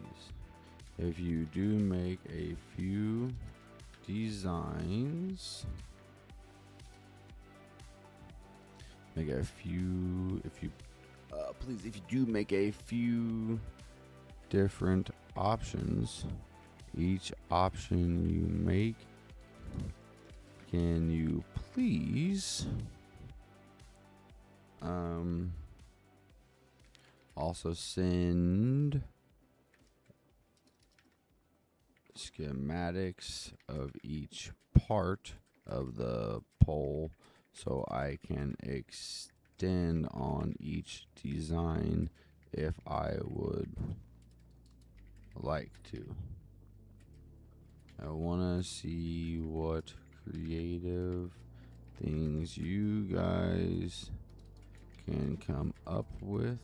[SPEAKER 1] if you do make a few designs, please, if you do make a few different options, each option you make, can you please also send schematics of each part of the pole so I can extend on each design if I would like to. I want to see what creative things you guys can come up with.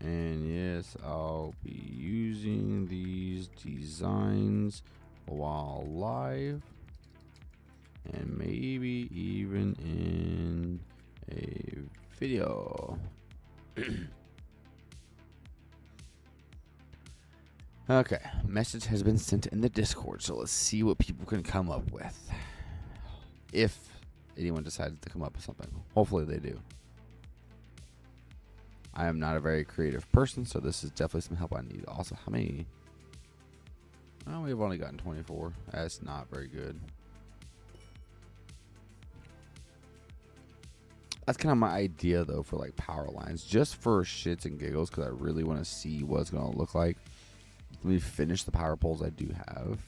[SPEAKER 1] And yes, I'll be using these designs while live, and maybe even in a video. Okay, message has been sent in the Discord, so let's see what people can come up with. If anyone decides to come up with something. Hopefully they do. I am not a very creative person, so this is definitely some help I need. Also, how many? Oh, we've only gotten 24. That's not very good. That's kind of my idea, though, for like power lines. Just for shits and giggles, because I really want to see what it's going to look like. Let me finish the power poles I do have.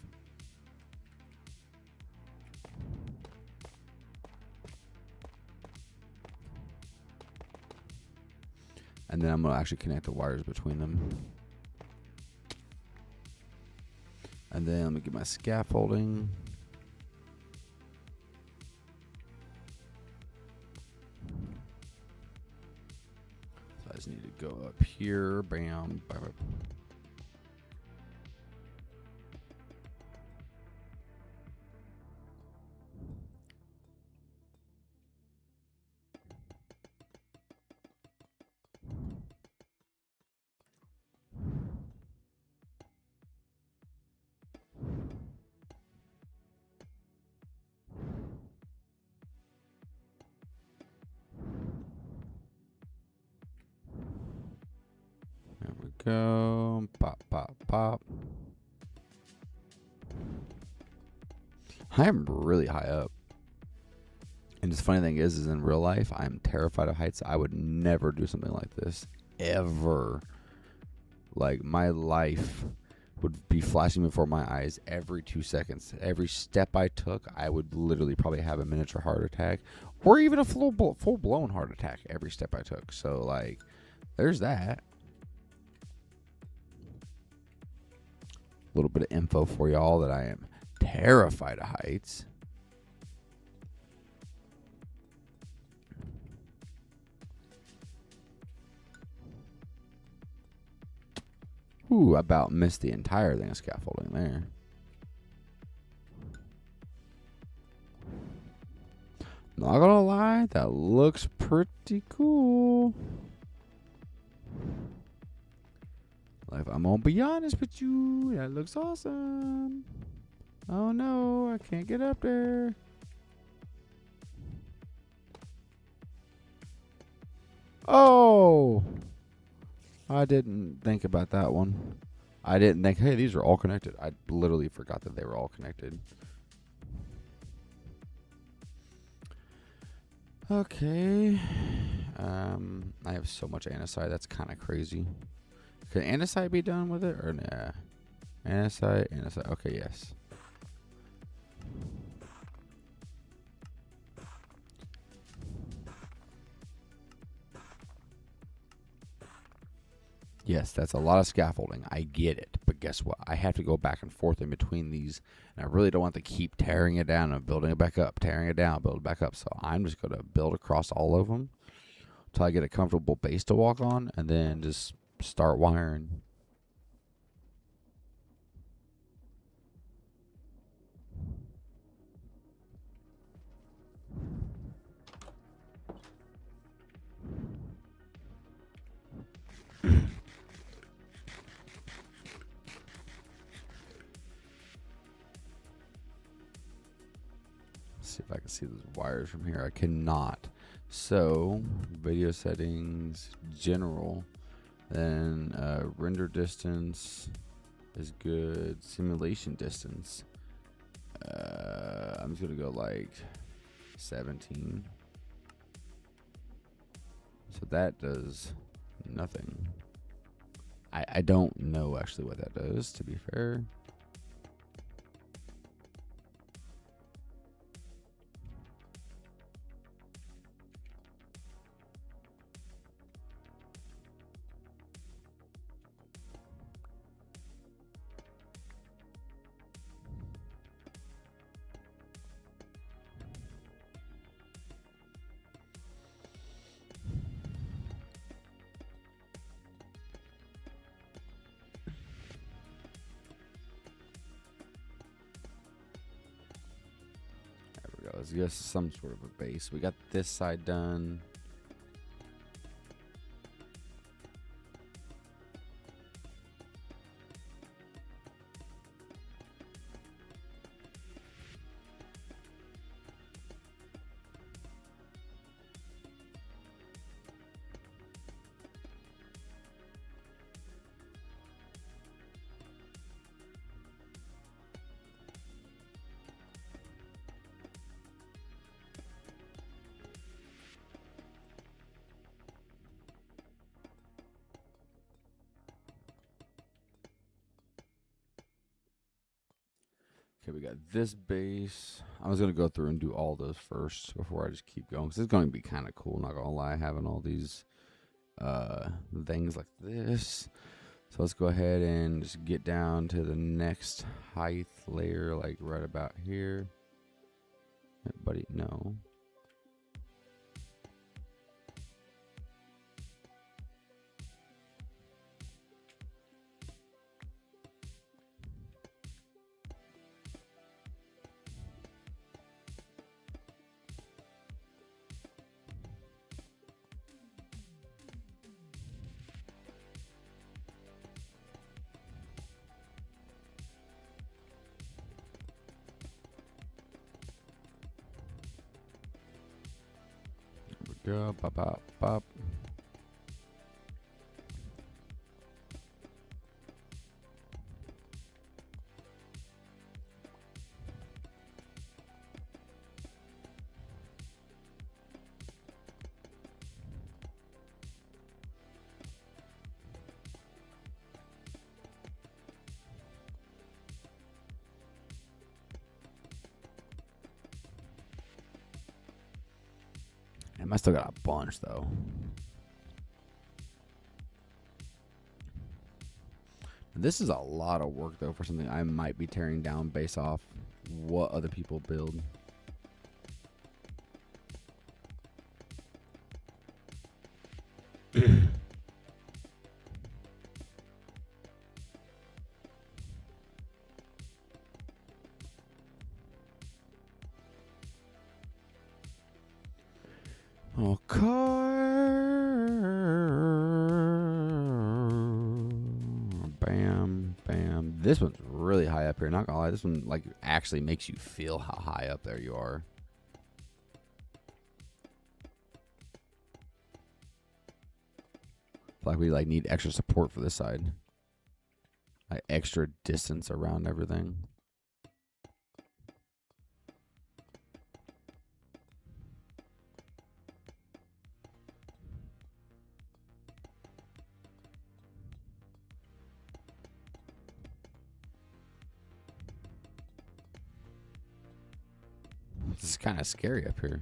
[SPEAKER 1] And then I'm going to actually connect the wires between them. And then let me get my scaffolding. So I just need to go up here. Bam. Bam, bam. go. Pop, pop, pop. I am really high up. And the funny thing is in real life, I'm terrified of heights. I would never do something like this. Ever. Like, my life would be flashing before my eyes every 2 seconds. Every step I took, I would literally probably have a miniature heart attack. Or even a full-blown heart attack every step I took. So, like, there's that. A little bit of info for y'all that I am terrified of heights. Ooh, I about missed the entire thing of scaffolding there. Not gonna lie, that looks pretty cool. Like, I'm gonna be honest with you, that looks awesome. Oh no, I can't get up there. Oh! I didn't think about that one. I didn't think, hey, these are all connected. I literally forgot that they were all connected. Okay. I have so much andesite. That's kind of crazy. Can andesite be done with it or nah? Andesite. Okay, yes. Yes, that's a lot of scaffolding. I get it. But guess what? I have to go back and forth in between these. And I really don't want to keep tearing it down and building it back up. Tearing it down, build it back up. So I'm just going to build across all of them until I get a comfortable base to walk on. And then just start wiring. See if I can see those wires from here. I cannot. So, video settings, general, then render distance is good. Simulation distance. I'm just gonna go like 17. So that does nothing. I don't know actually what that does, to be fair. Let's get some sort of a base. We got this side done. Okay, we got this base. I was going to go through and do all those first before I just keep going. Because it's going to be kind of cool, not going to lie, having all these things like this. So let's go ahead and just get down to the next height layer, like right about here. Buddy, no. Go, pop, pop, pop. Damn, I still got a bunch though. This is a lot of work though for something I might be tearing down based off what other people build. Oh, bam, bam. This one's really high up here. Not gonna lie, this one like actually makes you feel how high up there you are. Like we like need extra support for this side, like extra distance around everything. This is kind of scary up here.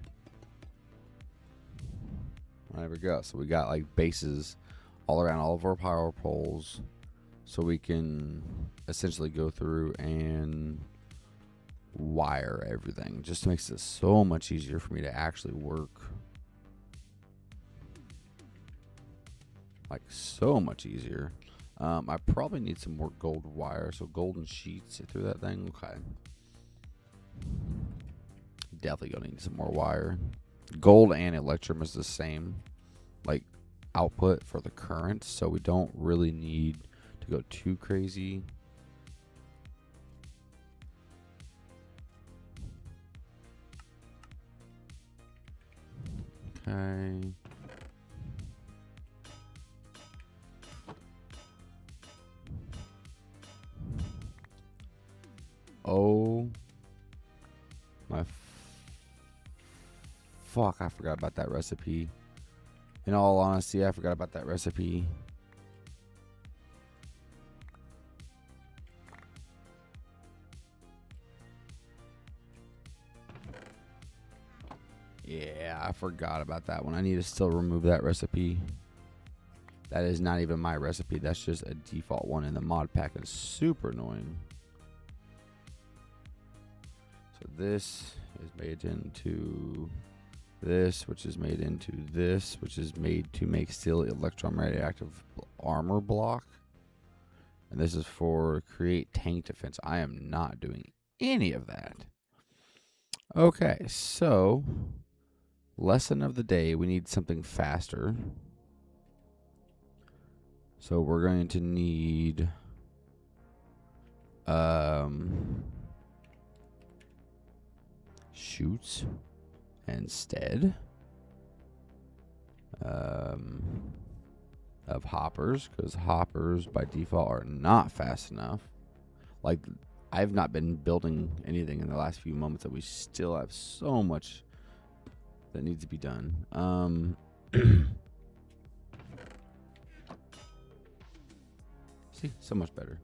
[SPEAKER 1] There we go. So we got like bases all around all of our power poles, so we can essentially go through and wire everything. Just makes it so much easier for me to actually work. Like so much easier. I probably need some more gold wire, so golden sheets through that thing. Okay. Definitely gonna need some more wire. Gold and Electrum is the same like output for the current, so we don't really need to go too crazy. Okay. Oh my fuck, I forgot about that recipe. In all honesty, I forgot about that recipe. Yeah, I forgot about that one. I need to still remove that recipe. That is not even my recipe. That's just a default one in the mod pack. It's super annoying. So this is made into this, which is made into this, which is made to make steel electron radioactive armor block. And this is for create tank defense. I am not doing any of that. Okay, so lesson of the day, we need something faster. So we're going to need chutes instead of hoppers, because hoppers by default are not fast enough. Like, I've not been building anything in the last few moments that we still have so much that needs to be done. See, so much better.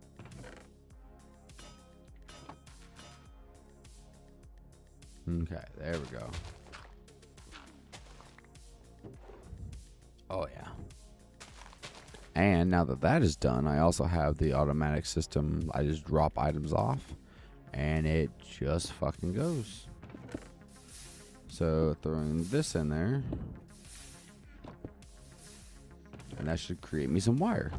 [SPEAKER 1] Okay, there we go. Oh yeah. And now that that is done, I also have the automatic system. I just drop items off and it just fucking goes. So throwing this in there, and that should create me some wire.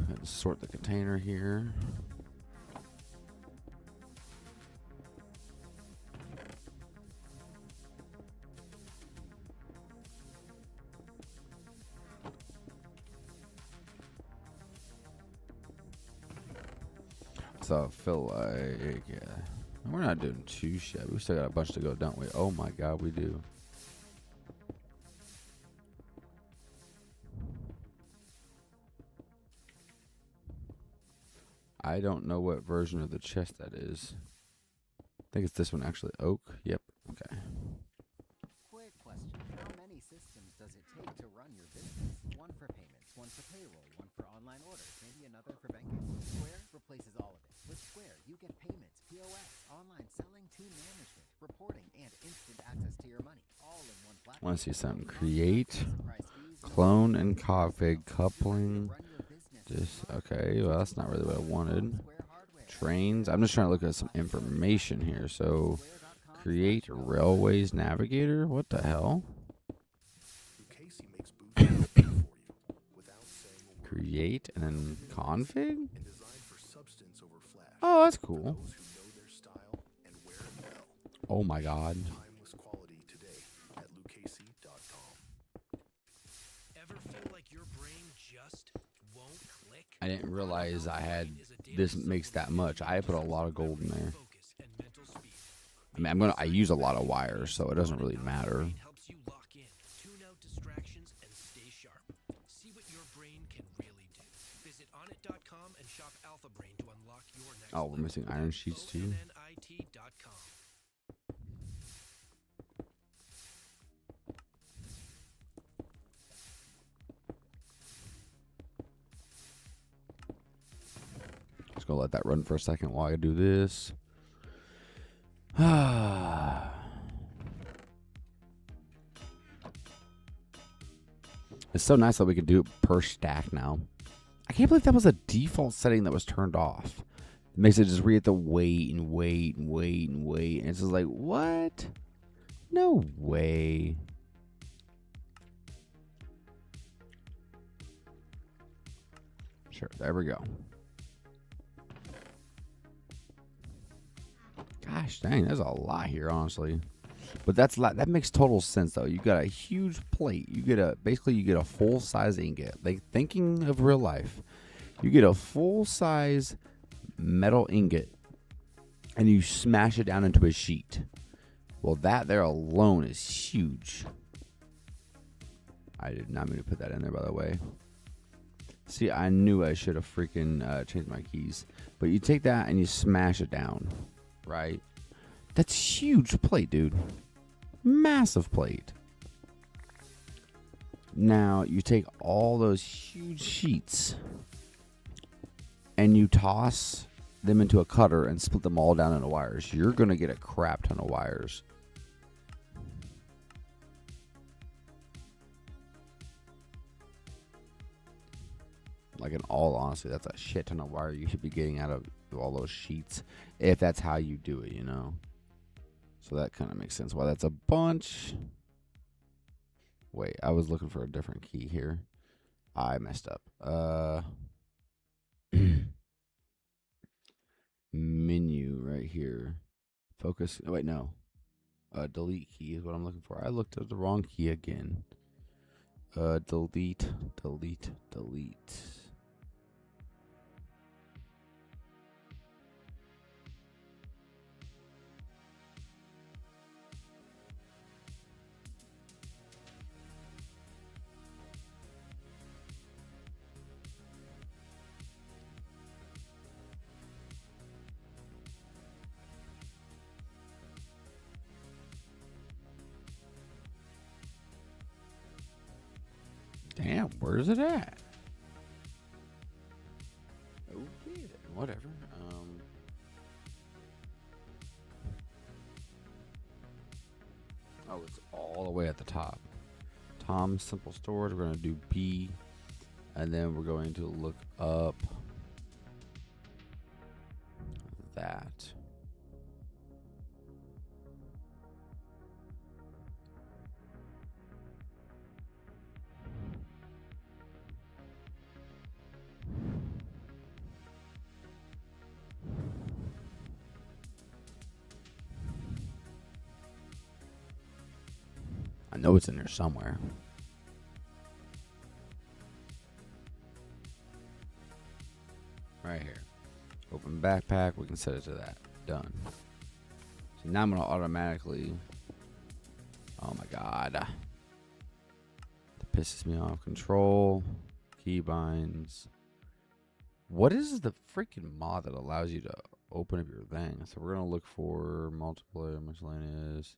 [SPEAKER 1] Let's sort the container here. So I feel like, yeah, we're not doing too shabby. We still got a bunch to go, don't we? Oh my god, we do. I don't know what version of the chest that is. I think it's this one actually. Oak. Yep. Okay.
[SPEAKER 12] Quick question. How many systems does it take to run your business? One for payments, one for payroll, one for online orders, maybe another for banking. Square replaces all of it. With Square, you get payments, POS, online selling, team management, reporting, and instant access to your money, all in one platform.
[SPEAKER 1] Want to see something? Create, clone, and config coupling. Just okay. Well, that's not really what I wanted. Trains. I'm just trying to look at some information here. So, create railways navigator. What the hell? Create and then config. Oh, that's cool. Oh my god. I didn't realize I had this makes that much. I put a lot of gold in there. I mean, I use a lot of wires, so it doesn't really matter. Oh, we're missing iron sheets too. Just gonna let that run for a second while I do this. It's so nice that we can do it per stack now. I can't believe that was a default setting that was turned off. It makes it just read the wait and wait and wait and wait. And it's just like, what? No way. Sure, there we go. Gosh dang, there's a lot here, honestly. But that makes total sense though. You got a huge plate. You get a full size ingot. Like thinking of real life. You get a full size metal ingot and you smash it down into a sheet. Well, that there alone is huge. I did not mean to put that in there, by the way. See, I knew I should have freaking changed my keys. But you take that and you smash it down, right? That's huge plate, dude. Massive plate. Now, you take all those huge sheets and you toss them into a cutter and split them all down into wires. You're going to get a crap ton of wires. Like, in all honesty, that's a shit ton of wire you should be getting out of all those sheets if that's how you do it, you know? So that kind of makes sense why that's a bunch. Wait, I was looking for a different key here. I messed up. Menu right here. Focus. Oh, wait, no. Delete key is what I'm looking for. I looked at the wrong key again. Delete. Damn, where's it at? Okay, then, whatever. Oh, it's all the way at the top. Tom's Simple Storage. We're going to do B. And then we're going to look up that. I know it's in there somewhere. Right here. Open backpack. We can set it to that. Done. So now I'm going to automatically... Oh my god. That pisses me off. Control. Keybinds. What is the freaking mod that allows you to open up your thing? So we're going to look for multiplayer, miscellaneous.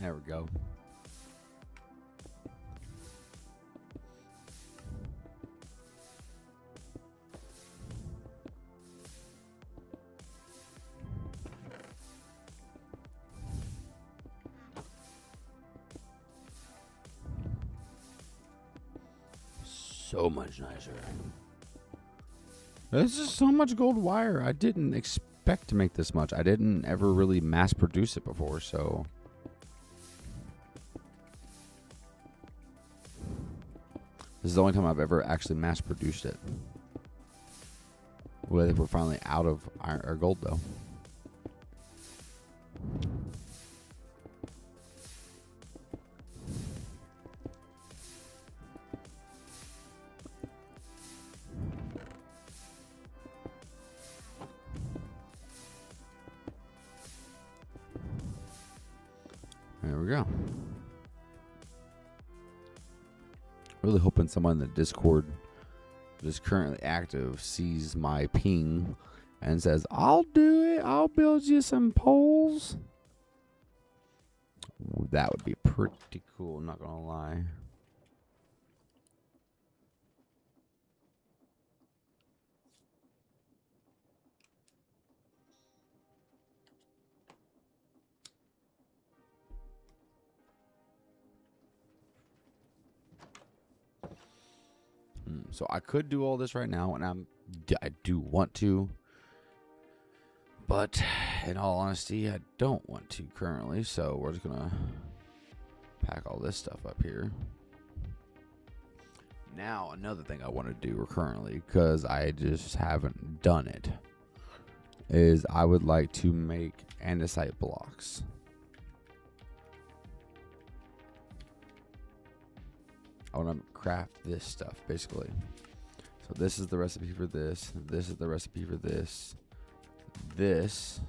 [SPEAKER 1] There we go. So much nicer. This is so much gold wire. I didn't expect to make this much. I didn't ever really mass produce it before, so. This is the only time I've ever actually mass produced it. Well, I think we're finally out of our gold, though. There we go. Really hoping someone in the Discord that is currently active sees my ping and says, I'll do it. I'll build you some poles. That would be pretty cool, I'm not going to lie. So I could do all this right now, and I do want to, but in all honesty, I don't want to currently. So we're just gonna pack all this stuff up here. Now, another thing I want to do currently, because I just haven't done it, is I would like to make andesite blocks. I want to craft this stuff, basically. So this is the recipe for this. This is the recipe for this. This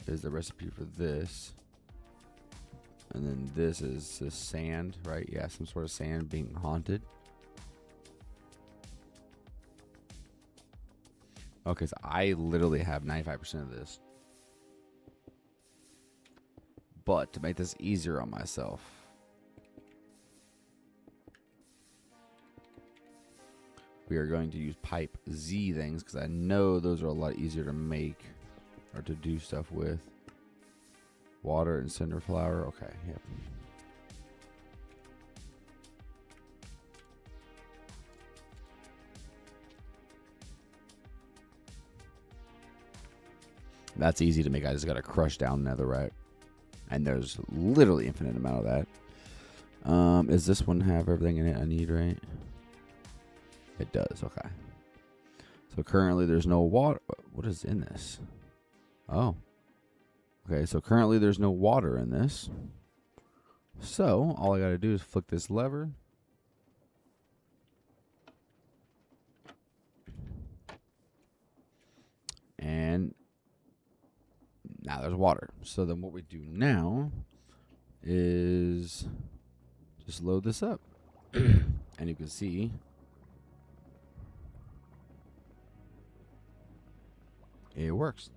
[SPEAKER 1] is the recipe for this. And then this is the sand, right? Yeah, some sort of sand being haunted. Okay, so I literally have 95% of this. But to make this easier on myself, we are going to use pipe Z things because I know those are a lot easier to make or to do stuff with. Water and cinder flour. Okay, yep. That's easy to make. I just got to crush down netherite. And there's literally infinite amount of that. Does this one have everything in it I need, right? It does, okay. So currently there's no water. What is in this? Oh. Okay, so currently there's no water in this. So all I got to do is flick this lever. And now there's water. So then what we do now is just load this up. And you can see it works.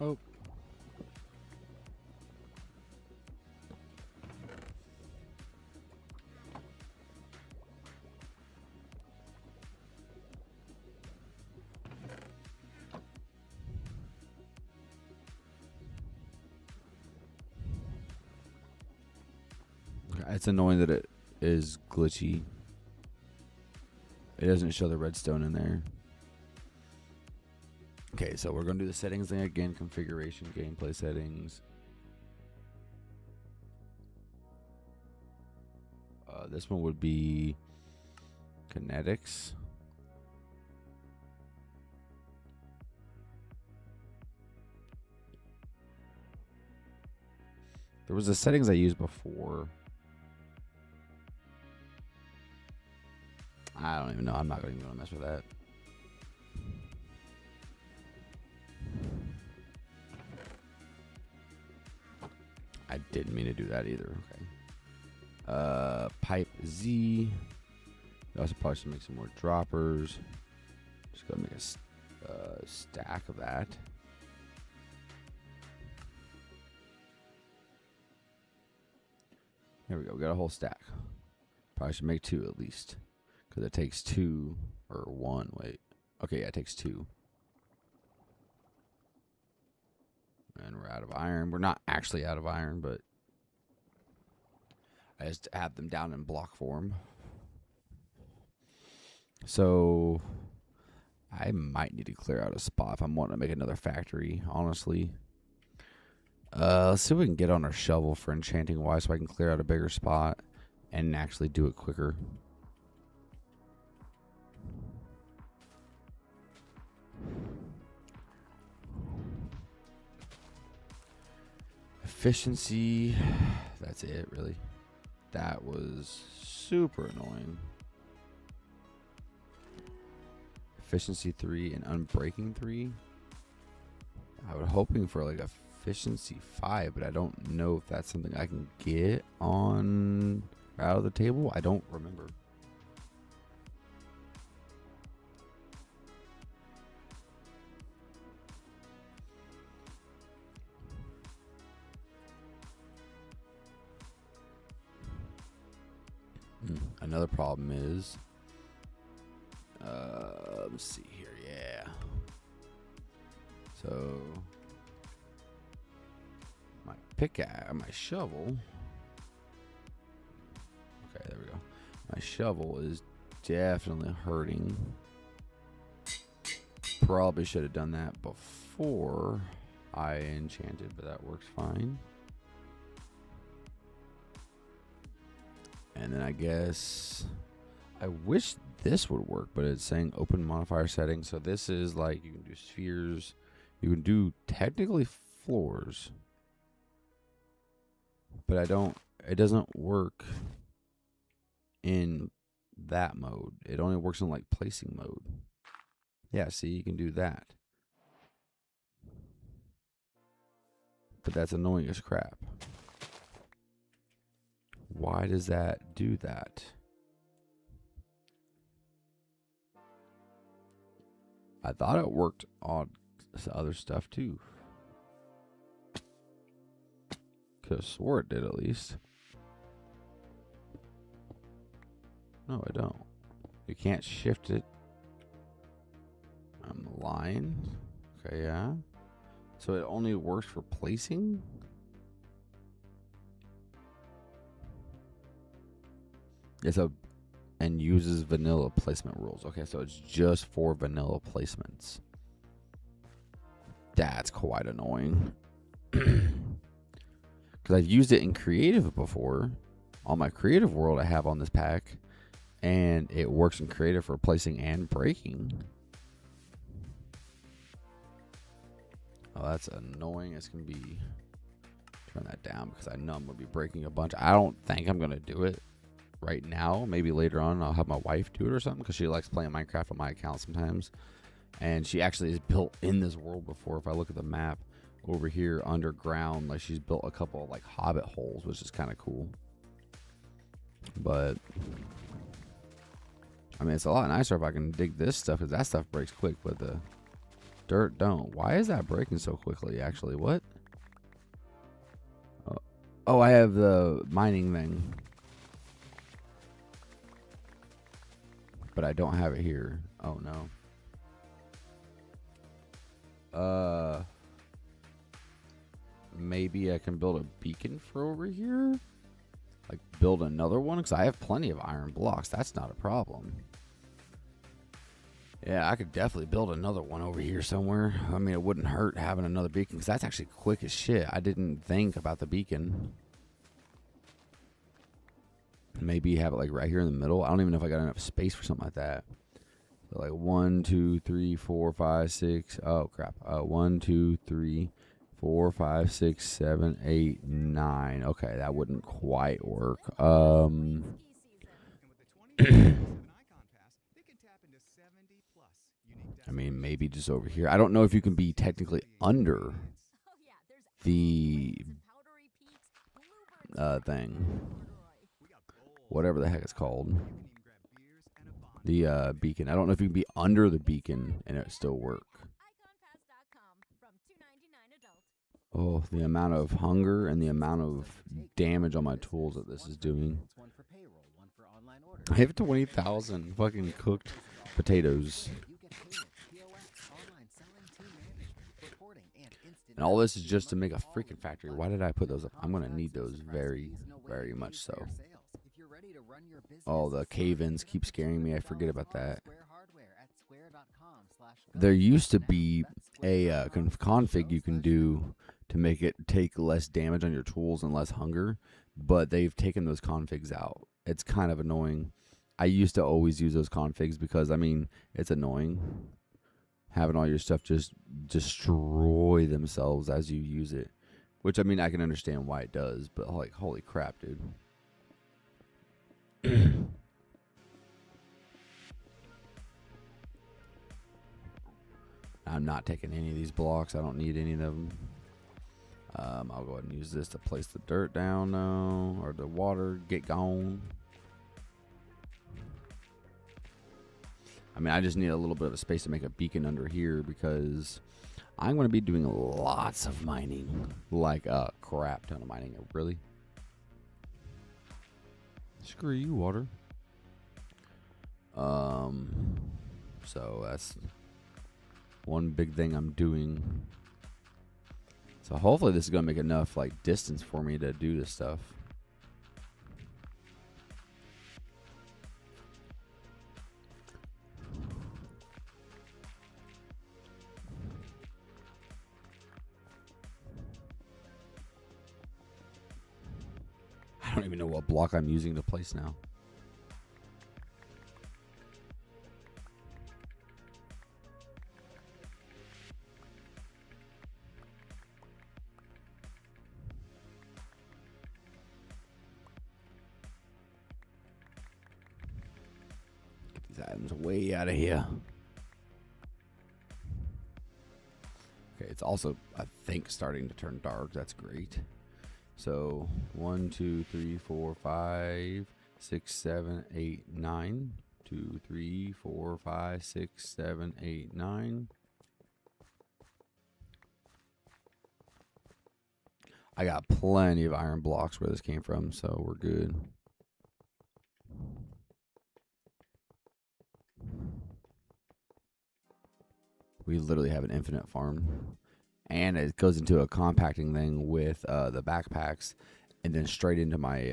[SPEAKER 1] Oh. It's annoying that it is glitchy. It doesn't show the redstone in there. Okay, so we're going to do the settings thing again. Configuration, gameplay settings. This one would be kinetics. There was the settings I used before. I don't even know. I'm not going to mess with that. I didn't mean to do that either. Okay. Pipe Z. We also probably should make some more droppers. Just go make a stack of that. Here we go. We got a whole stack. Probably should make 2 at least. Because it takes 2 or 1. Wait. Okay, yeah, it takes 2. And we're out of iron. We're not actually out of iron, but I just have them down in block form. So I might need to clear out a spot if I'm wanting to make another factory, honestly. Let's see if we can get on our shovel for enchanting wise so I can clear out a bigger spot and actually do it quicker. Efficiency, that's it really. That was super annoying. Efficiency 3 and unbreaking 3. I was hoping for like efficiency 5, but I don't know if that's something I can get on out of the table. I don't remember. Another problem is, let's see here, yeah. So, my pickaxe, my shovel. Okay, there we go. My shovel is definitely hurting. Probably should have done that before I enchanted, but that works fine. And then I guess I wish this would work, but it's saying open modifier settings. So this is like you can do spheres, you can do technically floors, but it doesn't work in that mode. It only works in like placing mode. Yeah, see, you can do that. But that's annoying as crap. Why does that do that? I thought it worked on other stuff too. Could have swore it did at least. No, I don't. You can't shift it. I'm lying. Okay, yeah. So it only works for placing? And uses vanilla placement rules. Okay, so it's just for vanilla placements. That's quite annoying. Because I've used it in creative before. On my creative world I have on this pack. And it works in creative for placing and breaking. Oh, that's annoying as can be. Turn that down because I know I'm going to be breaking a bunch. I don't think I'm going to do it right now. Maybe later on I'll have my wife do it or something because she likes playing Minecraft on my account sometimes. And she actually is built in this world before. If I look at the map over here underground, like she's built a couple of like hobbit holes, which is kind of cool. But I mean, it's a lot nicer if I can dig this stuff because that stuff breaks quick, but the dirt don't. Why is that breaking so quickly actually? What? Oh, I have the mining thing. But I don't have it here. Oh no. Maybe I can build a beacon for over here? Like build another one? Because I have plenty of iron blocks. That's not a problem. Yeah, I could definitely build another one over here somewhere. I mean, it wouldn't hurt having another beacon because that's actually quick as shit. I didn't think about the beacon. Maybe have it like right here in the middle. I don't even know if I got enough space for something like that. So like 1, 2, 3, 4, 5, 6. Oh crap. 1, 2, 3, 4, 5, 6, 7, 8, 9. Okay, that wouldn't quite work. I mean, maybe just over here. I don't know if you can be technically under the thing. Whatever the heck it's called. The beacon. I don't know if you can be under the beacon and it still work. Oh, the amount of hunger and the amount of damage on my tools that this is doing. I have 20,000 fucking cooked potatoes. And all this is just to make a freaking factory. Why did I put those up? I'm going to need those very, very much so. Oh, the cave-ins keep scaring me. I forget about that. There used to be a config you can do to make it take less damage on your tools and less hunger, but they've taken those configs out. It's kind of annoying. I used to always use those configs because, I mean, it's annoying having all your stuff just destroy themselves as you use it, which, I mean, I can understand why it does, but, like, holy crap, dude. I'm not taking any of these blocks. I don't need any of them. I'll go ahead and use this to place the dirt down now, or the water get gone. I mean, I just need a little bit of a space to make a beacon under here because I'm going to be doing lots of mining, like a crap ton of mining. Really? Screw you, water. So that's one big thing I'm doing. So hopefully this is going to make enough like distance for me to do this stuff. I don't even know what block I'm using to place now. Get these items way out of here. Okay, it's also, I think, starting to turn dark. That's great. So 1, 2, 3, 4, 5, 6, 7, 8, 9. 2, 3, 4, 5, 6, 7, 8, 9. I got plenty of iron blocks where this came from, so we're good. We literally have an infinite farm. And it goes into a compacting thing with the backpacks and then straight into my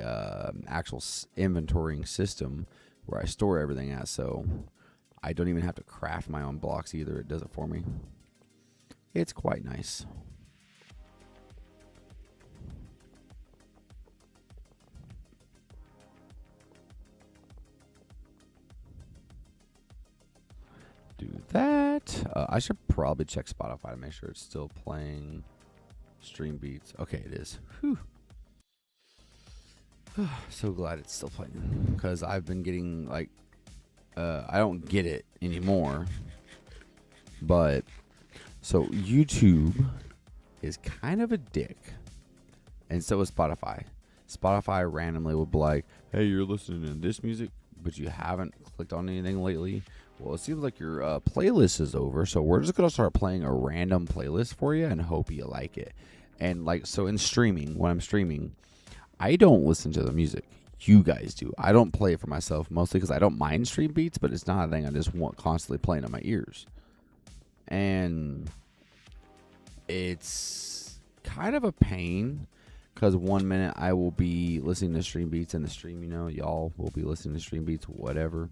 [SPEAKER 1] actual inventorying system where I store everything at. So I don't even have to craft my own blocks either. It does it for me. It's quite nice. Do that. I should probably check Spotify to make sure it's still playing stream beats. Okay, it is. Whew. So glad it's still playing because I've been getting like I don't get it anymore, but so YouTube is kind of a dick, and so is Spotify. Spotify randomly will be like, hey, you're listening to this music, but you haven't clicked on anything lately. Well, it seems like your playlist is over, so we're just going to start playing a random playlist for you and hope you like it. And, like, so in streaming, when I'm streaming, I don't listen to the music. You guys do. I don't play it for myself, mostly because I don't mind stream beats, but it's not a thing I just want constantly playing in my ears. And it's kind of a pain because 1 minute I will be listening to stream beats in the stream, you know, y'all will be listening to stream beats, whatever.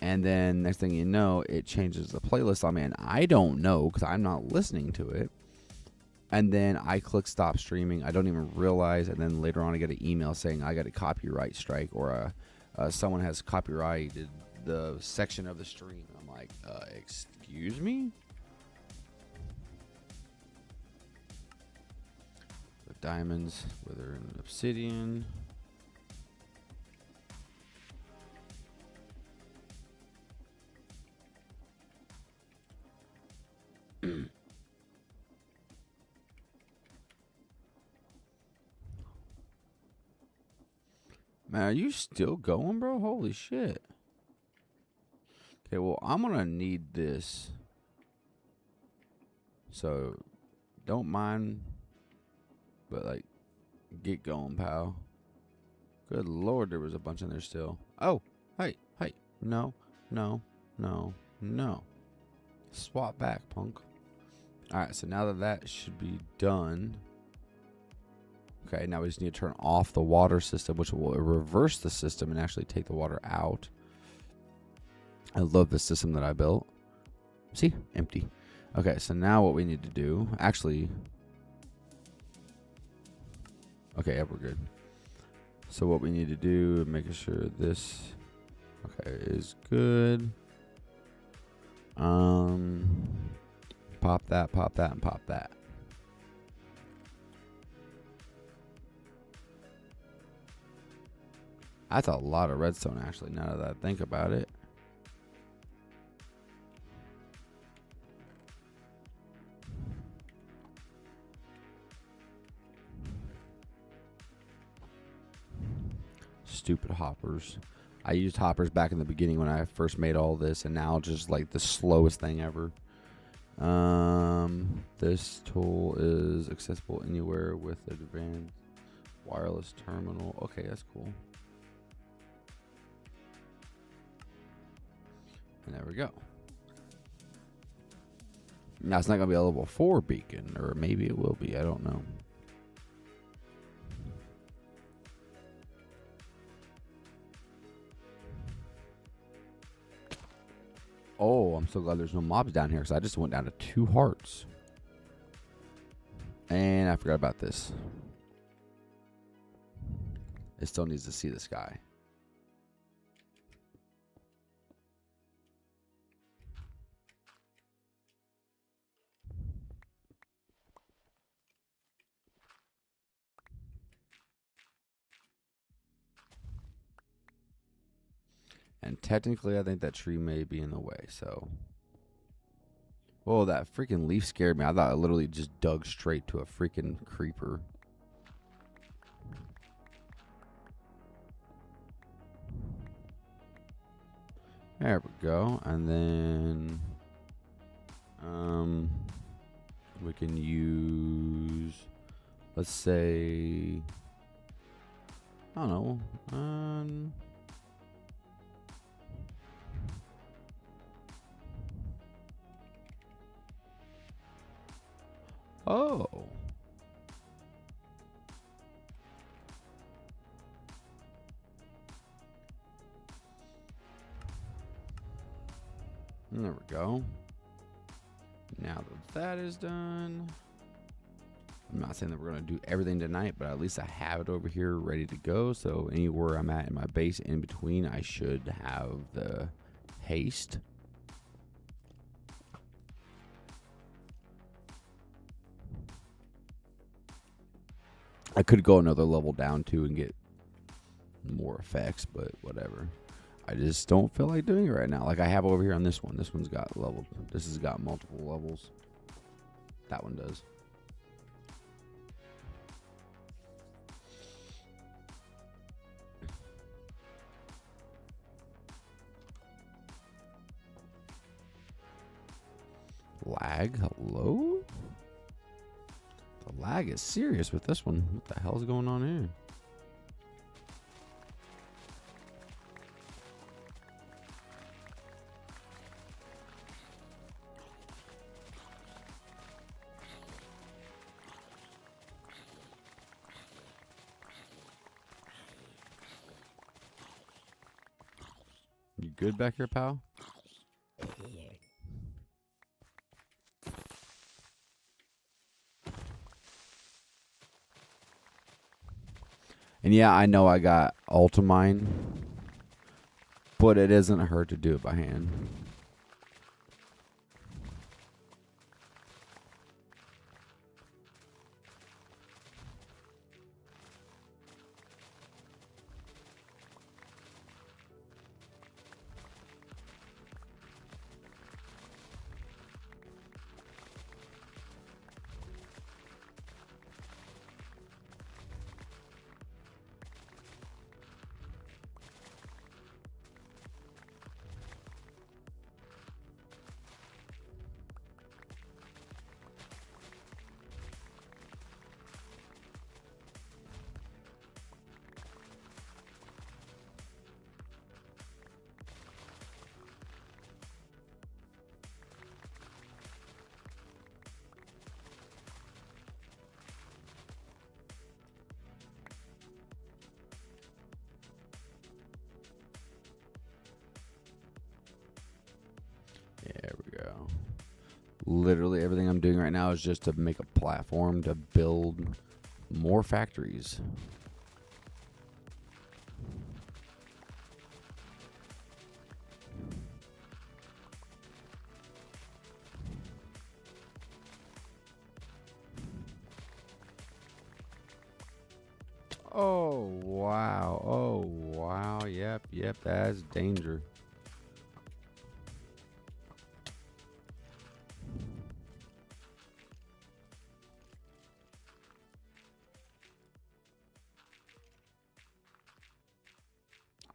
[SPEAKER 1] And then next thing you know, it changes the playlist I'm in. I don't know because I'm not listening to it. And then I click stop streaming. I don't even realize. And then later on I get an email saying I got a copyright strike or someone has copyrighted the section of the stream. I'm like, excuse me? The diamonds, whether in obsidian. Man, are you still going, bro? Holy shit. Okay, well, I'm gonna need this. So, don't mind, but like, get going, pal. Good lord, there was a bunch in there still. Oh, hey, hey. No, no, no, no. Swap back, punk. Alright, so now that that should be done. Okay, now we just need to turn off the water system, which will reverse the system and actually take the water out. I love the system that I built. See? Empty. Okay, so now what we need to do... Actually... Okay, yeah, we're good. So what we need to do, making sure this... Okay, is good. Pop that, and pop that. That's a lot of redstone, actually, now that I think about it. Stupid hoppers. I used hoppers back in the beginning when I first made all this, and now just like the slowest thing ever. This tool is accessible anywhere with advanced wireless terminal. Okay, that's cool. And there we go. Now it's not gonna be a level 4 beacon, or maybe it will be, I don't know. Oh, I'm so glad there's no mobs down here, because I just went down to 2 hearts. And I forgot about this. It still needs to see the sky. And technically, I think that tree may be in the way, so... Whoa, that freaking leaf scared me. I thought I literally just dug straight to a freaking creeper. There we go. And then... we can use... Let's say... I don't know. Oh. There we go. Now that that is done, I'm not saying that we're going to do everything tonight, but at least I have it over here ready to go. So anywhere I'm at in my base in between, I should have the haste. I could go another level down too and get more effects, but whatever. I just don't feel like doing it right now. Like I have over here on this one. This one's got level. This has got multiple levels. That one does. Lag? Hello? The lag is serious with this one. What the hell's going on here? You good back here, pal? And yeah, I know I got Ultimine, but it doesn't hurt to do it by hand. Literally everything I'm doing right now is just to make a platform to build more factories. Oh, wow. Oh, wow. Yep, that's danger.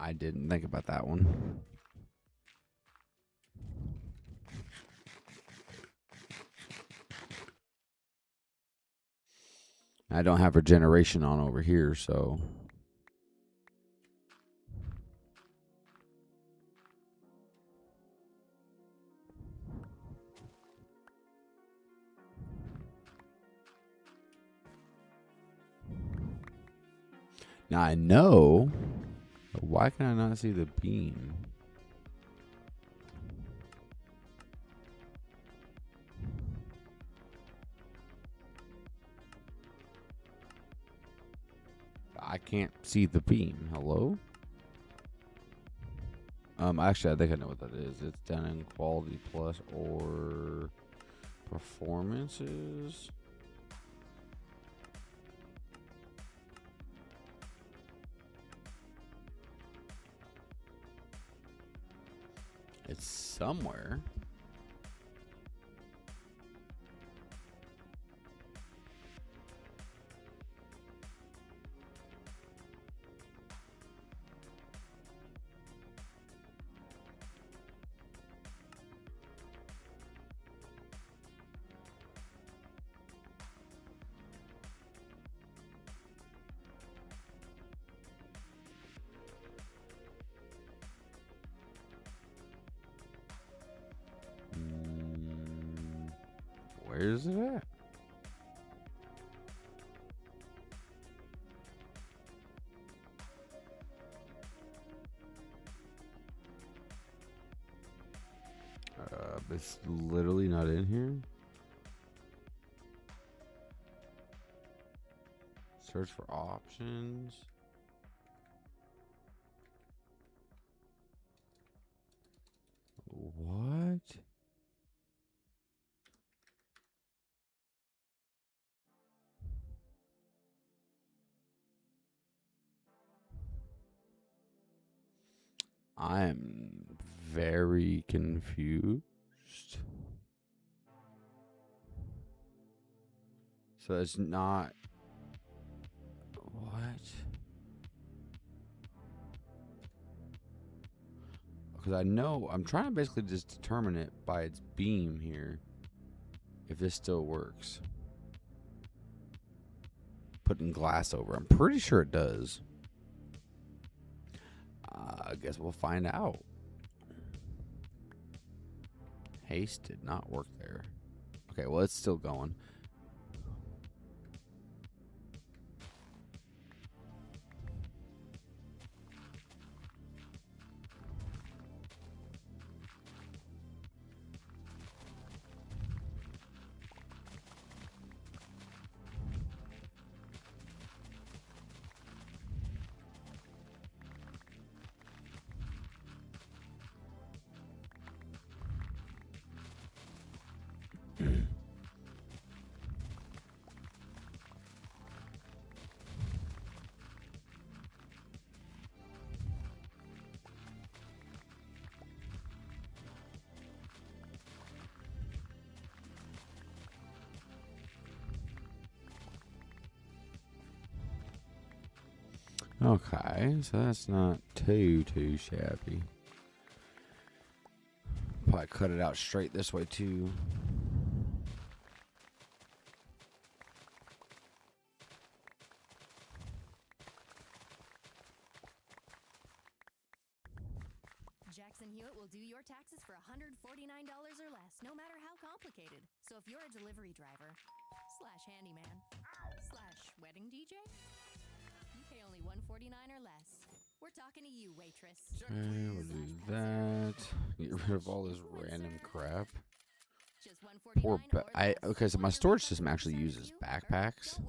[SPEAKER 1] I didn't think about that one. I don't have regeneration on over here, so... Now I know, but why can I not see the beam? I can't see the beam. Hello? Actually, I think I know what that is. It's done in quality plus or performances. It's somewhere. Where is it at? It's literally not in here. Search for options. What? I'm very confused. So it's not... What? Because I know... I'm trying to basically just determine it by its beam here. If this still works. Putting glass over. I'm pretty sure it does. I guess we'll find out. Haste did not work there. Okay, well, it's still going. Okay, so that's not too shabby. Probably cut it out straight this way too.
[SPEAKER 13] Jackson Hewitt will do your taxes for $149 or less, no matter how complicated. So if you're a delivery driver, / handyman, / wedding DJ, you pay only $149 or less. We're talking to you, waitress.
[SPEAKER 1] Okay, we'll do that. Get rid of all this random crap.
[SPEAKER 13] Just
[SPEAKER 1] Poor okay, so my storage system actually uses backpacks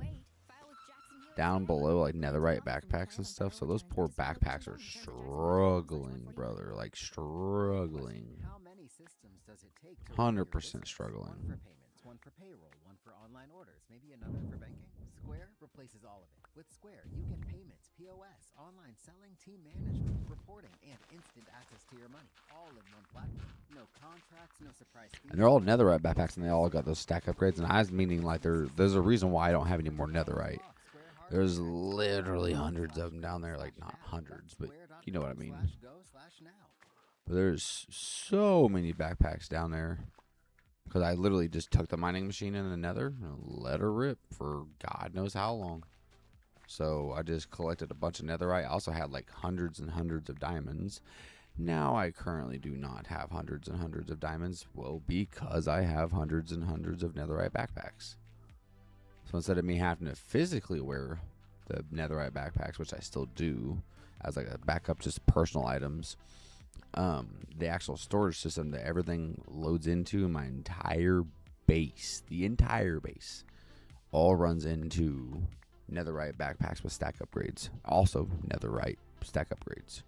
[SPEAKER 1] down below, like netherite backpacks and stuff. So those poor backpacks are struggling, brother. Like struggling.
[SPEAKER 12] How many systems does it take to
[SPEAKER 1] 100% struggling.
[SPEAKER 12] One for payments, one for payroll, one for online orders, maybe another for banking? Square replaces all of it. With Square, you get payments, POS, online selling, team management, reporting, and instant access to your money, all in one platform. No contracts, no surprise fees.
[SPEAKER 1] And they're all netherite backpacks, and they all got those stack upgrades. And I was meaning like there's a reason why I don't have any more netherite. There's literally hundreds of them down there, like not hundreds, but you know what I mean. But there's so many backpacks down there because I literally just took the mining machine in the nether and let her rip for God knows how long. So I just collected a bunch of netherite. I also had like hundreds and hundreds of diamonds. Now I currently do not have hundreds and hundreds of diamonds. Well, because I have hundreds and hundreds of netherite backpacks. So instead of me having to physically wear the netherite backpacks, which I still do as like a backup, just personal items, the actual storage system that everything loads into, my entire base, the entire base, all runs into netherite backpacks with stack upgrades. Also netherite stack upgrades.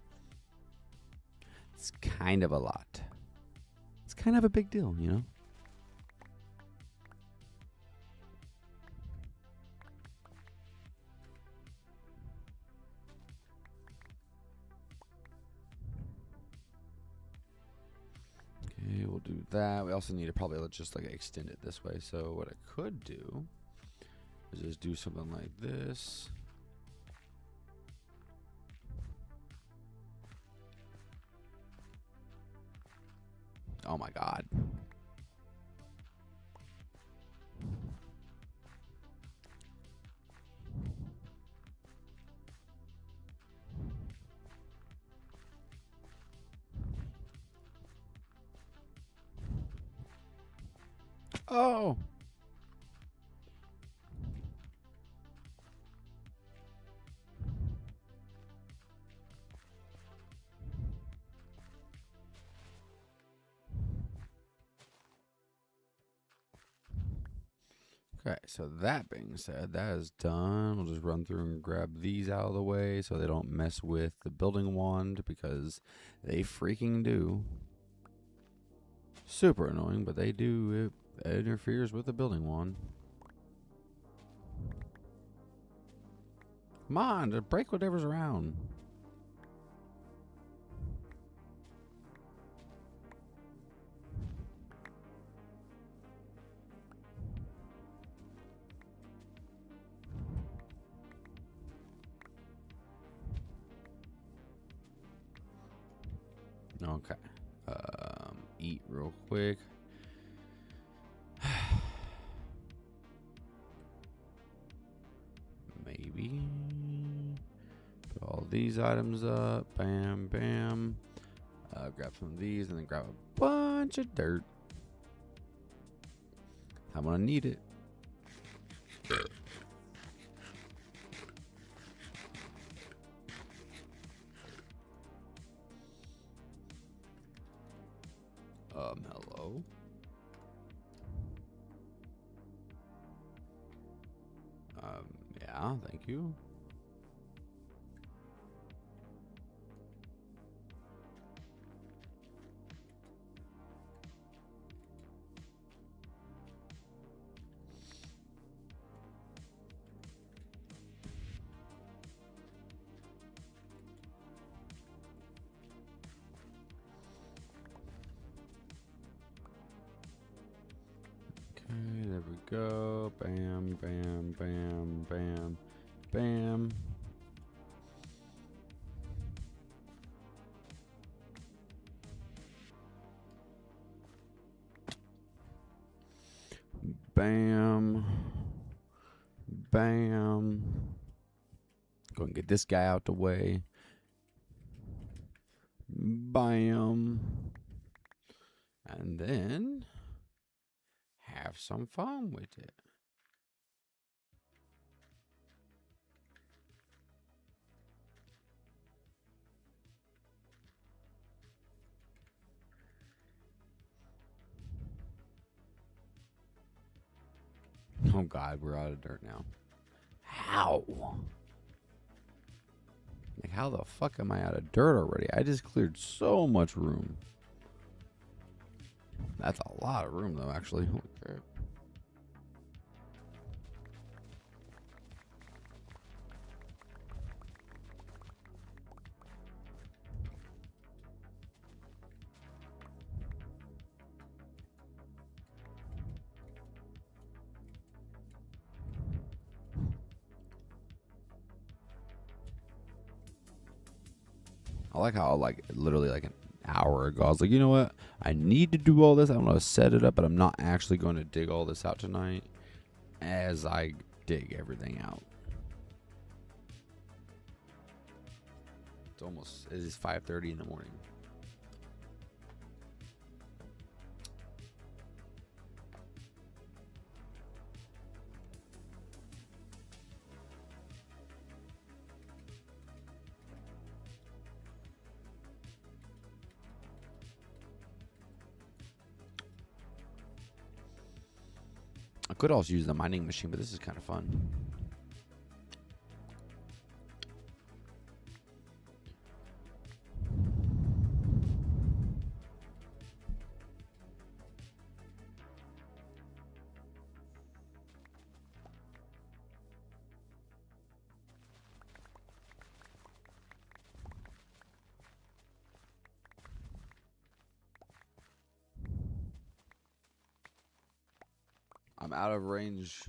[SPEAKER 1] It's kind of a lot. It's kind of a big deal, you know? Okay, we'll do that. We also need to probably just like extend it this way. So what I could do is just do something like this. Oh my God. Oh. Okay, so that being said, that is done. We'll just run through and grab these out of the way so they don't mess with the building wand, because they freaking do. Super annoying, but they do. It interferes with the building wand. Come on, just break whatever's around. Okay. Eat real quick. Maybe put all these items up. Bam, bam. Grab some of these and then grab a bunch of dirt. I'm gonna need it. Hello. Yeah, thank you. Okay, there we go. Bam, bam, bam, bam, bam. Bam. Bam. Go and get this guy out the way. Bam. And then have some fun with it. Oh god, we're out of dirt now. How? Like, how the fuck am I out of dirt already? I just cleared so much room. That's a lot of room, though, actually. Holy crap. I like how, like, literally like an hour ago, I was like, you know what? I need to do all this. I'm going to set it up, but I'm not actually going to dig all this out tonight as I dig everything out. It is 5:30 in the morning. I could also use the mining machine, but this is kind of fun. I'm out of range.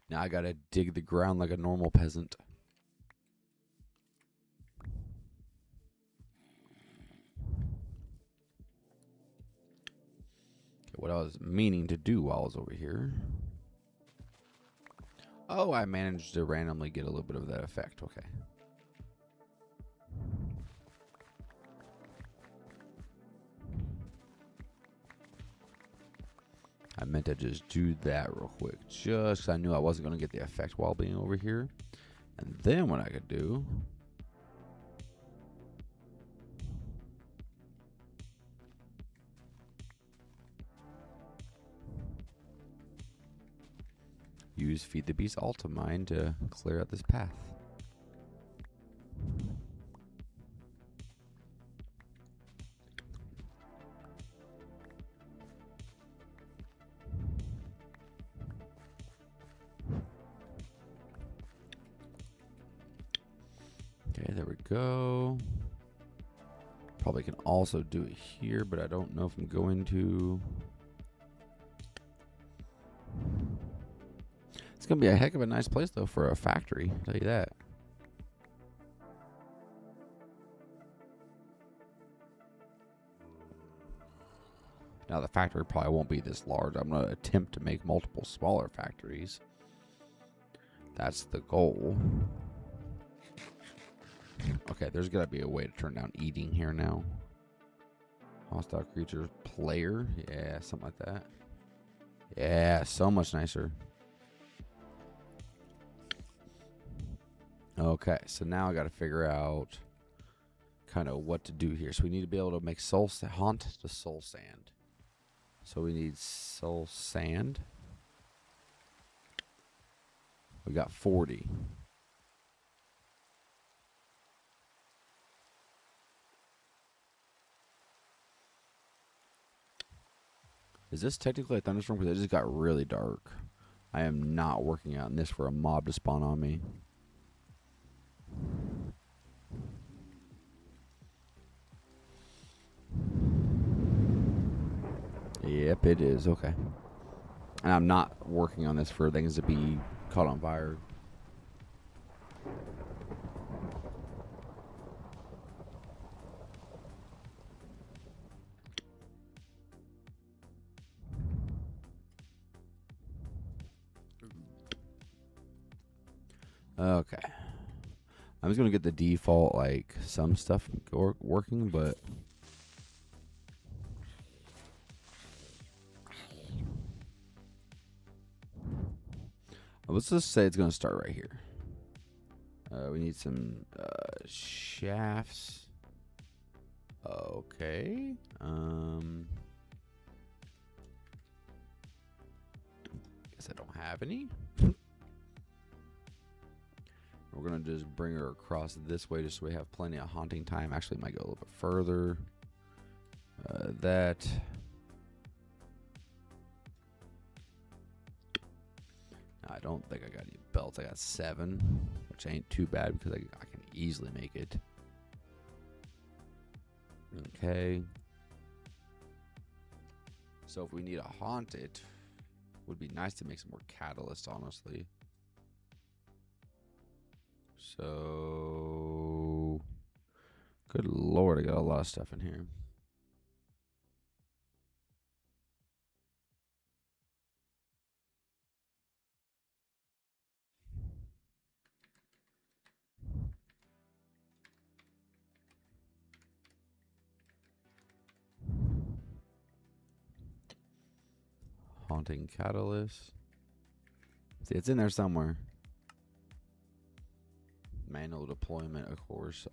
[SPEAKER 1] Now I gotta dig the ground like a normal peasant. Okay, what I was meaning to do while I was over here. Oh, I managed to randomly get a little bit of that effect. Okay. I meant to just do that real quick, just 'cause I knew I wasn't going to get the effect while being over here. And then what I could do... use Feed the Beast Ultimine to clear out this path. Okay, there we go. Probably can also do it here, but I don't know if I'm going to. It's going to be a heck of a nice place, though, for a factory. I'll tell you that. Now, the factory probably won't be this large. I'm going to attempt to make multiple smaller factories. That's the goal. Okay, there's got to be a way to turn down eating here now. Hostile creatures player. Yeah, something like that. Yeah, so much nicer. Okay, so now I got to figure out kind of what to do here. So we need to be able to make haunt the soul sand. So we need soul sand. We got 40. Is this technically a thunderstorm? Because it just got really dark. I am not working out in this for a mob to spawn on me. Yep, it is. Okay. And I'm not working on this for things to be caught on fire. Okay. I'm just going to get the default, like, some stuff working, but... let's just say it's going to start right here. We need some shafts. Okay. Guess I don't have any. We're gonna just bring her across this way just so we have plenty of haunting time. Actually, might go a little bit further. That. I don't think I got any belts. I got 7, which ain't too bad because I can easily make it. Okay. So if we need a haunt it, would be nice to make some more catalyst, honestly. So, good lord, I got a lot of stuff in here. Haunting catalyst. See, it's in there somewhere. Manual deployment, of course.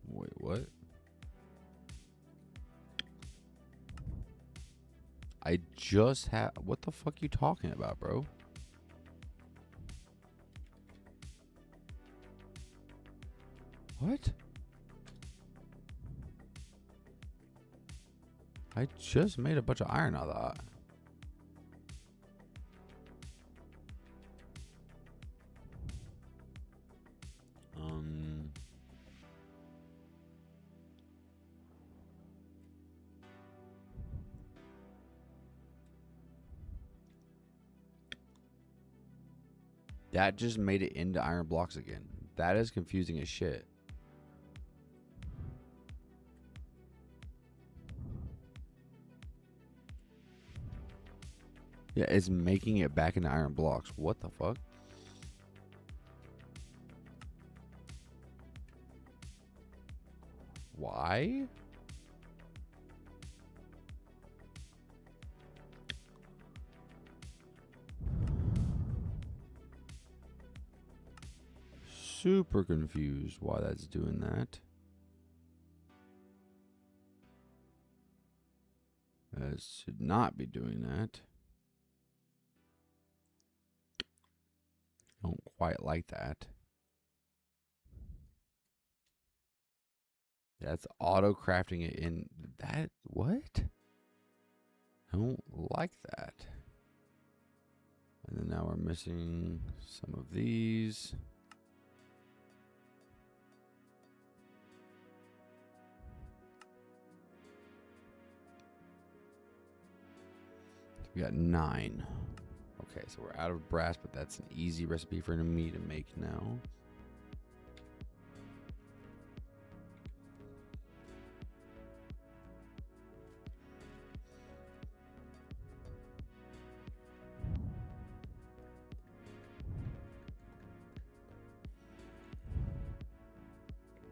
[SPEAKER 1] Wait, what? I just had. What the fuck you talking about, bro? What? I just made a bunch of iron out of that. That just made it into iron blocks again. That is confusing as shit. Yeah, it's making it back into iron blocks. What the fuck? Why? Super confused why that's doing that. It should not be doing that. Don't quite like that. That's auto crafting it in that. What? I don't like that. And then now we're missing some of these. We got 9. Okay, so we're out of brass, but that's an easy recipe for me to make now.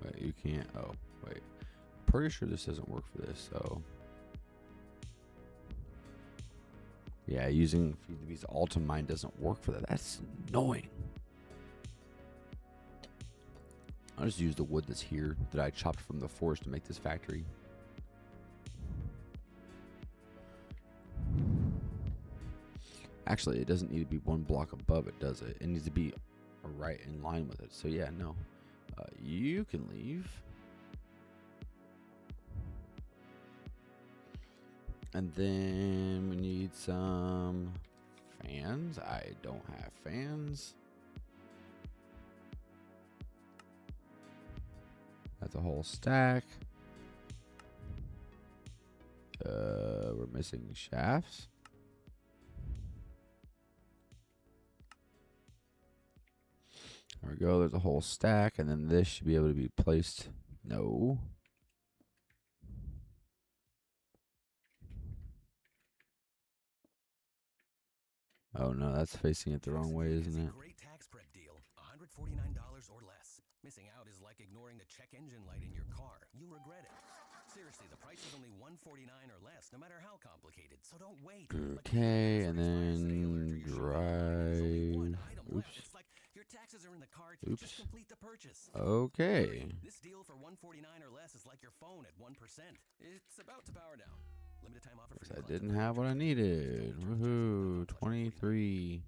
[SPEAKER 1] Wait, you can't. Oh, wait. Pretty sure this doesn't work for this, so. Yeah, using Feed the Beast Ultimine doesn't work for that. That's annoying. I'll just use the wood that's here that I chopped from the forest to make this factory. Actually, it doesn't need to be 1 block above it, does it? It needs to be right in line with it. So yeah, no. You can leave. And then we need some fans. I don't have fans. That's a whole stack. We're missing shafts. There we go. There's a whole stack. And then this should be able to be placed. No. Oh no, that's facing it the wrong way, isn't it?
[SPEAKER 11] Great tax prep deal, $149 or less.
[SPEAKER 8] Missing out is like ignoring the check engine light in your car. You'll regret it. Seriously, the price is only $149 or less, no matter how complicated. So don't wait.
[SPEAKER 1] Okay, and then drive. Oops.
[SPEAKER 8] It's like your taxes are in the cart. Just complete the purchase.
[SPEAKER 1] Okay.
[SPEAKER 8] This deal for $149 or less is like your phone at 1%. It's about to power down. Limited time offer for
[SPEAKER 1] I didn't have what I needed. Woohoo! 23.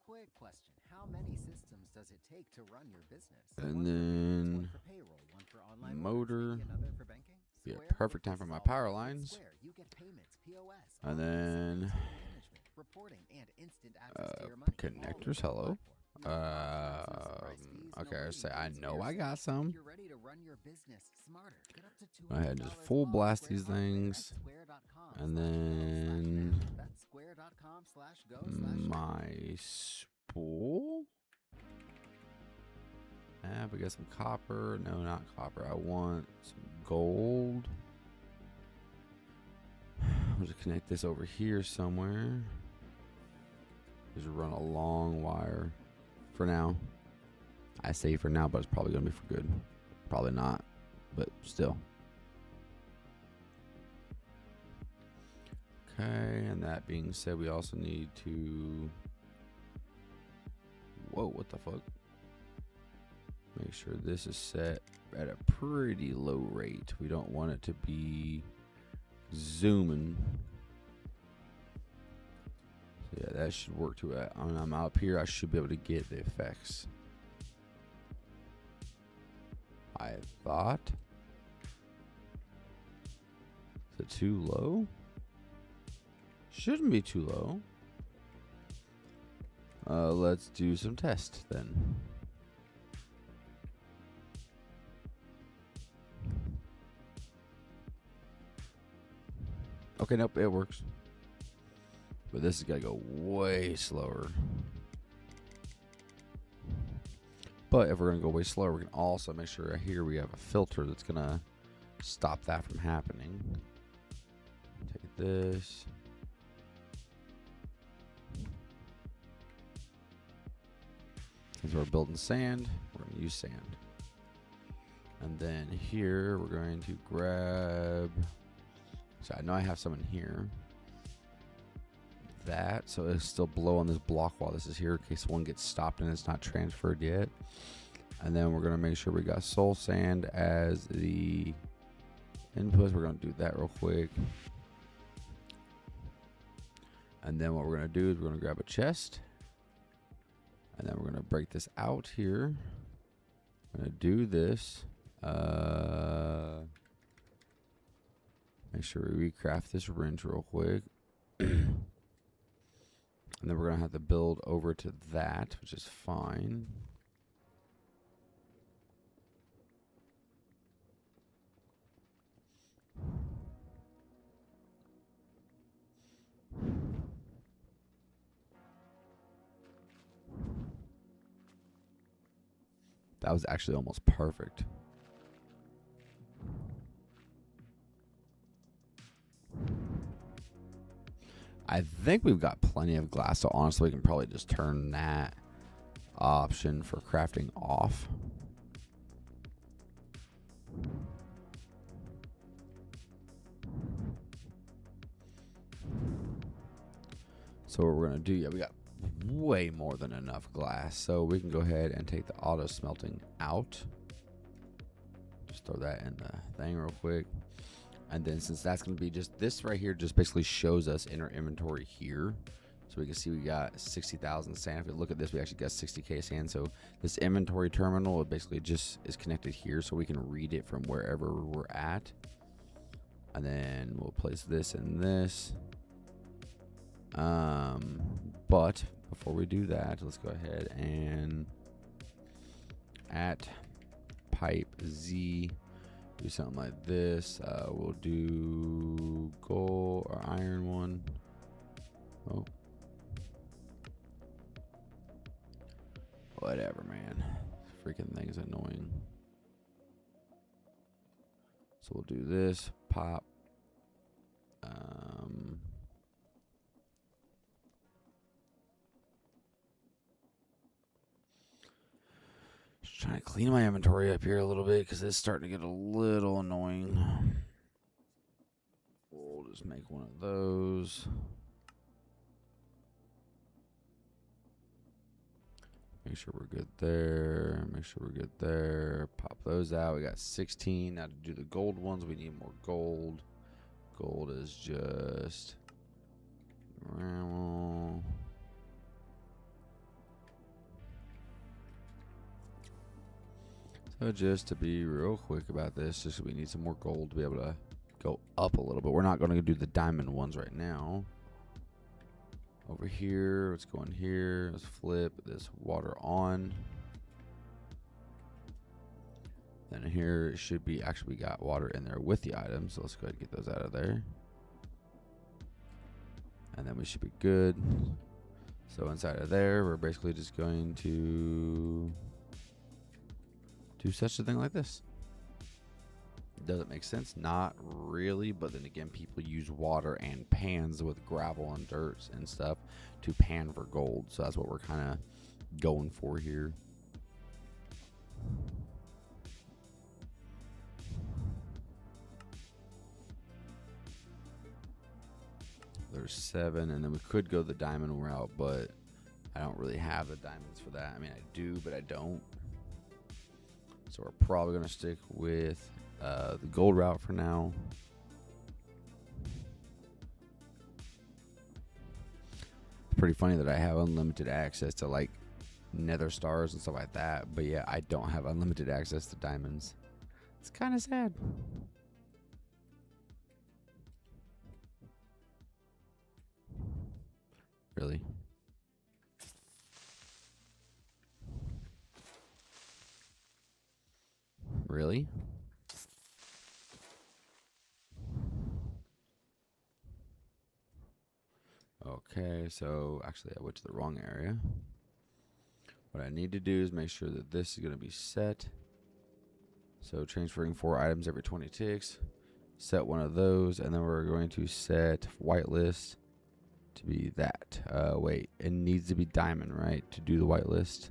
[SPEAKER 12] Quick question. How many systems does it take to run your business?
[SPEAKER 1] And
[SPEAKER 12] One for
[SPEAKER 1] then
[SPEAKER 12] payments, one for payroll, one for online
[SPEAKER 1] motor.
[SPEAKER 12] orders, maybe another for banking?
[SPEAKER 1] Yeah,
[SPEAKER 12] Square
[SPEAKER 1] perfect time for
[SPEAKER 12] replaces
[SPEAKER 1] my
[SPEAKER 12] all
[SPEAKER 1] power
[SPEAKER 12] of it.
[SPEAKER 1] lines.
[SPEAKER 12] Square, you get payments, POS,
[SPEAKER 1] And
[SPEAKER 12] online
[SPEAKER 1] then
[SPEAKER 12] selling, team management, reporting, and instant access to your money.
[SPEAKER 1] connectors. Hello. Okay, I say I know I got some.
[SPEAKER 12] You're ready to run your business smarter. Get up to
[SPEAKER 1] Go ahead and just
[SPEAKER 12] $200
[SPEAKER 1] full
[SPEAKER 12] off
[SPEAKER 1] blast
[SPEAKER 12] Square
[SPEAKER 1] these
[SPEAKER 12] hardware at
[SPEAKER 1] things.
[SPEAKER 12] square.com
[SPEAKER 1] And
[SPEAKER 12] /go/now.
[SPEAKER 1] then
[SPEAKER 12] That's square.com/go/now.
[SPEAKER 1] my spool. We got some copper. No, not copper. I want some gold. We'll just connect this over here somewhere. Just run a long wire for now. I say for now, but it's probably going to be for good. Probably not, but still. Okay, and that being said, we also need to... Whoa, what the fuck? Make sure this is set at a pretty low rate. We don't want it to be zooming. So yeah, that should work to it. When I'm up here, I should be able to get the effects. I thought. Is it too low? Shouldn't be too low. Let's do some tests then. Okay, nope, it works. But this is gonna go way slower. But if we're gonna go way slower, we can also make sure here we have a filter that's gonna stop that from happening. Take this. Since we're building sand, we're gonna use sand. And then here we're going to grab, so I know I have some in here. That, so it'll still blow on this block while this is here in case one gets stopped and it's not transferred yet. And then we're gonna make sure we got soul sand as the inputs. We're gonna do that real quick. And then what we're gonna do is we're gonna grab a chest. And then we're gonna break this out here. I'm gonna do this. Make sure we recraft this wrench real quick. And then we're gonna have to build over to that, which is fine. That was actually almost perfect. I think we've got plenty of glass, so honestly, we can probably just turn that option for crafting off. So what we're gonna do, yeah, we got way more than enough glass, so we can go ahead and take the auto smelting out. Just throw that in the thing real quick. And then since that's going to be just this right here, just basically shows us in our inventory here. So we can see we got 60,000 sand. If we look at this, we actually got 60K sand. So this inventory terminal, it basically just is connected here so we can read it from wherever we're at. And then we'll place this in this. But before we do that, let's go ahead and at pipe Z. Do something like this. We'll do gold or iron one. Oh. Whatever, man. Freaking thing is annoying. So we'll do this. Pop. Just trying kind of clean my inventory up here a little bit because it's starting to get a little annoying. We'll just make one of those. Make sure we're good there. Make sure we're good there. Pop those out. We got 16. Now to do the gold ones, we need more gold. Gold is just... So just to be real quick about this, just we need some more gold to be able to go up a little bit. We're not going to do the diamond ones right now. Over here, let's go in here. Let's flip this water on. Then here it should be, actually we got water in there with the items. So let's go ahead and get those out of there. And then we should be good. So inside of there, we're basically just going to do such a thing like this. Does it make sense? Not really, but then again, people use water and pans with gravel and dirt and stuff to pan for gold. So that's what we're kind of going for here. There's 7, and then we could go the diamond route, but I don't really have the diamonds for that. I mean, I do, but I don't. So we're probably going to stick with the gold route for now. It's pretty funny that I have unlimited access to like nether stars and stuff like that, but yeah, I don't have unlimited access to diamonds. It's kind of sad. Really? Really? Okay, so actually I went to the wrong area. What I need to do is make sure that this is going to be set. So transferring 4 items every 20 ticks. Set one of those, and then we're going to set whitelist to be that. Wait, it needs to be diamond, right, to do the whitelist?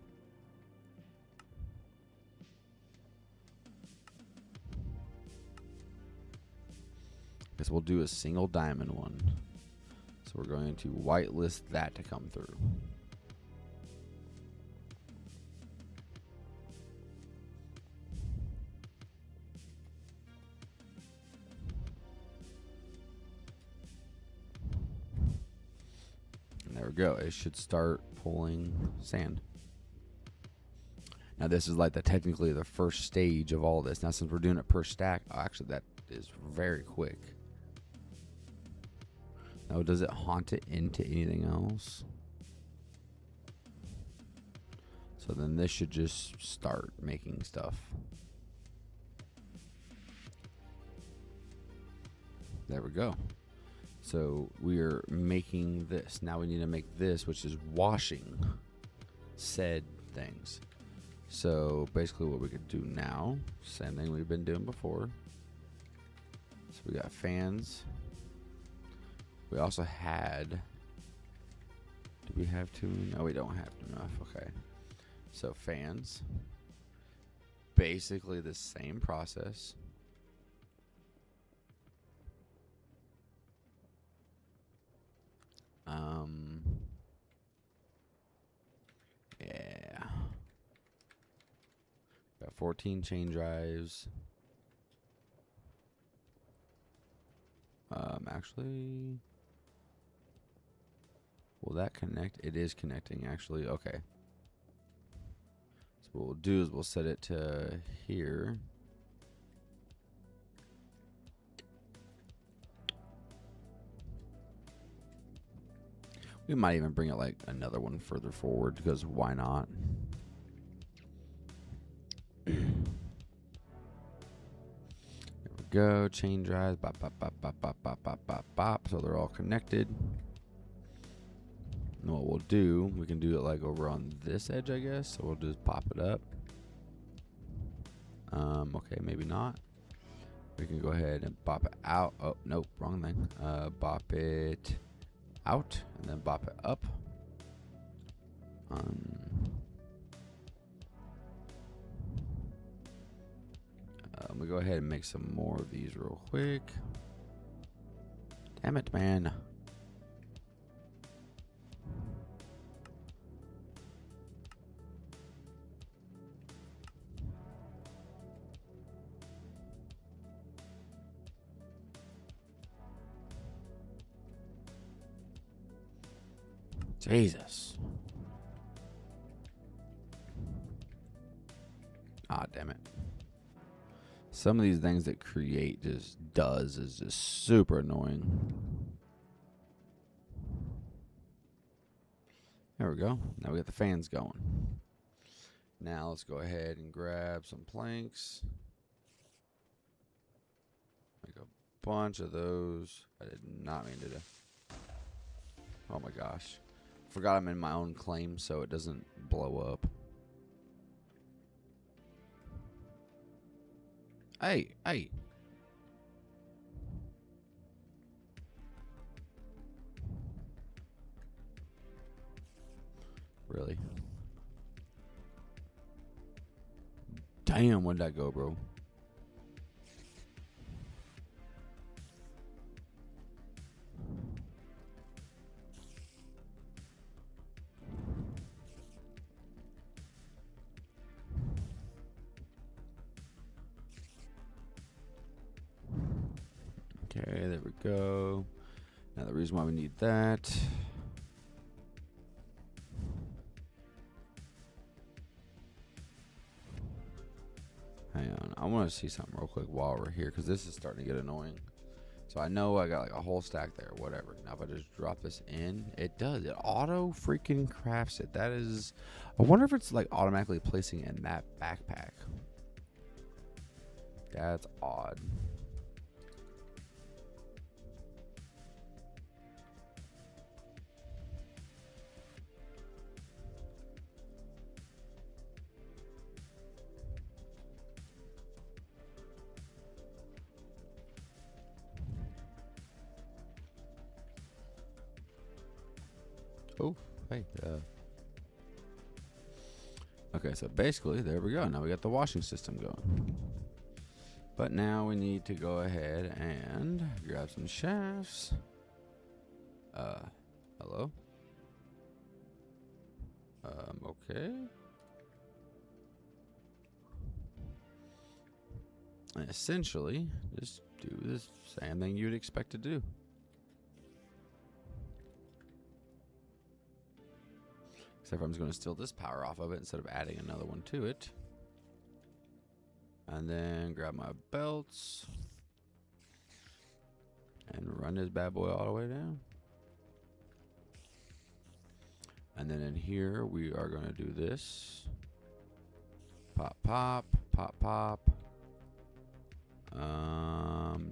[SPEAKER 1] Guess we'll do a single diamond one. So we're going to whitelist that to come through. And there we go. It should start pulling sand. Now this is like technically the first stage of all this. Now since we're doing it per stack, actually that is very quick. Now, does it haunt it into anything else? So then this should just start making stuff. There we go. So we are making this. Now we need to make this, which is washing said things. So basically what we could do now, same thing we've been doing before. So we got fans. We also had, do we have 2? No, we don't have enough. Okay. So fans, basically the same process. Yeah. Got 14 chain drives. Actually, will that connect? It is connecting, actually. Okay. So what we'll do is we'll set it to here. We might even bring it like another one further forward because why not? Go chain drives, bop, bop, bop, bop, bop, bop, bop, bop, bop. So they're all connected. And what we'll do, we can do it like over on this edge, I guess. So we'll just pop it up. Okay, maybe not. We can go ahead and bop it out. Oh, nope, wrong thing. Bop it out and then bop it up. I'm gonna go ahead and make some more of these real quick. Damn it, man. Jesus. Ah, damn it. Some of these things that create just does is just super annoying. There we go. Now we got the fans going. Now let's go ahead and grab some planks. Make a bunch of those. I did not mean to do. Oh my gosh. Forgot I'm in my own claim so it doesn't blow up. Hey, hey. Really? Damn, where'd that go, bro? Okay, there we go. Now the reason why we need that. Hang on, I want to see something real quick while we're here because this is starting to get annoying. So I know I got like a whole stack there, whatever. Now if I just drop this in, it does. It auto freaking crafts it. That is, I wonder if it's like automatically placing it in that backpack. That's odd. Oh, hey. Okay, so basically, there we go. Now we got the washing system going. But now we need to go ahead and grab some shafts. Hello? Okay. And essentially, just do the same thing you'd expect to do. Except for I'm just going to steal this power off of it instead of adding another one to it. And then grab my belts. And run this bad boy all the way down. And then in here, we are going to do this. Pop, pop, pop, pop.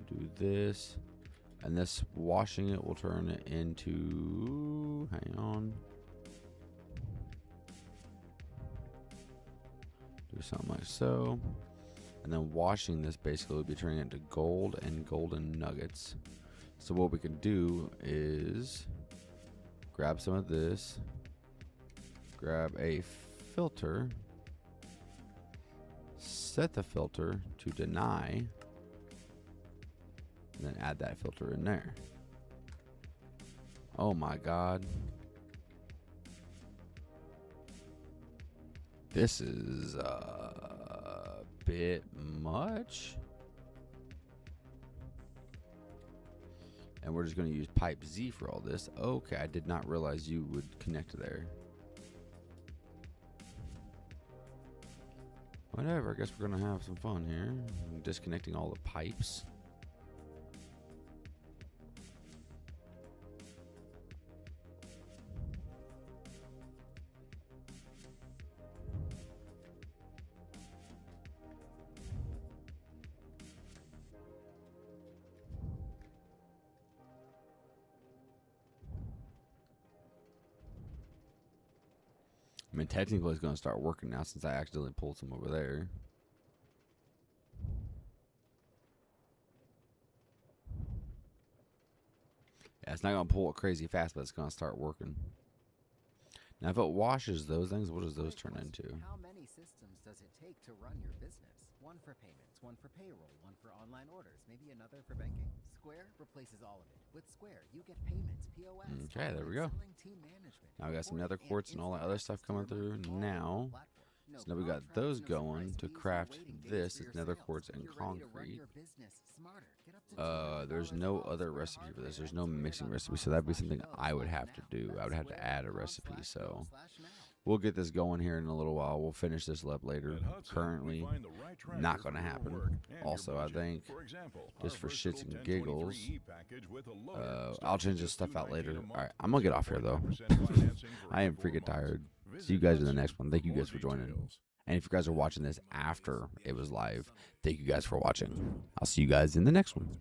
[SPEAKER 1] Do this. And this washing it will turn it into... Hang on. Do something like so. And then washing this basically will be turning it into gold and golden nuggets. So what we can do is grab some of this, grab a filter, set the filter to deny, and then add that filter in there. Oh my God. This is a bit much. And we're just going to use pipe Z for all this. Okay, I did not realize you would connect there. Whatever, I guess we're going to have some fun here. I'm disconnecting all the pipes. I mean, technically it's going to start working now since I accidentally pulled some over there. Yeah, it's not going to pull it crazy fast, but it's going to start working. Now, if it washes those things, what does those turn into?
[SPEAKER 12] How many systems does it take to run your business? One for payments, one for payroll, one for online orders, maybe another for banking. Square replaces all of it. With Square, you get payments, POS.
[SPEAKER 1] Okay, there we go.
[SPEAKER 12] selling, team management,
[SPEAKER 1] Now we got some nether
[SPEAKER 12] reporting,
[SPEAKER 1] quartz and all that other stuff coming through now.
[SPEAKER 12] No
[SPEAKER 1] So now we got
[SPEAKER 12] contracts,
[SPEAKER 1] those
[SPEAKER 12] no
[SPEAKER 1] going
[SPEAKER 12] surprise
[SPEAKER 1] to
[SPEAKER 12] fees, no
[SPEAKER 1] craft
[SPEAKER 12] waiting days
[SPEAKER 1] this.
[SPEAKER 12] for
[SPEAKER 1] It's
[SPEAKER 12] your
[SPEAKER 1] nether
[SPEAKER 12] sales.
[SPEAKER 1] quartz and
[SPEAKER 12] You're ready to run
[SPEAKER 1] concrete.
[SPEAKER 12] your business smarter. Get up to
[SPEAKER 1] There's
[SPEAKER 12] $200
[SPEAKER 1] no
[SPEAKER 12] off
[SPEAKER 1] other
[SPEAKER 12] Square
[SPEAKER 1] recipe for this.
[SPEAKER 12] hardware
[SPEAKER 1] There's
[SPEAKER 12] at
[SPEAKER 1] no mixing recipe, so that'd be something I would have to do. I would have to add a recipe. So we'll get this going here in a little while. We'll finish this up later. Currently, not going to happen. Also, I think just for shits and giggles, I'll change this stuff out later. All right, I'm gonna get off here though. I am freaking tired. See you guys in the next one. Thank you guys for joining. And if you guys are watching this after it was live, thank you guys for watching. I'll see you guys in the next one.